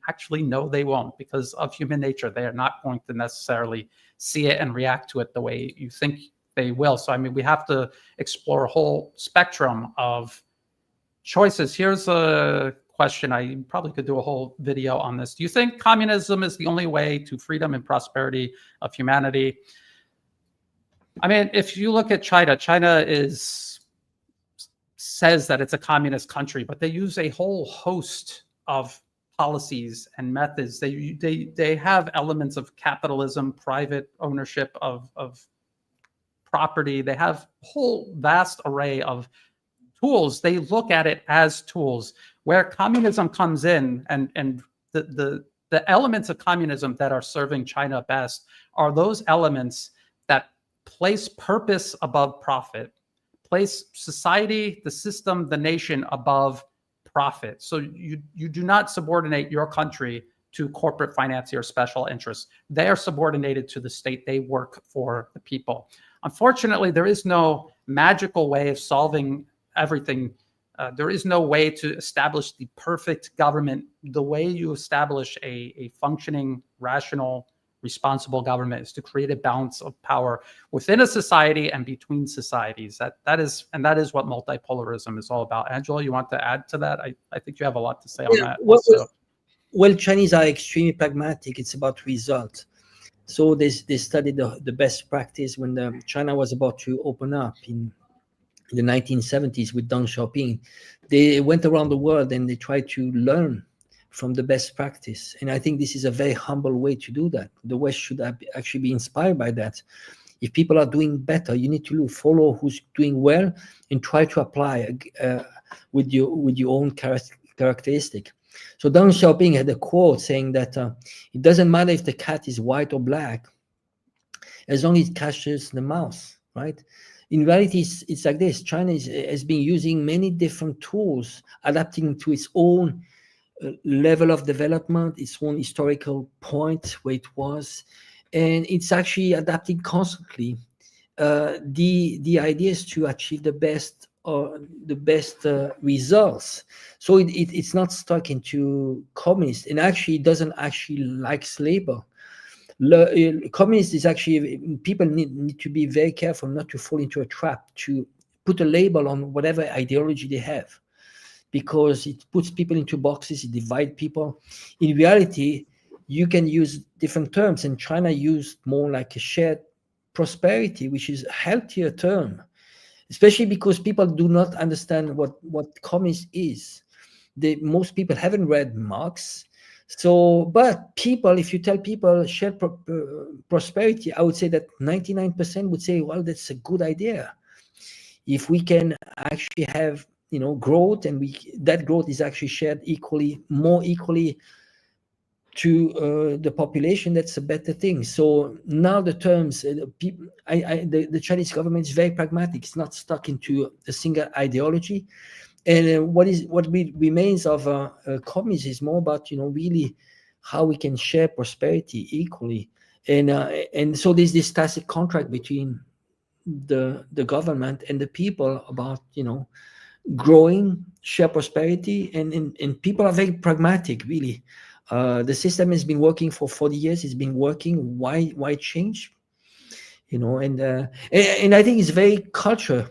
Actually, no, they won't, because of human nature. They are not going to necessarily see it and react to it the way you think they will. So, I mean, we have to explore a whole spectrum of choices. Here's a question. I probably could do a whole video on this. Do you think communism is the only way to freedom and prosperity of humanity? I mean, if you look at China, China says that it's a communist country, but they use a whole host of policies and methods. They have elements of capitalism, private ownership of property. They have a whole vast array of tools. They look at it as tools. Where communism comes in, and the elements of communism that are serving China best are those elements that place purpose above profit, place society, the system, the nation above profit. So you do not subordinate your country to corporate financier special interests. They are subordinated to the state. They work for the people. Unfortunately, there is no magical way of solving everything. There is no way to establish the perfect government. The way you establish a functioning, rational, responsible government is to create a balance of power within a society and between societies. That is what multipolarism is all about. Angelo, you want to add to that? I think you have a lot to say on that also. Well, Chinese are extremely pragmatic. It's about results. So they studied the best practice when China was about to open up in the 1970s with Deng Xiaoping. They went around the world and they tried to learn from the best practice. And I think this is a very humble way to do that. The West should actually be inspired by that. If people are doing better, you need to follow who's doing well and try to apply with your own characteristic. So Deng Xiaoping had a quote saying that it doesn't matter if the cat is white or black, as long as it catches the mouse, right? In reality, it's like this. China has been using many different tools, adapting to its own level of development, its own historical point where it was, and it's actually adapting constantly. The idea is to achieve the best results. So it's not stuck into communist, and actually it doesn't actually like labor. Communist is actually, people need to be very careful not to fall into a trap to put a label on whatever ideology they have, because it puts people into boxes, it divides people. In reality, you can use different terms, and China used more like a shared prosperity, which is a healthier term, especially because people do not understand what communism is. Most people haven't read Marx. So, but people, if you tell people shared prosperity, I would say that 99% would say, well, that's a good idea. If we can actually have, growth, and that growth is actually shared more equally to the population, that's a better thing. So now the terms, the Chinese government is very pragmatic. It's not stuck into a single ideology. And what remains of communism is more about really how we can share prosperity equally, and so there's this tacit contract between the government and the people about growing, share prosperity, and people are very pragmatic, really. The system has been working for 40 years. It's been working. Why change? And I think it's very culture.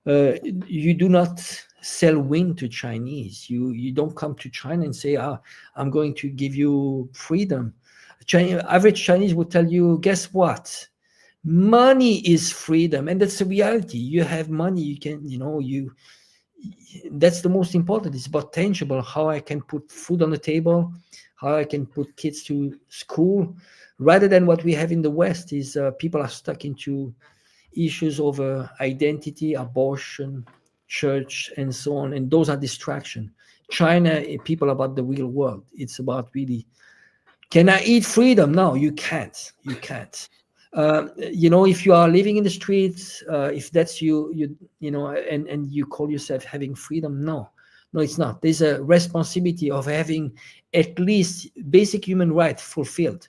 You do not sell wind to Chinese. You don't come to China and say, I'm going to give you freedom. Average Chinese would tell you, guess what? Money is freedom, and that's the reality. You have money, you can, that's the most important. It's about tangible, how I can put food on the table, how I can put kids to school, rather than what we have in the West is people are stuck into issues over identity, abortion, church, and so on, and those are distraction. China, people about the real world. It's about really, can I eat freedom? No, you can't. You can't. If you are living in the streets, if that's and you call yourself having freedom, no, it's not. There's a responsibility of having at least basic human rights fulfilled,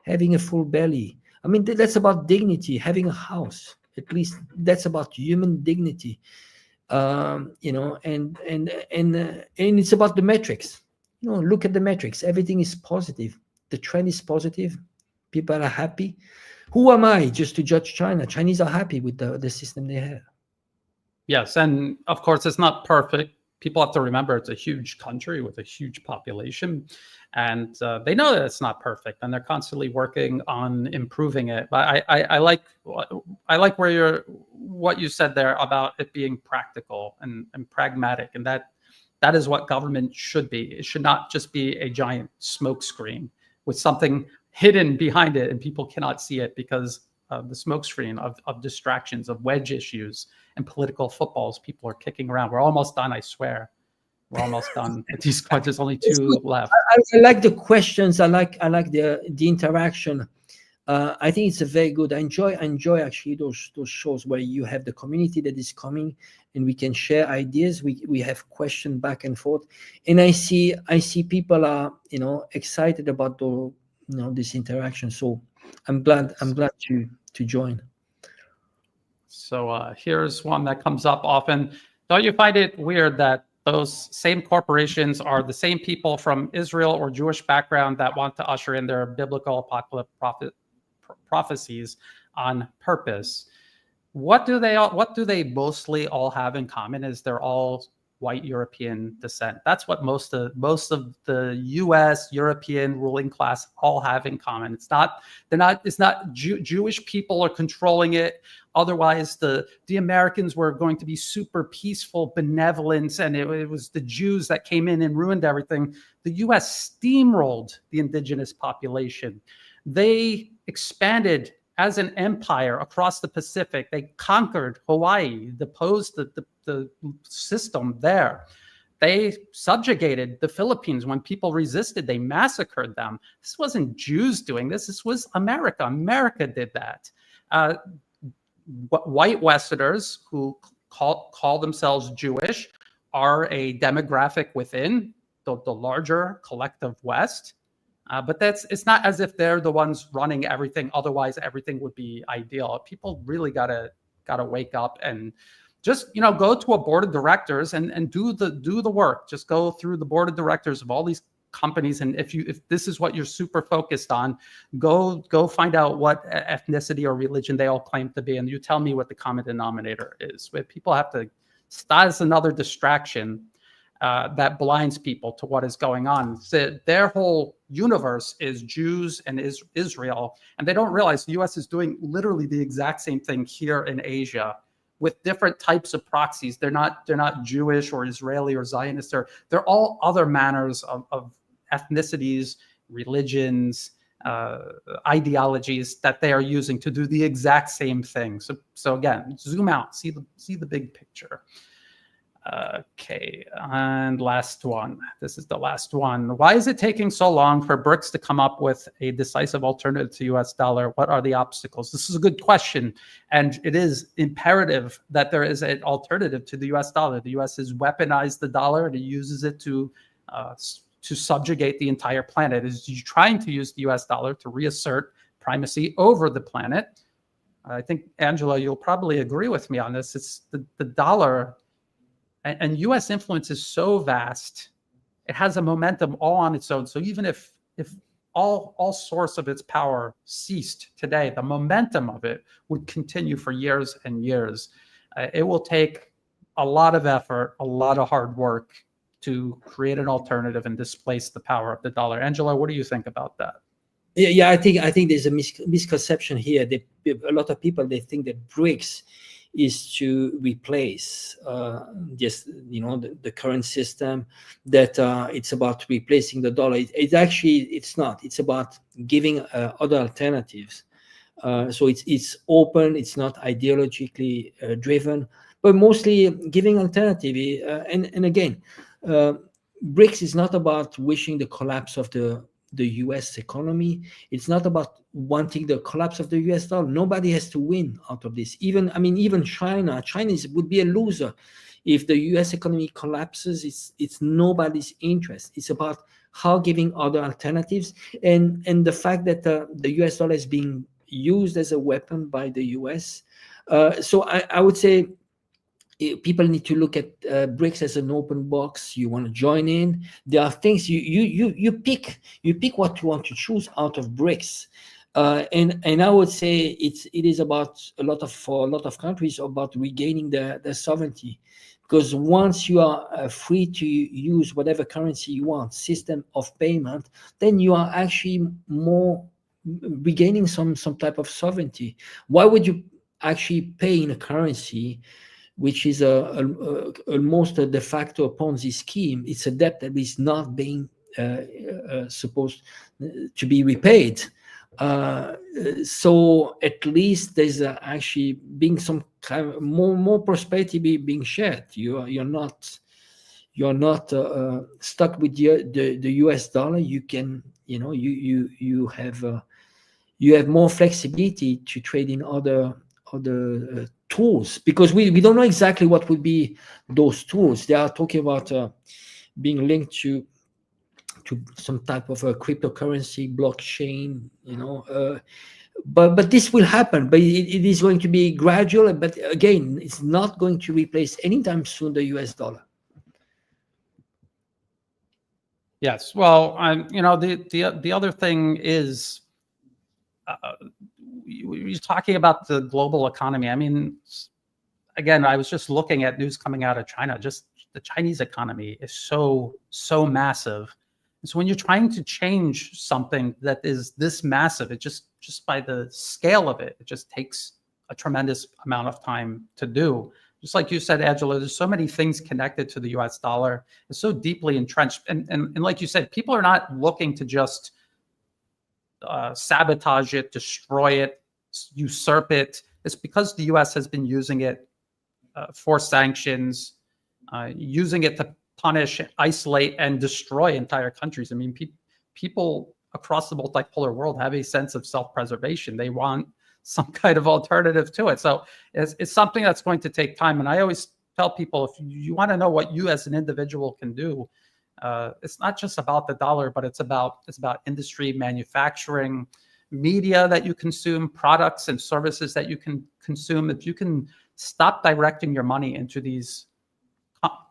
having a full belly. I mean, that's about dignity. Having a house, at least that's about human dignity. And it's about the metrics. Look at the metrics. Everything is positive. The trend is positive. People are happy. Who am I just to judge China? Chinese are happy with the system they have. Yes, and of course it's not perfect. People have to remember it's a huge country with a huge population, and they know that it's not perfect, and they're constantly working on improving it. But I like what you said there about it being practical and pragmatic, and that is what government should be. It should not just be a giant smoke screen with something hidden behind it and people cannot see it because of the smokescreen of distractions, of wedge issues and political footballs people are kicking around. We're almost done, I swear. We're almost done. At these points, there's only two left. I like the questions. I like the interaction. I think it's a very good. I enjoy actually those shows where you have the community that is coming and we can share ideas. We have question back and forth, and I see people are excited about this interaction. So I'm glad to join. So here's one that comes up often. Don't you find it weird that those same corporations are the same people from Israel or Jewish background that want to usher in their biblical apocalyptic prophecies on purpose? What do they mostly all have in common is they're all white European descent. That's what most of the U.S. European ruling class all have in common. It's not Jewish people are controlling it. Otherwise, the Americans were going to be super peaceful, benevolent, and it was the Jews that came in and ruined everything. The U.S. steamrolled the indigenous population. They expanded as an empire across the Pacific. They conquered Hawaii, deposed the system there. They subjugated the Philippines. When people resisted, they massacred them. This wasn't Jews doing this. This was America. America did that. White Westerners who call themselves Jewish are a demographic within the larger collective West. But it's not as if they're the ones running everything. Otherwise, everything would be ideal. People really gotta wake up and just go to a board of directors and do the work. Just go through the board of directors of all these companies, and if this is what you're super focused on, go find out what ethnicity or religion they all claim to be, and you tell me what the common denominator is. But people have to. That is another distraction that blinds people to what is going on. So their whole universe is Jews and Israel, and they don't realize the U.S. is doing literally the exact same thing here in Asia with different types of proxies. They're not Jewish or Israeli or Zionist. They're all other manners of ethnicities, religions, ideologies that they are using to do the exact same thing. So again, zoom out, see the big picture. Okay, and last one. This is the last one. Why is it taking so long for BRICS to come up with a decisive alternative to US dollar? What are the obstacles? This is a good question, and it is imperative that there is an alternative to the US dollar. The US has weaponized the dollar and it uses it to subjugate the entire planet. It is trying to use the US dollar to reassert primacy over the planet. I think, Angelo, you'll probably agree with me on this. It's the dollar. And U.S. influence is so vast, it has a momentum all on its own. So even if all source of its power ceased today, the momentum of it would continue for years and years. It will take a lot of effort, a lot of hard work to create an alternative and displace the power of the dollar. Angelo, what do you think about that? Yeah, I think there's a misconception here. A lot of people, they think that BRICS is to replace just the current system, that it's about replacing the dollar. It's not. It's about giving other alternatives. So it's open. It's not ideologically driven, but mostly giving alternative. And again, BRICS is not about wishing the collapse of the US economy. It's not about wanting the collapse of the US dollar. Nobody has to win out of this. Even China would be a loser if the US economy collapses. It's nobody's interest. It's about how giving other alternatives, and the fact that the US dollar is being used as a weapon by the US. So I would say people need to look at BRICS as an open box. You want to join in. There are things you pick what you want to choose out of BRICS. And I would say it is about for a lot of countries about regaining their sovereignty, because once you are free to use whatever currency you want, system of payment, then you are actually more regaining some type of sovereignty. Why would you actually pay in a currency which is almost a de facto Ponzi scheme? It's a debt that is not being supposed to be repaid. So at least there's actually being some kind of more prosperity being shared. You're not stuck with the US dollar. You can you have more flexibility to trade in other tools, because we don't know exactly what would be those tools. They are talking about being linked to some type of a cryptocurrency, blockchain, but this will happen, but it is going to be gradual. But again, it's not going to replace anytime soon the US dollar. Yes. Well, the other thing is, you're talking about the global economy. I mean, again, I was just looking at news coming out of China. Just the Chinese economy is so massive. And so when you're trying to change something that is this massive, it just by the scale of it, it just takes a tremendous amount of time to do. Just like you said, Angelo, there's so many things connected to the US dollar. It's so deeply entrenched. And like you said, people are not looking to just sabotage it, destroy it, usurp it. It's because the US has been using it for sanctions, using it to punish, isolate, and destroy entire countries. I mean, people across the multipolar world have a sense of self-preservation. They want some kind of alternative to it. So it's something that's going to take time. And I always tell people, if you want to know what you as an individual can do, it's not just about the dollar, but it's about industry, manufacturing, media that you consume, products and services that you can consume. If you can stop directing your money into these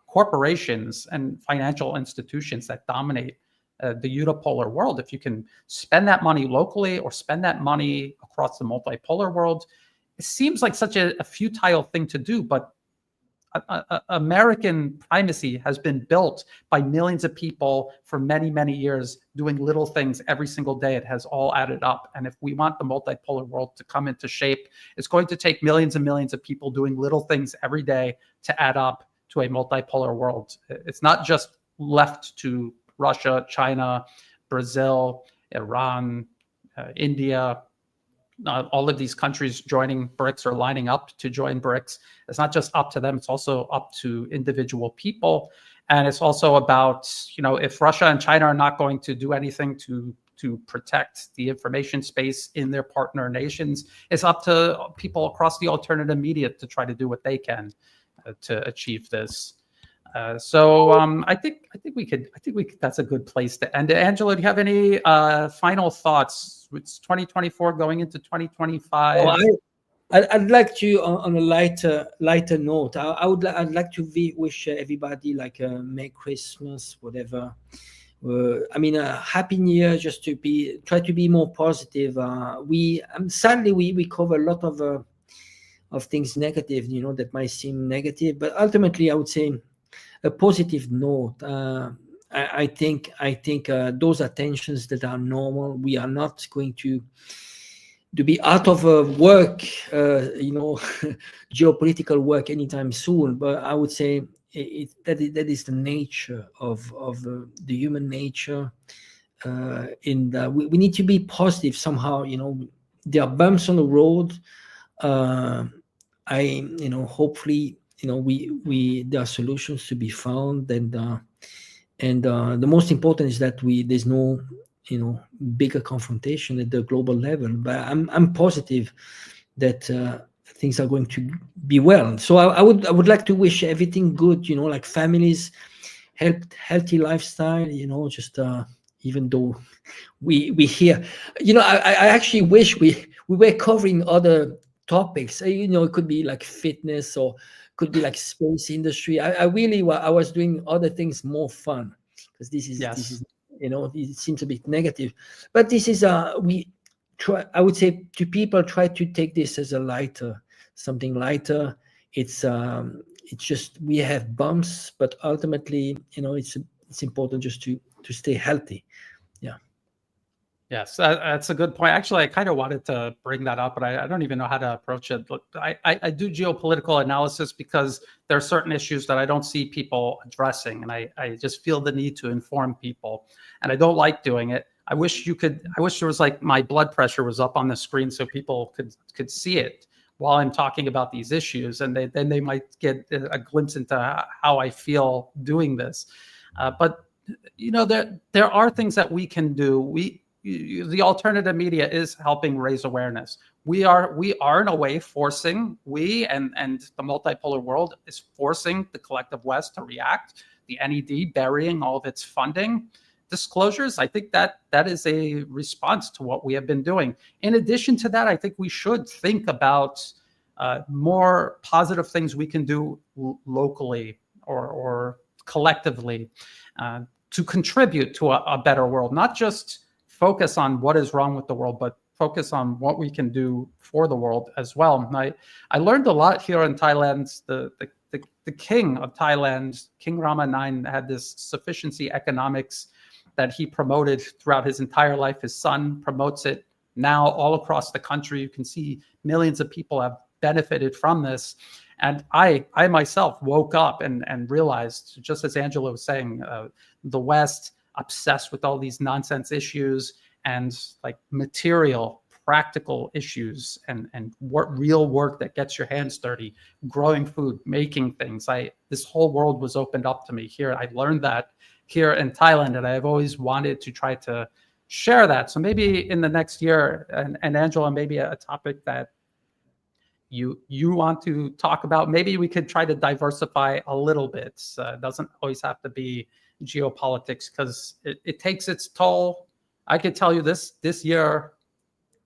corporations and financial institutions that dominate the unipolar world, if you can spend that money locally or spend that money across the multipolar world, it seems like such a futile thing to do, but American primacy has been built by millions of people for many, many years, doing little things every single day. It has all added up. And if we want the multipolar world to come into shape, it's going to take millions and millions of people doing little things every day to add up to a multipolar world. It's not just left to Russia, China, Brazil, Iran, India. All of these countries joining BRICS or lining up to join BRICS. It's not just up to them, it's also up to individual people. And it's also about, if Russia and China are not going to do anything to protect the information space in their partner nations, it's up to people across the alternative media to try to do what they can to achieve this. So I think that's a good place to end it. Angelo, do you have any final thoughts? It's 2024 going into 2025. Well, I'd like to, on a lighter note, I'd like to wish everybody like a Merry Christmas, whatever. I mean, a Happy New Year. Just to try to be more positive. Sadly we cover a lot of things negative, that might seem negative, but ultimately I would say a positive note. I think those are tensions that are normal. We are not going to be out of work, geopolitical work anytime soon. But I would say that is the nature of the human nature. We need to be positive somehow. There are bumps on the road. Hopefully, there are solutions to be found, and the most important is that there's no bigger confrontation at the global level. But I'm positive that things are going to be well. So I would like to wish everything good, like families, healthy lifestyle, just even though we hear, I actually wish we were covering other topics. It could be like fitness, or could be like space industry. I was doing other things more fun, because this is it seems a bit negative, but this is we try. I would say to people, try to take this as something lighter. It's just, we have bumps, but ultimately, it's important just to stay healthy. Yeah. Yes, that's a good point. Actually, I kind of wanted to bring that up, but I don't even know how to approach it. Look, I do geopolitical analysis because there are certain issues that I don't see people addressing, and I just feel the need to inform people, and I don't like doing it. I wish there was, like, my blood pressure was up on the screen so people could see it while I'm talking about these issues, and then they might get a glimpse into how I feel doing this. But there are things that we can do. The alternative media is helping raise awareness. We are in a way forcing, and the multipolar world is forcing the collective West to react. The NED burying all of its funding. Disclosures, I think that is a response to what we have been doing. In addition to that, I think we should think about more positive things we can do locally or collectively to contribute to a better world, not just focus on what is wrong with the world, but focus on what we can do for the world as well. And I learned a lot here in Thailand. The king of Thailand, King Rama IX, had this sufficiency economics that he promoted throughout his entire life. His son promotes it now all across the country. You can see millions of people have benefited from this. And I myself woke up and realized, just as Angelo was saying, the West obsessed with all these nonsense issues and like material, practical issues and real work that gets your hands dirty, growing food, making things. This whole world was opened up to me here. I learned that here in Thailand, and I've always wanted to try to share that. So maybe in the next year, and Angela, maybe a topic that you want to talk about, maybe we could try to diversify a little bit. It doesn't always have to be geopolitics, because it takes its toll. I could tell you this year,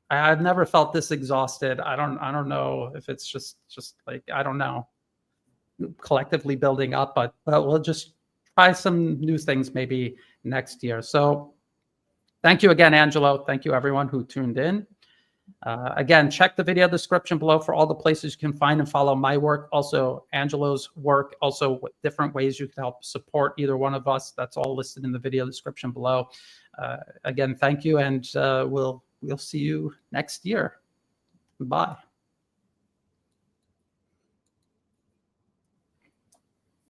I've never felt this exhausted. I don't know if it's just like, I don't know, collectively building up, but we'll just try some new things maybe next year. So thank you again, Angelo. Thank you everyone who tuned in. Again, check the video description below for all the places you can find and follow my work, also Angelo's work, also different ways you can help support either one of us. That's all listed in the video description below. Again, thank you, and we'll see you next year. Bye.